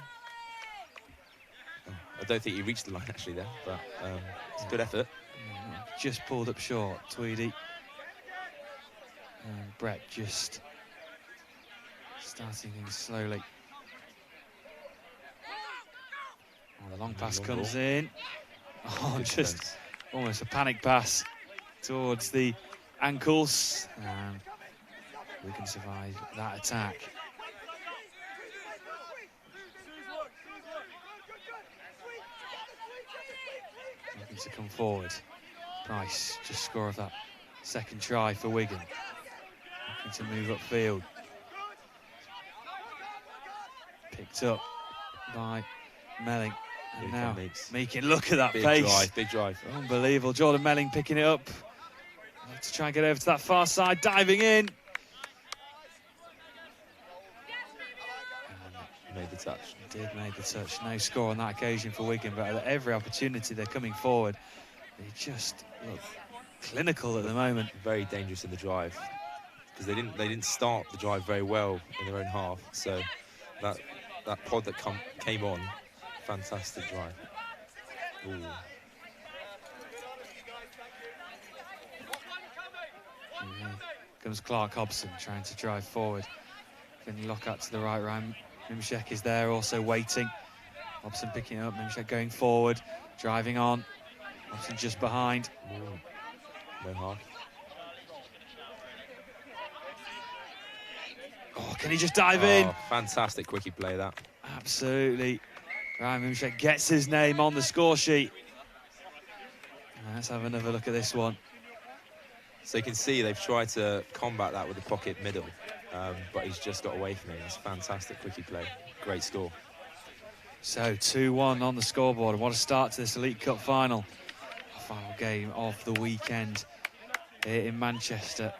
I don't think he reached the line actually there, but it's a good effort. Yeah, just pulled up short, Tweedy. And Brett just starting things slowly. Oh, the long pass comes in. Oh, Good just defense. almost a panic pass towards the ankles. We can survive that attack. Looking to come forward. Price just score of that second try for Wigan. Looking to move upfield. Picked up by Melling. And now making, look at that pace. Big drive. Unbelievable. Jordan Melling picking it up. To try and get over to that far side, diving in. Made the touch. Did make the touch. No score on that occasion for Wigan, but at every opportunity they're coming forward, they just look clinical at the moment. Very dangerous in the drive because they didn't start the drive very well in their own half. So that pod that came on, fantastic drive. Ooh. Comes Clark Hobson trying to drive forward. Finley Lockhart to the right. Ryan Mimshek is there also waiting. Hobson picking it up. Mimshek going forward, driving on. Hobson just behind. No half. Oh, can he just dive in? Fantastic quickie play that. Absolutely. Ryan Mimshek gets his name on the score sheet. Let's have another look at this one. So you can see they've tried to combat that with the pocket middle, but he's just got away from it. It's fantastic quickie play. Great score. So 2-1 on the scoreboard. And what a start to this Elite Cup final. Our final game of the weekend here in Manchester.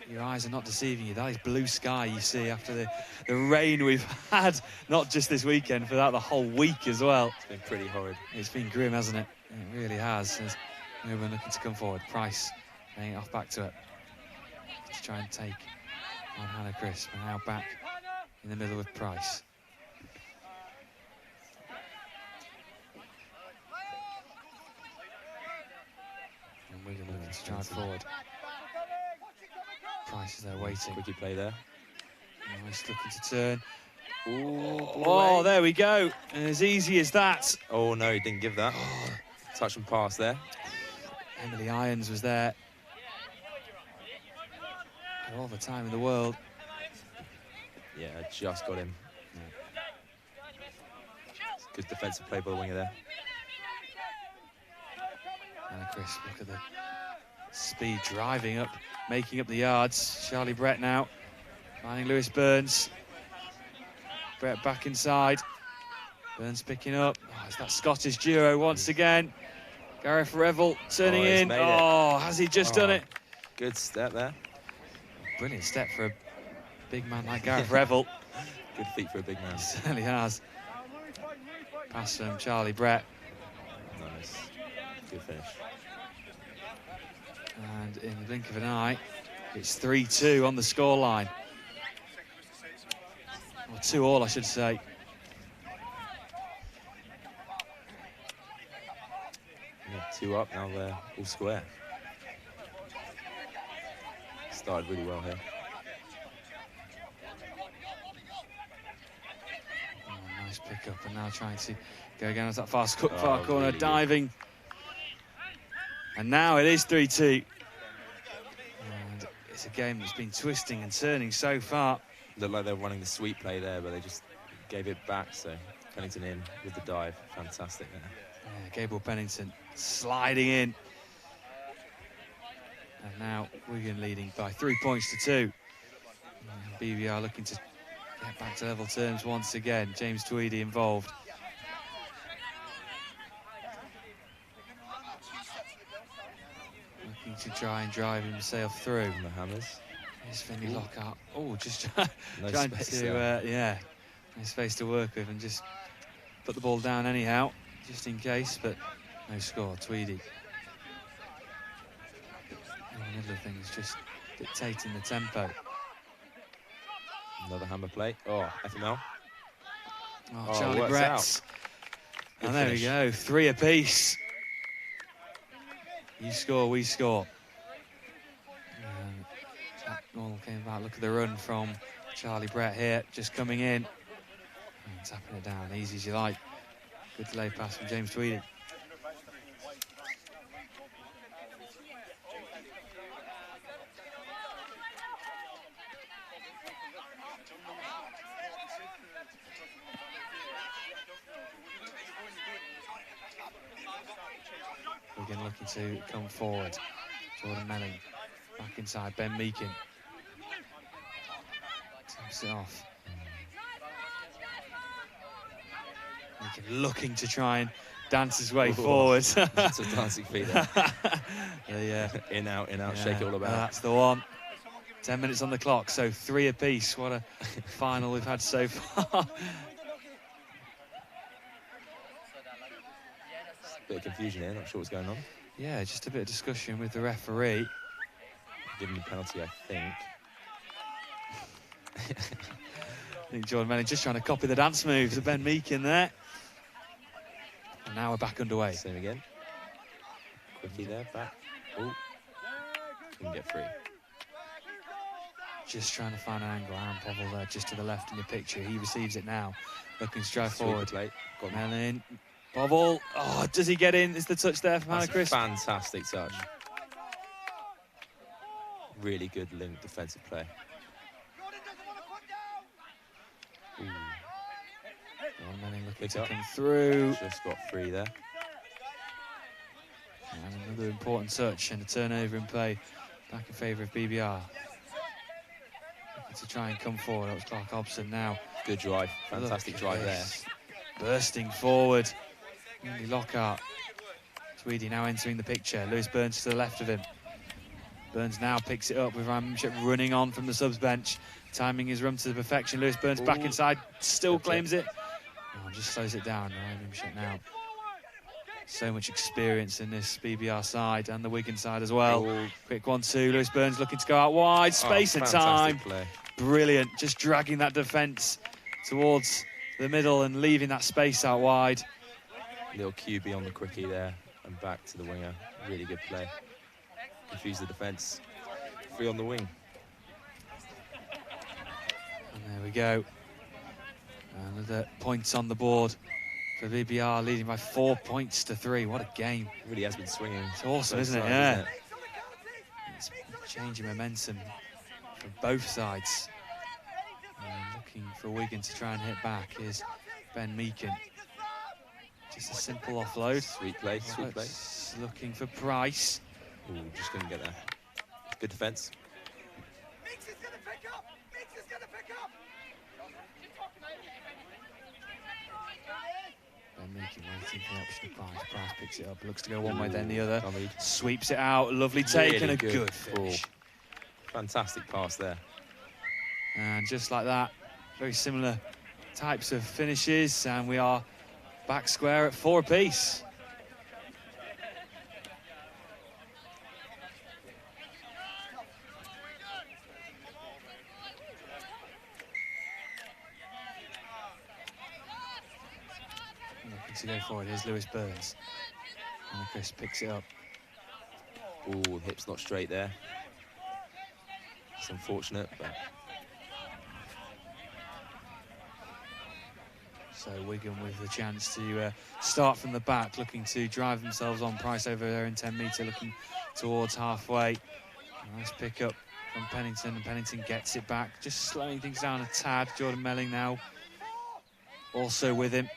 Your eyes are not deceiving you. That is blue sky you see after the rain we've had, not just this weekend, for the whole week as well. It's been pretty horrid. It's been grim, hasn't it? It really has. We're looking to come forward. Price laying it off back to it to try and take on Hannah Crisp. And now back in the middle with Price. And Wigan looking to drive forward. Price is there waiting. Quickie play there. Nice looking to turn. Oh, there we go. And as easy as that. Oh no, he didn't give that. Touch and pass there. Emily Irons was there. All the time in the world. Yeah, just got him. Good defensive play by the winger there. And Chris, look at the speed driving up, making up the yards. Charlie Brett now finding Lewis Burns. Brett back inside. Burns picking up. Oh, it's that Scottish duo once again. Gareth Revel turning in. Oh, has he just done it? Good step there. Brilliant step for a big man like Gareth Revel. Good feet for a big man. He certainly has. Pass from Charlie Brett. Nice. Good finish. And in the blink of an eye, it's 3-2 on the scoreline. Or 2-2, I should say. Yeah, 2 up, now they're all square. Started really well here. Oh, nice pick up, and now trying to go again as that far corner, really diving. Good. And now it is 3-2. And it's a game that's been twisting and turning so far. Looked like they were running the sweep play there, but they just gave it back, so Pennington in with the dive. Fantastic there. Yeah, Gabriel Pennington sliding in. And now Wigan leading by 3 points to 2. And BBR looking to get back to level terms once again. James Tweedy involved. Looking to try and drive himself through. And the hammers. Here's Finley Lockhart. Oh, just no trying to, yeah, no space to work with and just put the ball down anyhow, just in case, but no score. Tweedy. In the middle of things, just dictating the tempo. Another hammer play. Oh, FML. Oh, Charlie Brett. And there we go, 3 apiece. You score, we score. all came about. Look at the run from Charlie Brett here, just coming in. And tapping it down, easy as you like. Good delay pass from James Tweedy. Wigan looking to come forward. Jordan Melling back inside. Ben Meakin taps it off. Meakin looking to try and dance his way forward. That's a dancing feet there. In, out, shake it all about. That's the one. 10 minutes on the clock, so 3 apiece. What a final we've had so far. Bit of confusion here, not sure what's going on. Yeah, just a bit of discussion with the referee. Giving the penalty, I think. I think Jordan Melling just trying to copy the dance moves of Ben Meakin there. And now we're back underway. Same again. Quickie there, back. Oh, couldn't get free. Just trying to find an angle. Aaron Povell there, just to the left in the picture. He receives it now. Looking to drive forward. Melling. Povell. Oh, does he get in? Is the touch there from Hannah Crisp? Fantastic touch. Really good link defensive play. Ooh. Melling looking to come through. Just got free there. And another important touch and a turnover in play back in favour of BBR. Looking to try and come forward. That was Clark Hobson now. Good drive. Fantastic drive there. Bursting forward. Andy Lockhart. Tweedy now entering the picture. Lewis Burns to the left of him. Burns now picks it up with Ramship running on from the subs bench. Timing his run to perfection. Lewis Burns back inside. Still claims it. Oh, just slows it down. Ramship now. So much experience in this BBR side and the Wigan side as well. Quick 1-2. Lewis Burns looking to go out wide. Space and time. Play. Brilliant. Just dragging that defence towards the middle and leaving that space out wide. Little QB on the quickie there and back to the winger. Really good play. Confuse the defence. Free on the wing. And there we go. Another point on the board for BBR, leading by 4 points to 3. What a game. It really has been swinging. It's awesome, isn't it? Yeah. It's changing momentum for both sides. And looking for Wigan to try and hit back is Ben Meakin. Just a simple offload. Sweet play, sweet play. Looking for Price. Ooh, just couldn't get there. Good defence. Ben Meakin waiting for the option of Price. Price picks it up, looks to go one way then the other. Sweeps it out, lovely take really and a good finish. Fantastic pass there. And just like that, very similar types of finishes, and we are back square at 4 apiece. Looking to go forward, here's Lewis Burns. And Chris picks it up. Ooh, hip's not straight there. It's unfortunate, but... So Wigan with the chance to start from the back, looking to drive themselves on. Price over there in 10 metre, looking towards halfway. Nice pick up from Pennington, and Pennington gets it back, just slowing things down a tad. Jordan Melling now also with him.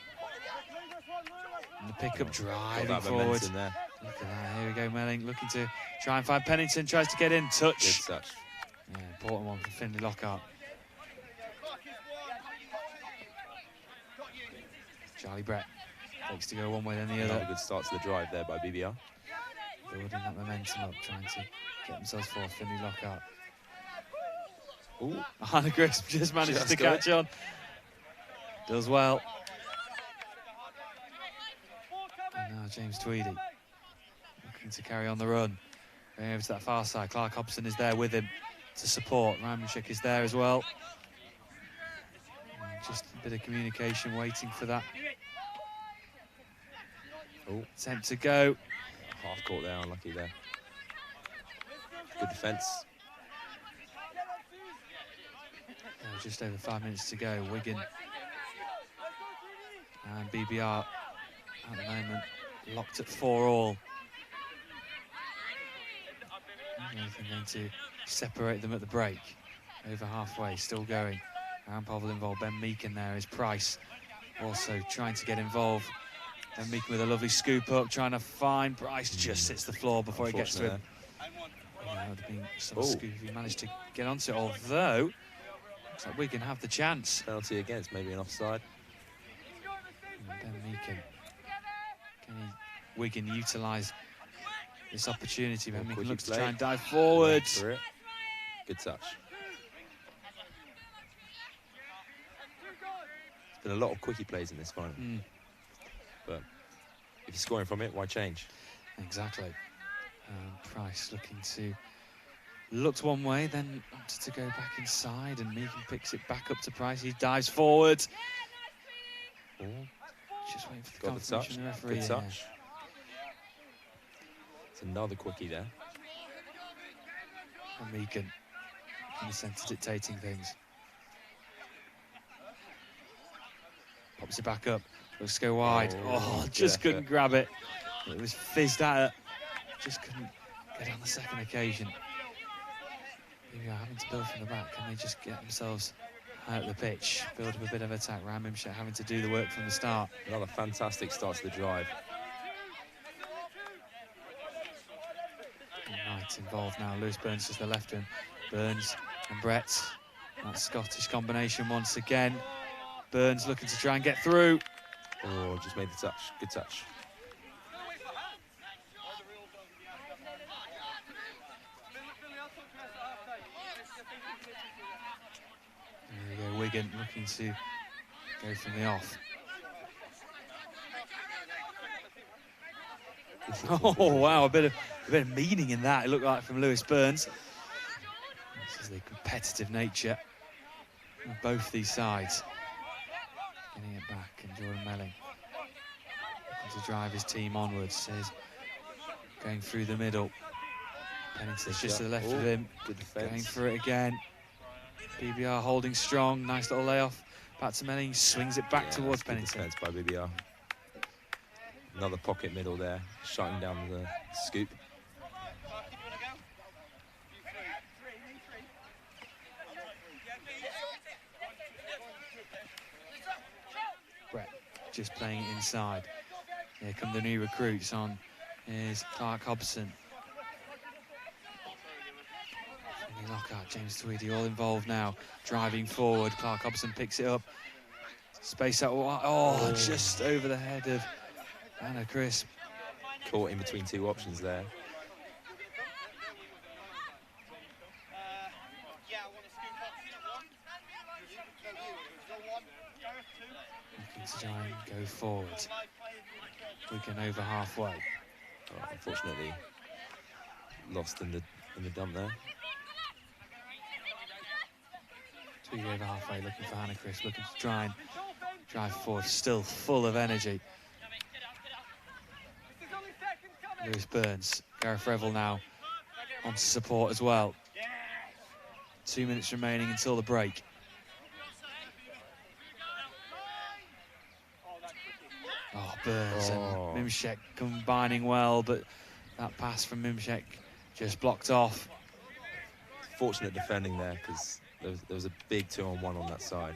And the pick-up driving forward. There. Look at that, here we go, Melling looking to try and find Pennington, tries to get in, touch. Good touch. Yeah, important one for Finlay Lockhart. Charlie Brett takes to go one way then the other. Another good start to the drive there by BBR. Building that momentum up, trying to get themselves forward. Finlay Lockhart. Ooh. Hannah Crisp just manages to catch on. Does well. And now James Tweedy looking to carry on the run. Going over to that far side. Clark Hobson is there with him to support. Ramanchik is there as well. And just a bit of communication waiting for that. Oh, attempt to go. Half court there, unlucky there. Good defence. Just over 5 minutes to go. Wigan and BBR at the moment locked at 4-all. Anything going to separate them at the break? Over halfway, still going. Aaron Povell involved. Ben Meakin there is Price also trying to get involved. Ben Meakin with a lovely scoop up, trying to find Price. Just hits the floor before he gets to him. There would have been some scoop if he managed to get onto it, although looks like Wigan have the chance. Penalty against, maybe an offside. Ben Meakin. Can Wigan utilise this opportunity? Ben Meakin looks to try and dive forward. Good touch. There's been a lot of quickie plays in this final. But if you're scoring from it, why change? Exactly. Price looking to looked one way, then wanted to go back inside, and Meakin picks it back up to Price. He dives forward. Just waiting for the confirmation of the referee. Good touch. It's another quickie there. And Meakin in the centre dictating things. Pops it back up. Looks to go wide. Just couldn't grab it. It was fizzed at it. Just couldn't get on the second occasion. Here we are having to build from the back. Can they just get themselves out the pitch, build up a bit of attack? Ryan Mimshek having to do the work from the start. Another fantastic start to the drive. Right, involved now. Lewis Burns is the left wing. Burns and Brett. That Scottish combination once again. Burns looking to try and get through. Just made the touch. Good touch. There we go, Wigan looking to go from the off. Oh wow, a bit of meaning in that. It looked like from Lewis Burns. This is the competitive nature of both these sides. Getting it back, and Jordan Melling looking to drive his team onwards. Is going through the middle. Pennington's just to the left of him. Good defense. Going for it again. BBR holding strong. Nice little layoff. Back to Melling. Swings it back towards Pennington. Defense by BBR. Another pocket middle there, shutting down the scoop. Brett just playing it inside. Here come the new recruits on. Here's Clark Hobson. Finley Lockhart, James Tweedy, all involved now. Driving forward. Clark Hobson picks it up. Space out. Just over the head of Anna Crisp. Caught in between two options there. Looking to try and go forward. Wigan over halfway. Unfortunately, lost in the dump there. Tweedy over halfway, looking for Hannah Crisp, looking to try and drive forward, still full of energy. Lewis Burns, Gareth Revel now on support as well. 2 minutes remaining until the break. Burns and Mimshek combining well, but that pass from Mimshek just blocked off. Fortunate defending there, because there was a big 2-on-1 on that side.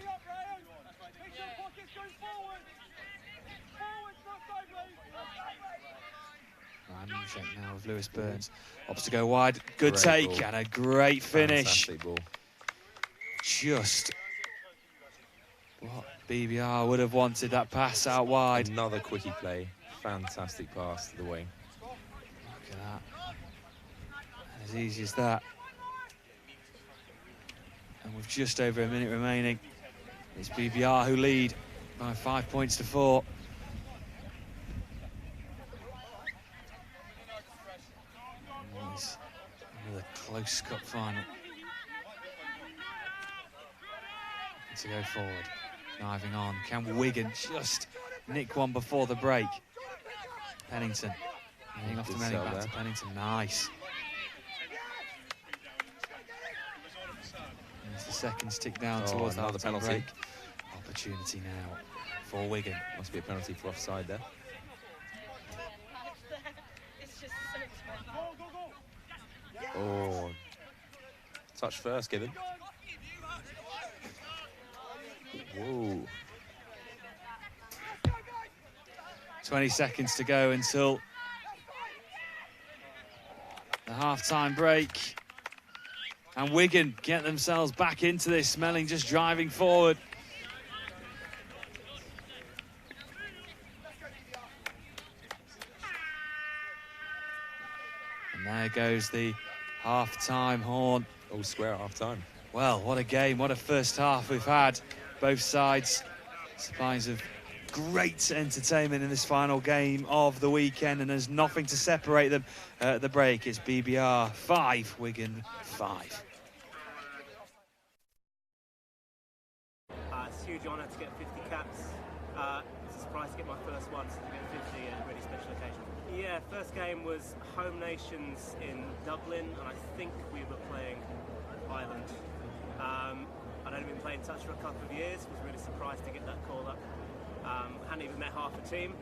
Mimshek now with Lewis Burns. Opts to go wide. Good take ball. And a great finish. Fantastic ball. Just what BBR would have wanted, that pass out wide. Another quickie play. Fantastic pass to the wing. Look at that. As easy as that. And with just over a minute remaining, it's BBR who lead by 5 points to 4. It's another close cup final. To go forward, driving on. Can Wigan just nick one before the break? Pennington, heading off to Melling, back to Pennington. Nice. There's the seconds tick down towards another half-time penalty. break. Opportunity now for Wigan. Must be a penalty for offside there. Oh, touch first given. Whoa. 20 seconds to go until the half-time break. And Wigan get themselves back into this. Smelling just driving forward. And there goes the half-time horn. All square at half-time. Well, what a game, what a first half we've had. Both sides supplies of great entertainment in this final game of the weekend, and there's nothing to separate them at the break. It's BBR 5, Wigan 5. It's a huge honour to get 50 caps. It's a surprise to get my first one, so to get 50 and a really special occasion. Yeah, first game was Home Nations in Dublin, and I think we were playing Ireland. I'd only been playing touch for a couple of years, was really surprised to get that call up. Hadn't even met half the team,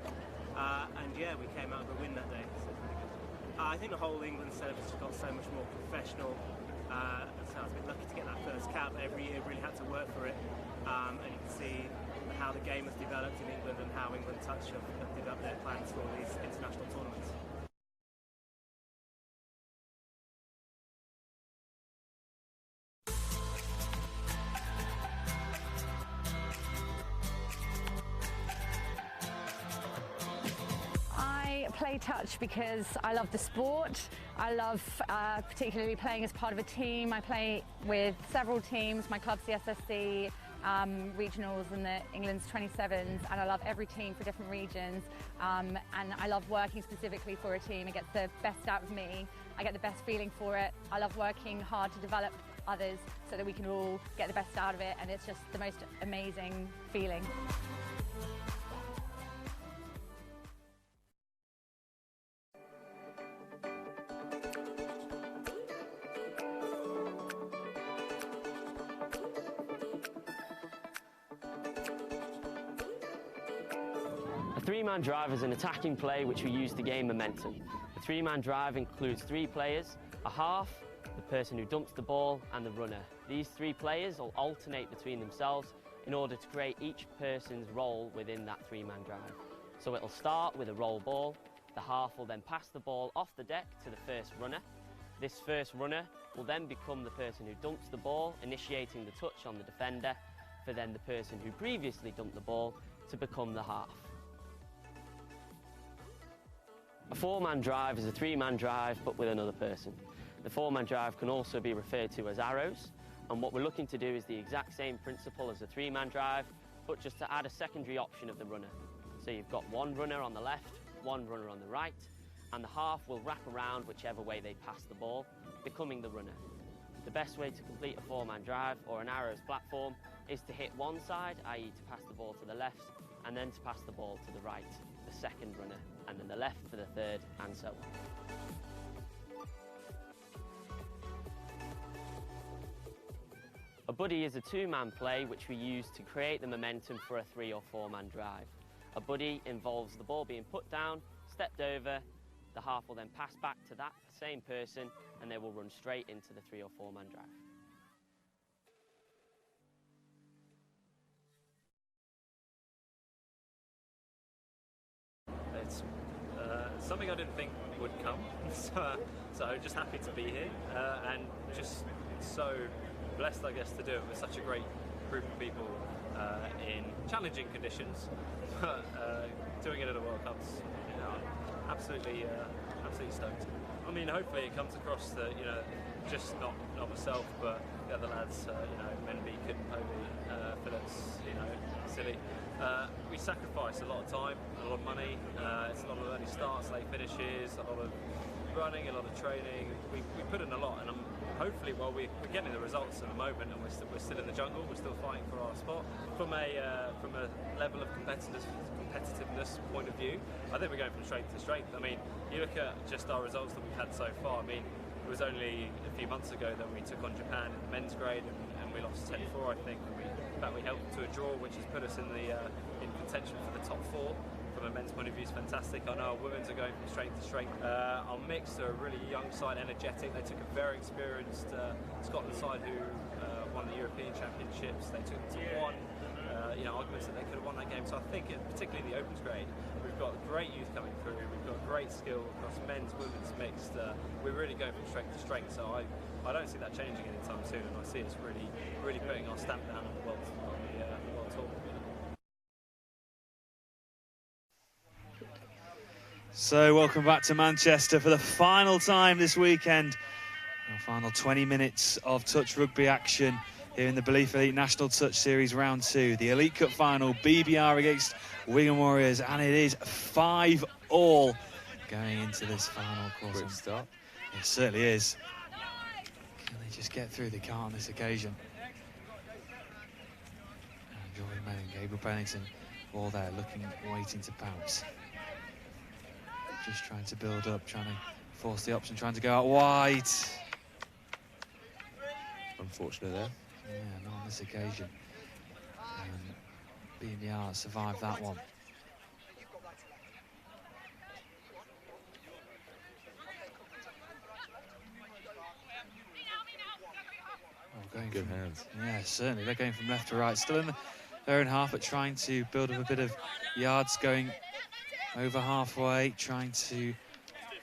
and yeah, we came out with a win that day, so it's really good. I think the whole England setup has got so much more professional, so I was a bit lucky to get that first cap. Every year really had to work for it, and you can see how the game has developed in England and how England Touch have developed their plans for all these international tournaments. I play touch because I love the sport. I love particularly playing as part of a team. I play with several teams, my club's the SSC, regionals and the England's 27s, and I love every team for different regions, and I love working specifically for a team. It gets the best out of me. I get the best feeling for it. I love working hard to develop others so that we can all get the best out of it, and it's just the most amazing feeling. A three-man drive is an attacking play which we use to gain momentum. The three-man drive includes 3 players, a half, the person who dumps the ball, and the runner. These 3 players will alternate between themselves in order to create each person's role within that three-man drive. So it'll start with a roll ball, the half will then pass the ball off the deck to the first runner. This first runner will then become the person who dumps the ball, initiating the touch on the defender, for then the person who previously dumped the ball to become the half. A 4-man drive is a 3-man drive, but with another person. The 4-man drive can also be referred to as arrows, and what we're looking to do is the exact same principle as a 3-man drive, but just to add a secondary option of the runner. So you've got 1 runner on the left, 1 runner on the right, and the half will wrap around whichever way they pass the ball, becoming the runner. The best way to complete a 4-man drive or an arrows platform is to hit one side, i.e. to pass the ball to the left, and then to pass the ball to the right, the second runner, and then the left for the third, and so on. A buddy is a 2-man play which we use to create the momentum for a 3- or 4-man drive. A buddy involves the ball being put down, stepped over, the half will then pass back to that same person, and they will run straight into the 3- or 4-man drive. It's something I didn't think would come, so just happy to be here, and just so blessed, I guess, to do it with such a great group of people in challenging conditions, but doing it at a World Cup's, you know, absolutely stoked. I mean, hopefully it comes across that, you know, just not myself, but the other lads, you know, Menby, Kiddenpovey, Phillips, you know, Silly. We sacrifice a lot of time, a lot of money. It's a lot of early starts, late finishes, a lot of running, a lot of training. We put in a lot, and hopefully, well, we're getting the results at the moment, and we're still in the jungle. We're still fighting for our spot. From a level of competitiveness point of view, I think we're going from strength to strength. I mean, you look at just our results that we've had so far. I mean, it was only a few months ago that we took on Japan in the men's grade, and we lost 10-4, I think, and we helped to a draw, which has put us in the in contention for the top 4. From a men's point of view, is fantastic. I know our women's are going from strength to strength. Our mixed are a really young side, energetic. They took a very experienced Scotland side who won the European Championships. They took it to 1. You know, arguments that they could have won that game. So I think, particularly the opens grade, we've got great youth coming through. We've got great skill across men's, women's, mixed. We're really going from strength to strength. So I don't see that changing anytime soon, and I see us really putting our stamp down on the world tour. So welcome back to Manchester for the final time this weekend. Our final 20 minutes of touch rugby action here in the Belief Elite National Touch Series Round 2. The Elite Cup final, BBR against Wigan Warriors, and it is 5-all going into this final quarter. Quick start. It certainly is. Can they just get through? They can't on this occasion. And Joy Mellon, Gabriel Pennington, all there looking, waiting to pounce. Just trying to build up, trying to force the option, trying to go out wide. Unfortunate there. Yeah, not on this occasion. BBR survived that one. Going Good from, hands. Yeah, certainly. They're going from left to right. Still in their own half, but trying to build up a bit of yards, going over halfway, trying to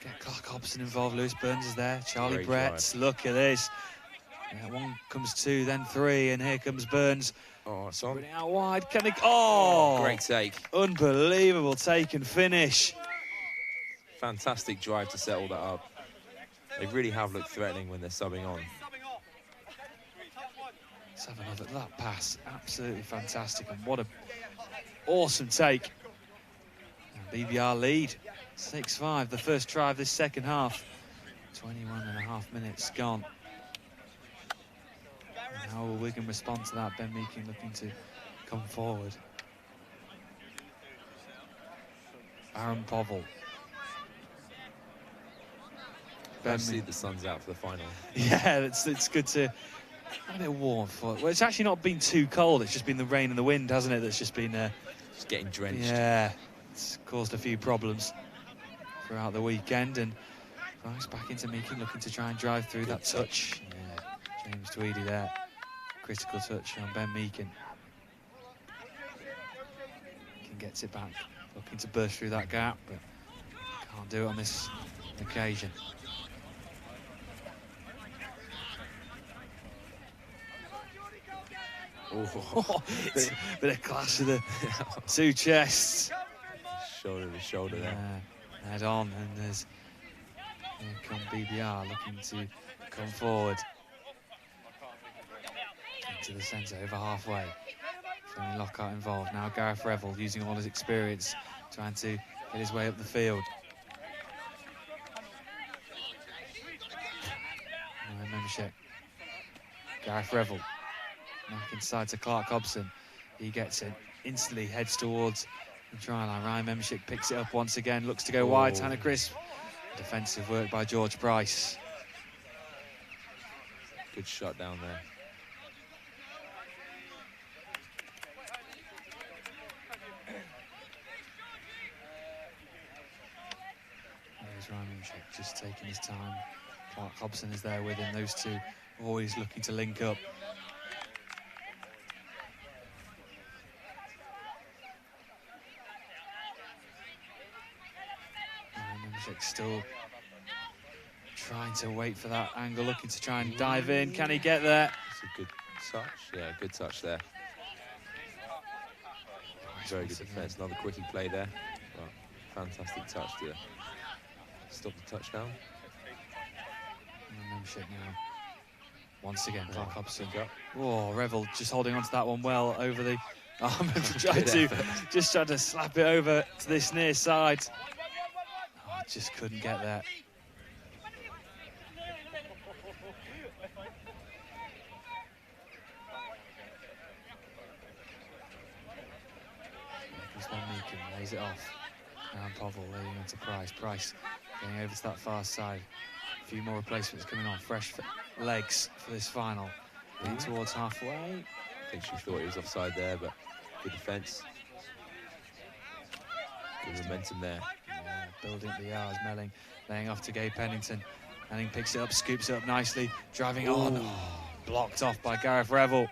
get Clark Hobson involved. Lewis Burns is there. Charlie Great Brett, look at this. Yeah, 1 comes 2, then 3, and here comes Burns. Oh, it's on. Out wide. Can he? Oh! Great take. Unbelievable take and finish. Fantastic drive to settle that up. They really have looked threatening when they're subbing on. Let's have another. That pass, absolutely fantastic, and what a awesome take. And BBR lead, 6-5. The first try of this second half. 21.5 minutes gone. And how will Wigan respond to that? Ben Meakin looking to come forward. Aaron Povell. I see the sun's out for the final. Yeah, it's good to. A bit warm for. Well, it's actually not been too cold. It's just been the rain and the wind, hasn't it? That's just been. Just getting drenched. Yeah, it's caused a few problems throughout the weekend. And Rice back into Meakin, looking to try and drive through that touch. Yeah, James Tweedy there. Critical touch on Ben Meakin. Meakin gets it back, looking to burst through that gap, but can't do it on this occasion. Oh, bit of clash of the 2 chests. Shoulder to shoulder there. Head on, and here come BBR looking to come forward. Into the centre, over halfway. Tony Lockhart involved. Now Gareth Revel using all his experience, trying to get his way up the field. Ryan Memchek. Gareth Revel. Back inside to Clark Hobson. He gets it, instantly heads towards the try line. Ryan Memchek picks it up once again, looks to go wide. Tanner Crisp. Defensive work by George Price. Good shot down there. There's Ryan Memchek just taking his time. Clark Hobson is there with him. Those two always looking to link up. Still trying to wait for that angle, looking to try and dive in. Can he get there? It's a good touch. Yeah, good touch there. Very good defence. Another quickie play there. Well, fantastic touch to stop the touchdown. Memchek now. Once again, Clark Hobson. Oh, Revel just holding on to that one well over the arm and trying to slap it over to this near side. Just couldn't get there. Ben Meakin lays it off. Aaron Povell laying into Price. Price going over to that far side. A few more replacements coming on. Fresh legs for this final. Getting towards halfway. I think she thought he was offside there, but good defence. Good momentum there. Yeah, building up the yards, Melling laying off to Gabe Pennington. Melling picks it up, scoops it up nicely, driving on. Oh, blocked off by Gareth Revel.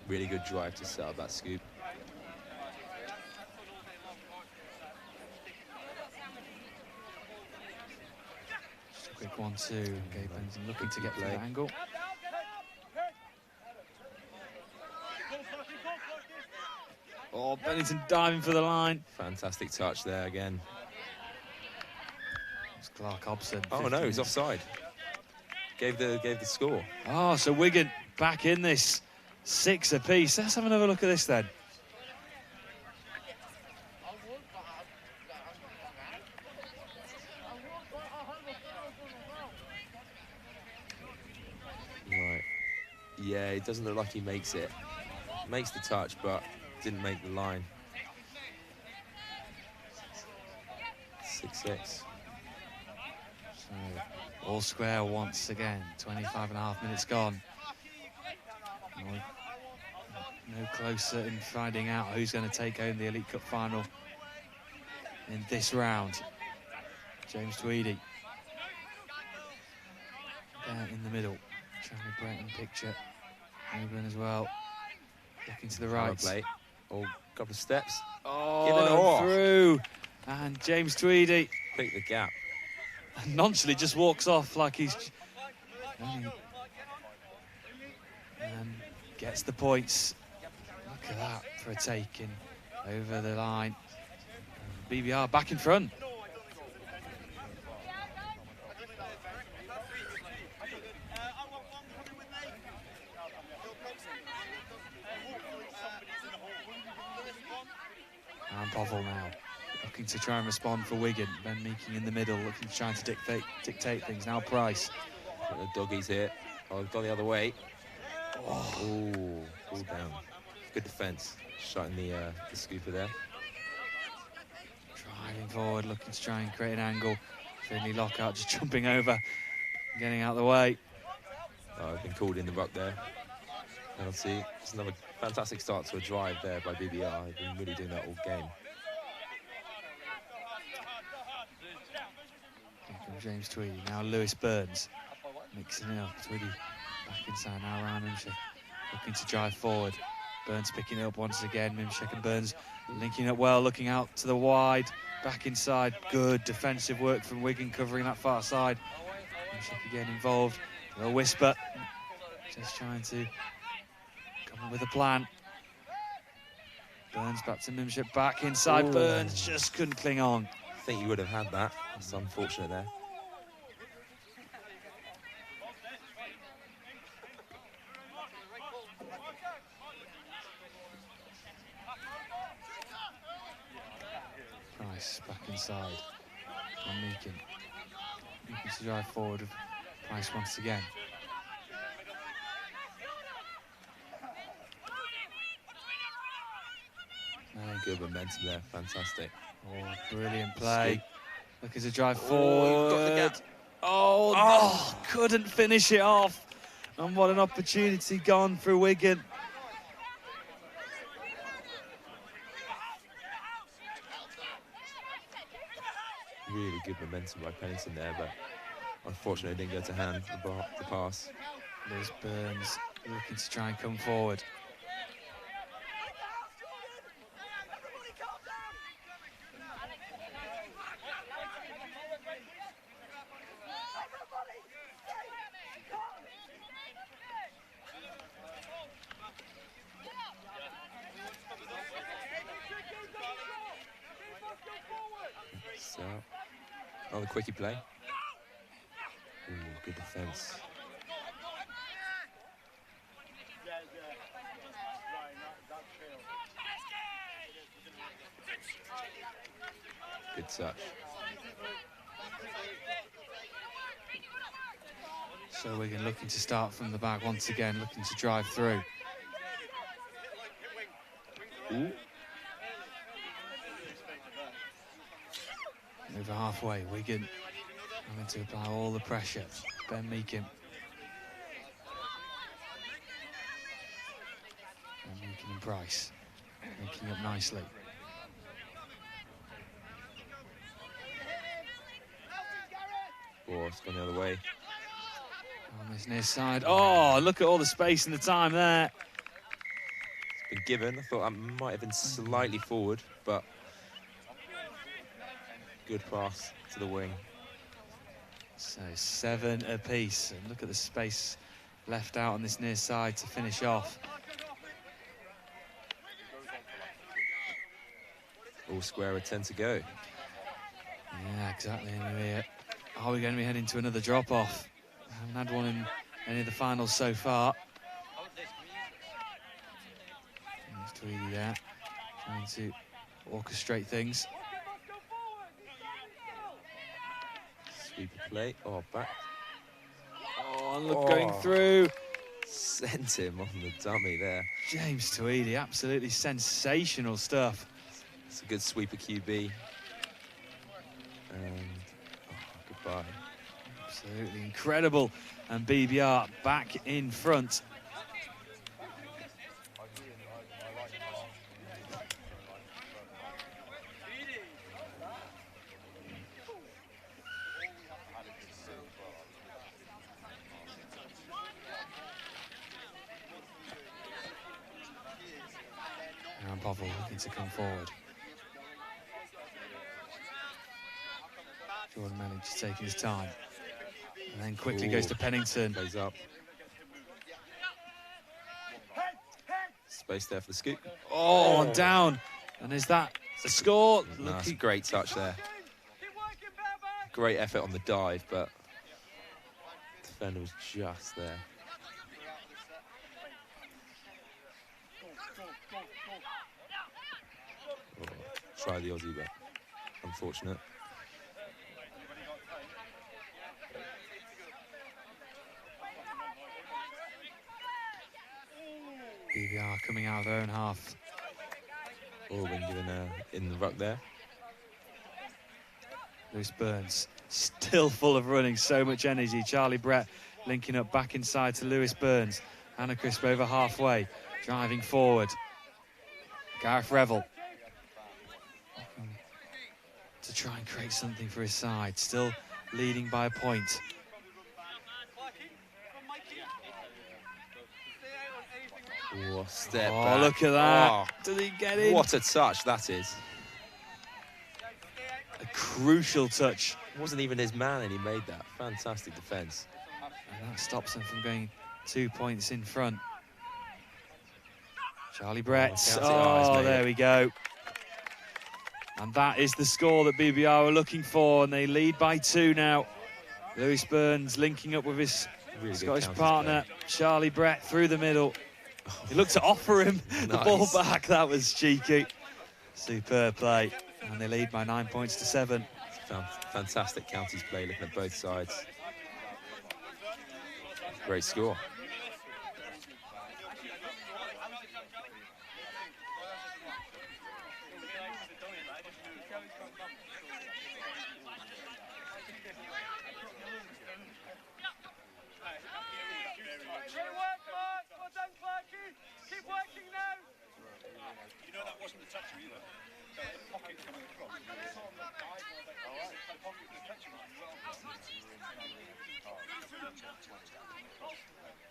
Really good drive to set up that scoop. Just a quick 1-2. Gabe Pennington looking to get to the angle. Oh, Pennington diving for the line. Fantastic touch there again. It's Clark Hobson. Oh no, he's offside. Gave the score. Oh, so Wigan back in this, 6 apiece. Let's have another look at this then. Right. Yeah, it doesn't look like he makes it. Makes the touch, but didn't make the line. 6-6. So, all square once again. 25.5 minutes gone. No closer in finding out who's going to take home the Elite Cup final in this round. James Tweedy. There in the middle. Charlie Breton picture. Open as well. Looking to the right. Play. Oh, couple of steps. Oh, through. And James Tweedy. Pick the gap. Nonchalantly just walks off like he's... And gets the points. Look at that for a take-in over the line. BBR back in front. And Povell now looking to try and respond for Wigan. Ben Meeking in the middle, looking to try to dictate things. Now Price. The doggies here. Oh, gone the other way. Oh, all down. Good defence. Shutting the scooper there. Driving forward, looking to try and create an angle. Finley Lockhart just jumping over, getting out of the way. Oh, I've been called in the ruck there. Penalty. It's another fantastic start to a drive there by BBR. They've been really doing that all game. James Tweedy, now Lewis Burns, mixing it up. Tweedy back inside, now around Mimshek, looking to drive forward. Burns picking it up once again. Mimshek and Burns linking up well, looking out to the wide, back inside. Good defensive work from Wigan, covering that far side. Mimshek again involved. A little whisper, just trying to come up with a plan. Burns back to Mimshek, back inside. Ooh. Burns just couldn't cling on. I think you would have had that. It's unfortunate there. Price back inside. And Meekin. Meekin to drive forward with Price once again. Good momentum there, fantastic. Oh, brilliant play. Scoop. Looking to drive forward. Got the gap. Oh, couldn't finish it off. And what an opportunity gone for Wigan. Really good momentum by Pennington there, but unfortunately didn't go to hand, the pass. Liz Burns looking to try and come forward. So, another quickie play. Ooh, good defence. Good touch. So Wigan looking to start from the back once again, looking to drive through. Ooh. Over halfway, Wigan having to apply all the pressure. Ben Meakin. Ben Meakin and Price linking up nicely. Oh, it's gone the other way. On this near side. Oh, look at all the space and the time there. It's been given. I thought that might have been slightly forward, but good pass to the wing. So 7 apiece. And look at the space left out on this near side to finish off. All square with 10 to go. Yeah, exactly. And are we going to be heading to another drop-off? Haven't had one in any of the finals so far. There's Tweedy there, trying to orchestrate things. Sweep of play. Oh, back. Oh, and look, going through. Sent him on the dummy there. James Tweedy, absolutely sensational stuff. It's a good sweep of QB. And goodbye. Absolutely incredible. And BBR back in front. And Povell looking to come forward. Jordan Melling just taking his time. And then quickly goes to Pennington. Plays up. Space there for the scoop. Oh, and down. And is that the score? No, it's a great touch there. Great effort on the dive, but the defender was just there. Oh, try the Aussie, but unfortunate. BBR coming out of their own half. Oh, been given in the ruck there. Lewis Burns, still full of running, so much energy. Charlie Brett linking up back inside to Lewis Burns. Hannah Crisp over halfway, driving forward. Gareth Revel to try and create something for his side, still leading by a point. Oh, step Oh, back. look at that. Oh, Did he get in? what a touch that is. A crucial touch. It wasn't even his man and he made that. Fantastic defence. And that stops them from going 2 points in front. Charlie Brett. Oh, there we go. And that is the score that BBR are looking for, and they lead by 2 now. Lewis Burns linking up with his Scottish partner, Charlie Brett, through the middle. He looked to offer him the ball back. That was cheeky. Superb play. And they lead by 9 points to 7. Fantastic counties play, looking at both sides. Great score.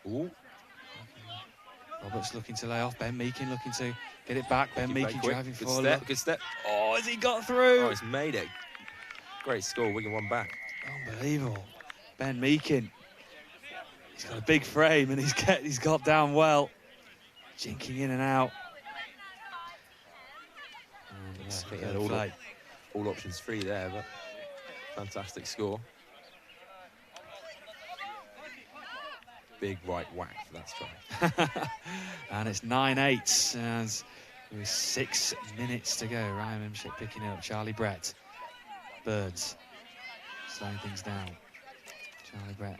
Ooh. Roberts looking to lay off. Ben Meakin looking to get it back. Ben Meakin driving good forward. step, good step. Oh, has he got through? Oh, he's made it. Great score, Wigan one back. Unbelievable. Ben Meakin. He's got a big frame and he's got down well. Jinking in and out. And I think he had all options free there, but fantastic score. Big right whack for that strike. And it's 9-8 as with 6 minutes to go. Ryan Mimship picking up. Charlie Brett. Birds slowing things down. Charlie Brett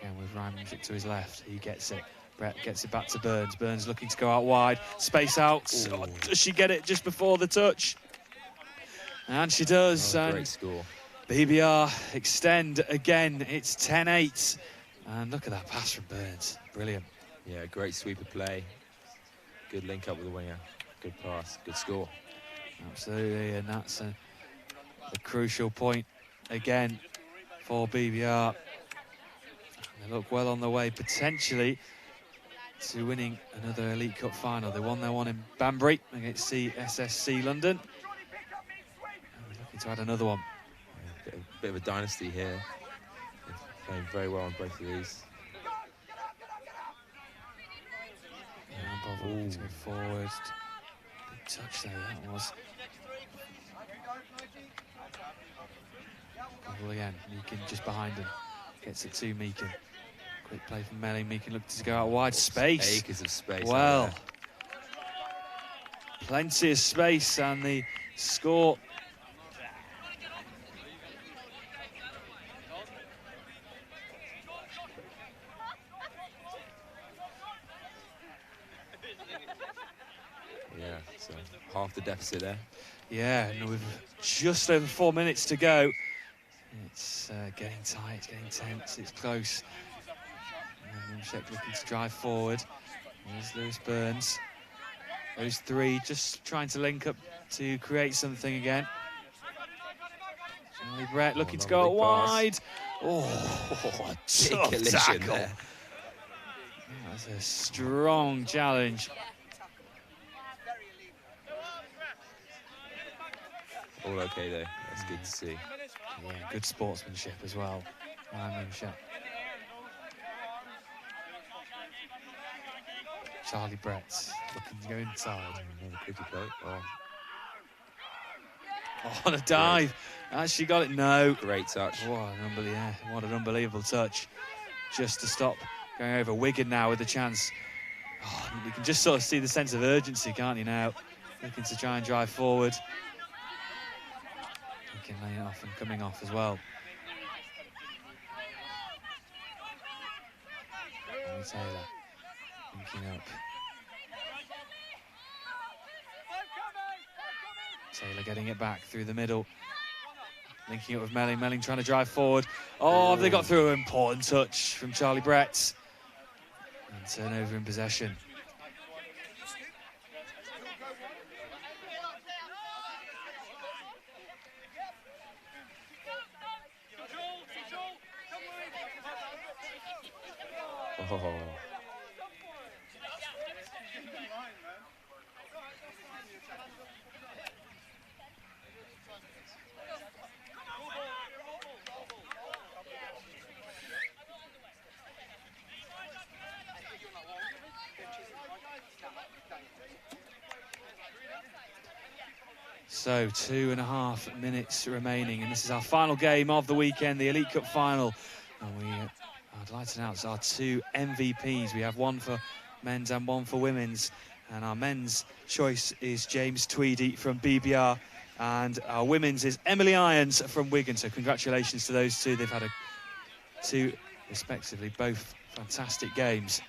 again with Ryan Mimship to his left. He gets it. Brett gets it back to Burns. Burns looking to go out wide. Space out. Oh, does she get it just before the touch? And she does. Oh, great score. BBR extend again. It's 10-8. And look at that pass from Burns. Brilliant. Yeah, great sweeper play. Good link up with the winger. Good pass, good score. Absolutely, and that's a crucial point again for BBR. They look well on their way potentially to winning another Elite Cup final. They won their one in Banbury against CSSC London. And they're looking to add another one. Yeah, bit of a dynasty here. They're playing very well on both of these. And Bob looking to go forward. Big touch there, that was. Bobble again, Meakin just behind him. Gets it to Meakin. Quick play from Melling. Meakin looking to go out wide. Space. Acres of space. Well, plenty of space, and the score. Yeah, so half the deficit there. Yeah, and with just over 4 minutes to go, it's getting tight, it's getting tense, it's close. And Sheck looking to drive forward. There's Lewis Burns. Those three just trying to link up to create something again. Charlie Brett looking to go out wide. Oh, a tough tackle. There. That's a strong challenge. All okay though, that's good to see. Yeah, good sportsmanship as well. Charlie Brett looking to go inside. Another quickie play. Oh, on a dive. Actually got it. No. Great touch. What an unbelievable touch. Just to stop going over. Wigan now with the chance. Oh, you can just sort of see the sense of urgency, can't you now? Looking to try and drive forward. He can lay it off and coming off as well. Taylor linking up. Taylor getting it back through the middle. Linking up with Melling. Melling trying to drive forward. Oh, they got through an important touch from Charlie Brett. And turnover in possession. Oh. So 2.5 minutes remaining, and this is our final game of the weekend, the Elite Cup final. And I'd like to announce our two MVPs. We have one for men's and one for women's. And our men's choice is James Tweedy from BBR, and our women's is Emily Irons from Wigan. So congratulations to those two. They've had two, respectively, both fantastic games.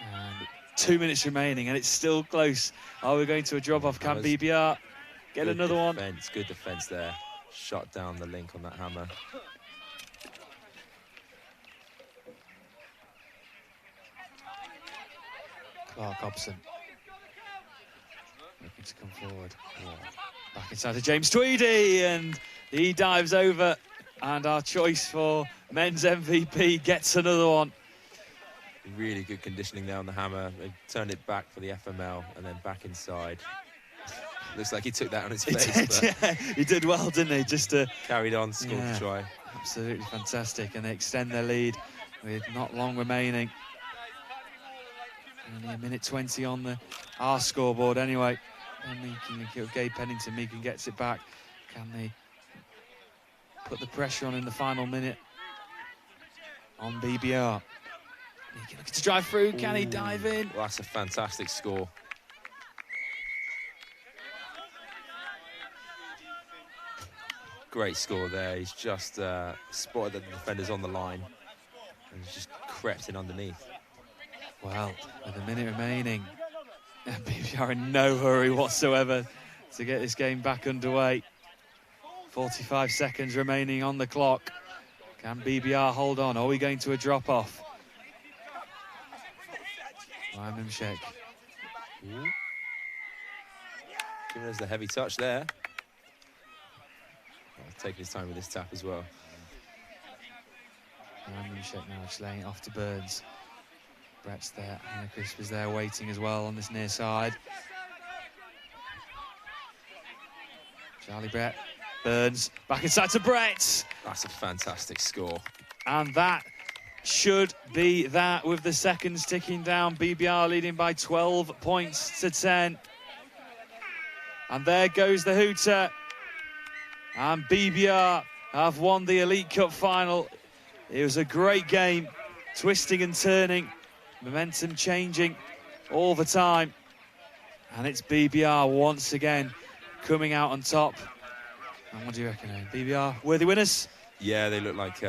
And 2 minutes remaining, and it's still close. Are we going to a drop-off? Can BBR get another one? Good defence there. Shot down the link on that hammer. Clark Hobson looking to come forward. Back inside to James Tweedy, and he dives over, and our choice for men's MVP gets another one. Really good conditioning there on the hammer. They turned it back for the FML and then back inside. Looks like he took that on his face. Yeah, he did well, didn't he? Just to carried on, scored the try. Absolutely fantastic, and they extend their lead with not long remaining. Only 1:20 on our scoreboard anyway. And Meakin, Gabe Pennington, Meakin gets it back. Can they put the pressure on in the final minute on BBR? Meakin looking to drive through. Can he dive in? Well, that's a fantastic score. Great score there. He's just spotted that the defender's on the line and he's just crept in underneath. Well, with a minute remaining, BBR in no hurry whatsoever to get this game back underway. 45 seconds remaining on the clock. Can BBR hold on? Are we going to a drop-off? Ryan Mimshek. Giving us the heavy touch there. Taking his time with this tap as well. Ryan Mimshek now just laying it off to Burns. Brett's there, Hannah Crisp is there waiting as well on this near side. Charlie Brett, Burns, back inside to Brett. That's a fantastic score. And that should be that with the seconds ticking down. BBR leading by 12 points to 10. And there goes the hooter. And BBR have won the Elite Cup final. It was a great game, twisting and turning, momentum changing all the time. And it's BBR once again coming out on top. And what do you reckon, Ian? BBR worthy winners? Yeah, they look like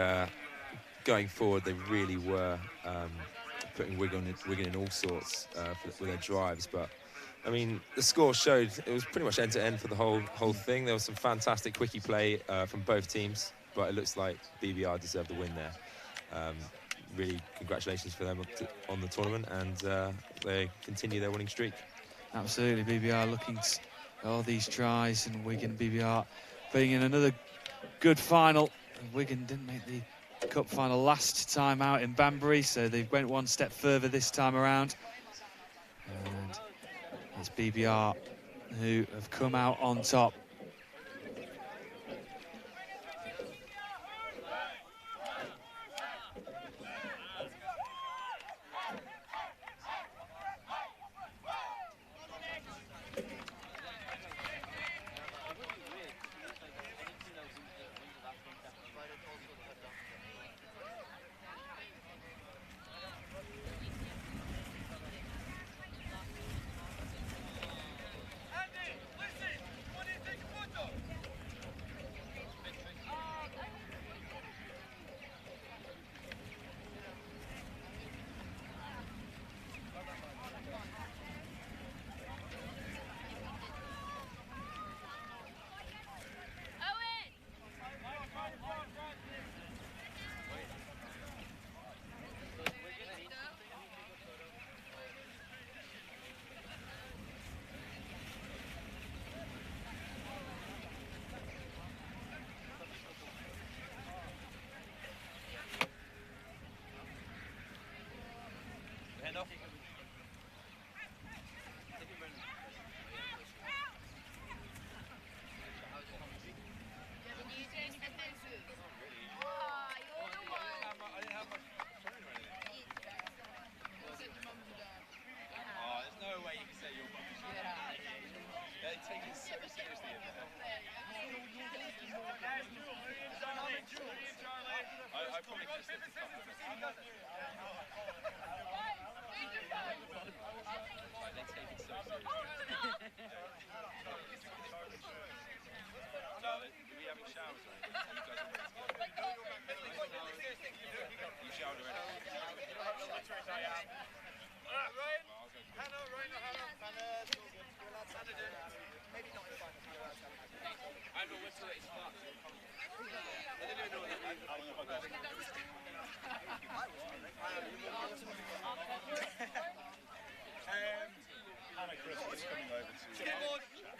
going forward, they really were putting Wigan in all sorts with their drives. But I mean, the score showed it was pretty much end to end for the whole thing. There was some fantastic quickie play from both teams, but it looks like BBR deserved the win there. Really, congratulations for them on the tournament, and they continue their winning streak. Absolutely, BBR looking at all these tries, and Wigan, BBR being in another good final. Wigan didn't make the cup final last time out in Banbury, so they went one step further this time around. And it's BBR who have come out on top.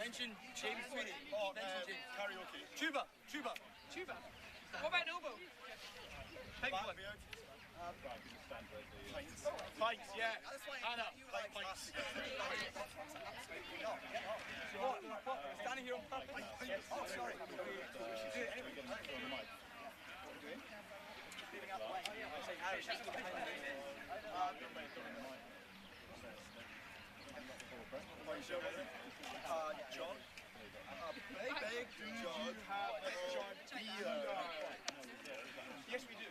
Mention James Sweeney. Mention James. Karaoke. Tuba. What about Noble? Pick one. Pints, yeah. Anna, pints. Standing here on purpose. Oh, sorry. John. Big John. Yes, we do.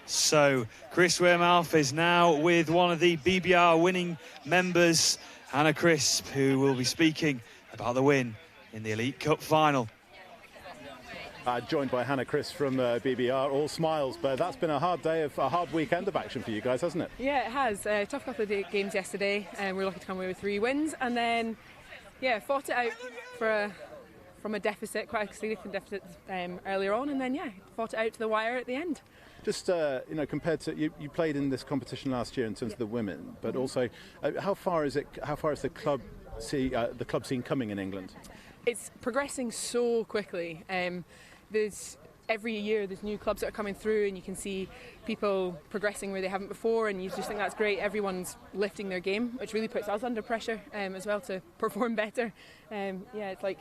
So Chris Wearmouth is now with one of the BBR winning members, Hannah Crisp, who will be speaking about the win in the Elite Cup final. Joined by Hannah Chris from BBR, all smiles, but that's been a hard weekend of action for you guys, hasn't it? Yeah, it has. Tough couple of games yesterday, and we were lucky to come away with 3 wins, and then fought it out from a deficit, quite a significant deficit earlier on, and then fought it out to the wire at the end. Just compared to you played in this competition last year in terms of the women, but also how far is the club scene coming in England? It's progressing so quickly. Every year there's new clubs that are coming through, and you can see people progressing where they haven't before, and you just think that's great. Everyone's lifting their game, which really puts us under pressure as well to perform better. It's like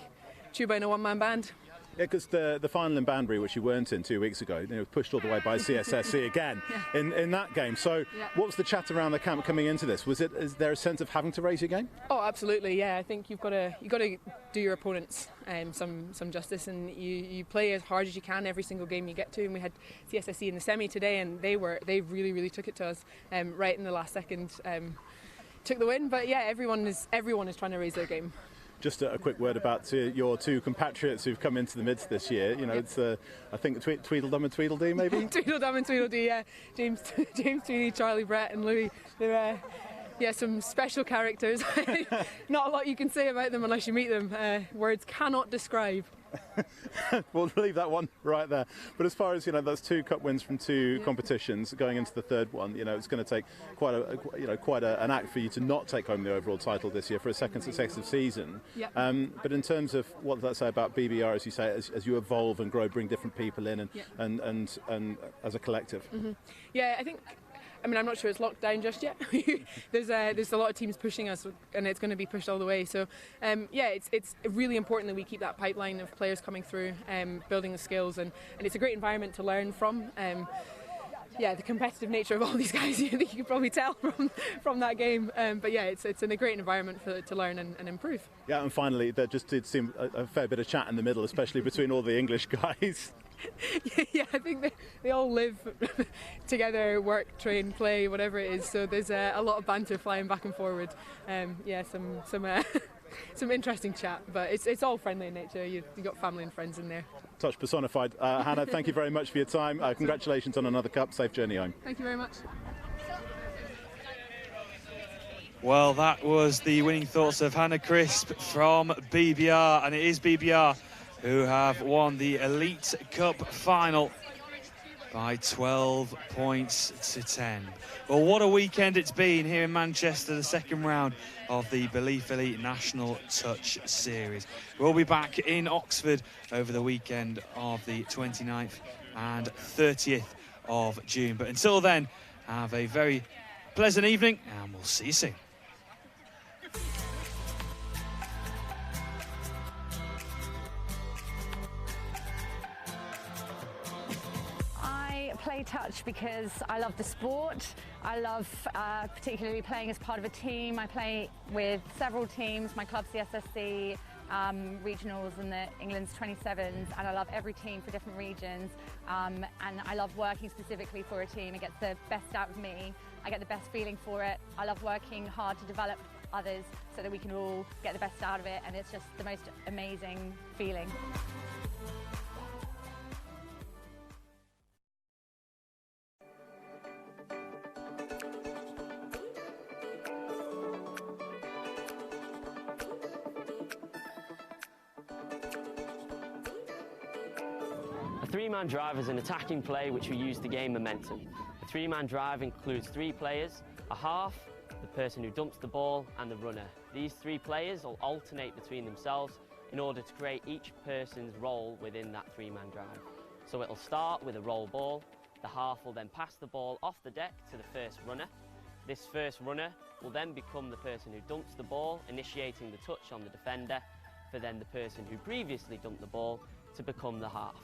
tuba in a one-man band. Yeah, because the final in Banbury, which you weren't in 2 weeks ago, pushed all the way by CSSC again in that game. So, what was the chat around the camp coming into this? Is there a sense of having to raise your game? Oh, absolutely. Yeah, I think you've got to do your opponents some justice, and you play as hard as you can every single game you get to. And we had CSSC in the semi today, and they really took it to us right in the last second, took the win. But everyone is trying to raise their game. Just a quick word about your 2 compatriots who've come into the midst this year. It's I think Tweedledum and Tweedledee, maybe. Tweedledum and Tweedledee, yeah. James Tweedy, Charlie Brett, and Louis. They're some special characters. Not a lot you can say about them unless you meet them. Words cannot describe. We'll leave that one right there. But as far as those 2 cup wins from 2 competitions, going into the 3rd one, it's going to take quite an act for you to not take home the overall title this year for a second successive season. Yep. But in terms of what does that say about BBR, as you say, as you evolve and grow, bring different people in, and as a collective? Mm-hmm. Yeah, I think. I'm not sure it's locked down just yet. There's a lot of teams pushing us, and it's going to be pushed all the way. So, it's really important that we keep that pipeline of players coming through, building the skills, and it's a great environment to learn from. The competitive nature of all these guys, you can probably tell from that game. It's in a great environment to learn and improve. Yeah, and finally, there just did seem a fair bit of chat in the middle, especially between all the English guys. Yeah, I think they all live together, work, train, play, whatever it is. So there's a lot of banter flying back and forward. Some interesting chat, but it's all friendly in nature. You got family and friends in there. Touch personified. Hannah, thank you very much for your time. Congratulations on another cup. Safe journey home. Thank you very much. Well, that was the winning thoughts of Hannah Crisp from BBR, and it is BBR who have won the Elite Cup final by 12 points to 10. Well, what a weekend it's been here in Manchester, the 2nd round of the Belief Elite National Touch Series. We'll be back in Oxford over the weekend of the 29th and 30th of June. But until then, have a very pleasant evening, and we'll see you soon. Play touch because I love the sport. I love particularly playing as part of a team. I play with several teams. My club's the SSC, regionals and the England's 27s, and I love every team for different regions. And I love working specifically for a team. It gets the best out of me. I get the best feeling for it. I love working hard to develop others so that we can all get the best out of it, and it's just the most amazing feeling. A 3-man drive is an attacking play which we use to gain momentum. The 3-man drive includes 3 players, a half, the person who dumps the ball, and the runner. These 3 players will alternate between themselves in order to create each person's role within that 3-man drive. So it'll start with a roll ball, the half will then pass the ball off the deck to the first runner. This first runner will then become the person who dumps the ball, initiating the touch on the defender, for then the person who previously dumped the ball to become the half.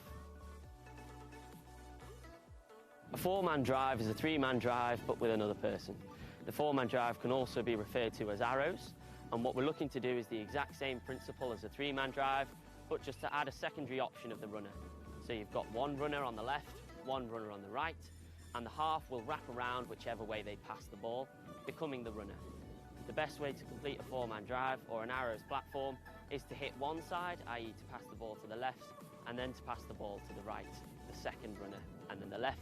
A 4-man drive is a 3-man drive, but with another person. The 4-man drive can also be referred to as arrows, and what we're looking to do is the exact same principle as a 3-man drive, but just to add a secondary option of the runner. So you've got 1 runner on the left, 1 runner on the right, and the half will wrap around whichever way they pass the ball, becoming the runner. The best way to complete a 4-man drive or an arrows platform is to hit one side, i.e. to pass the ball to the left, and then to pass the ball to the right, the second runner, and then the left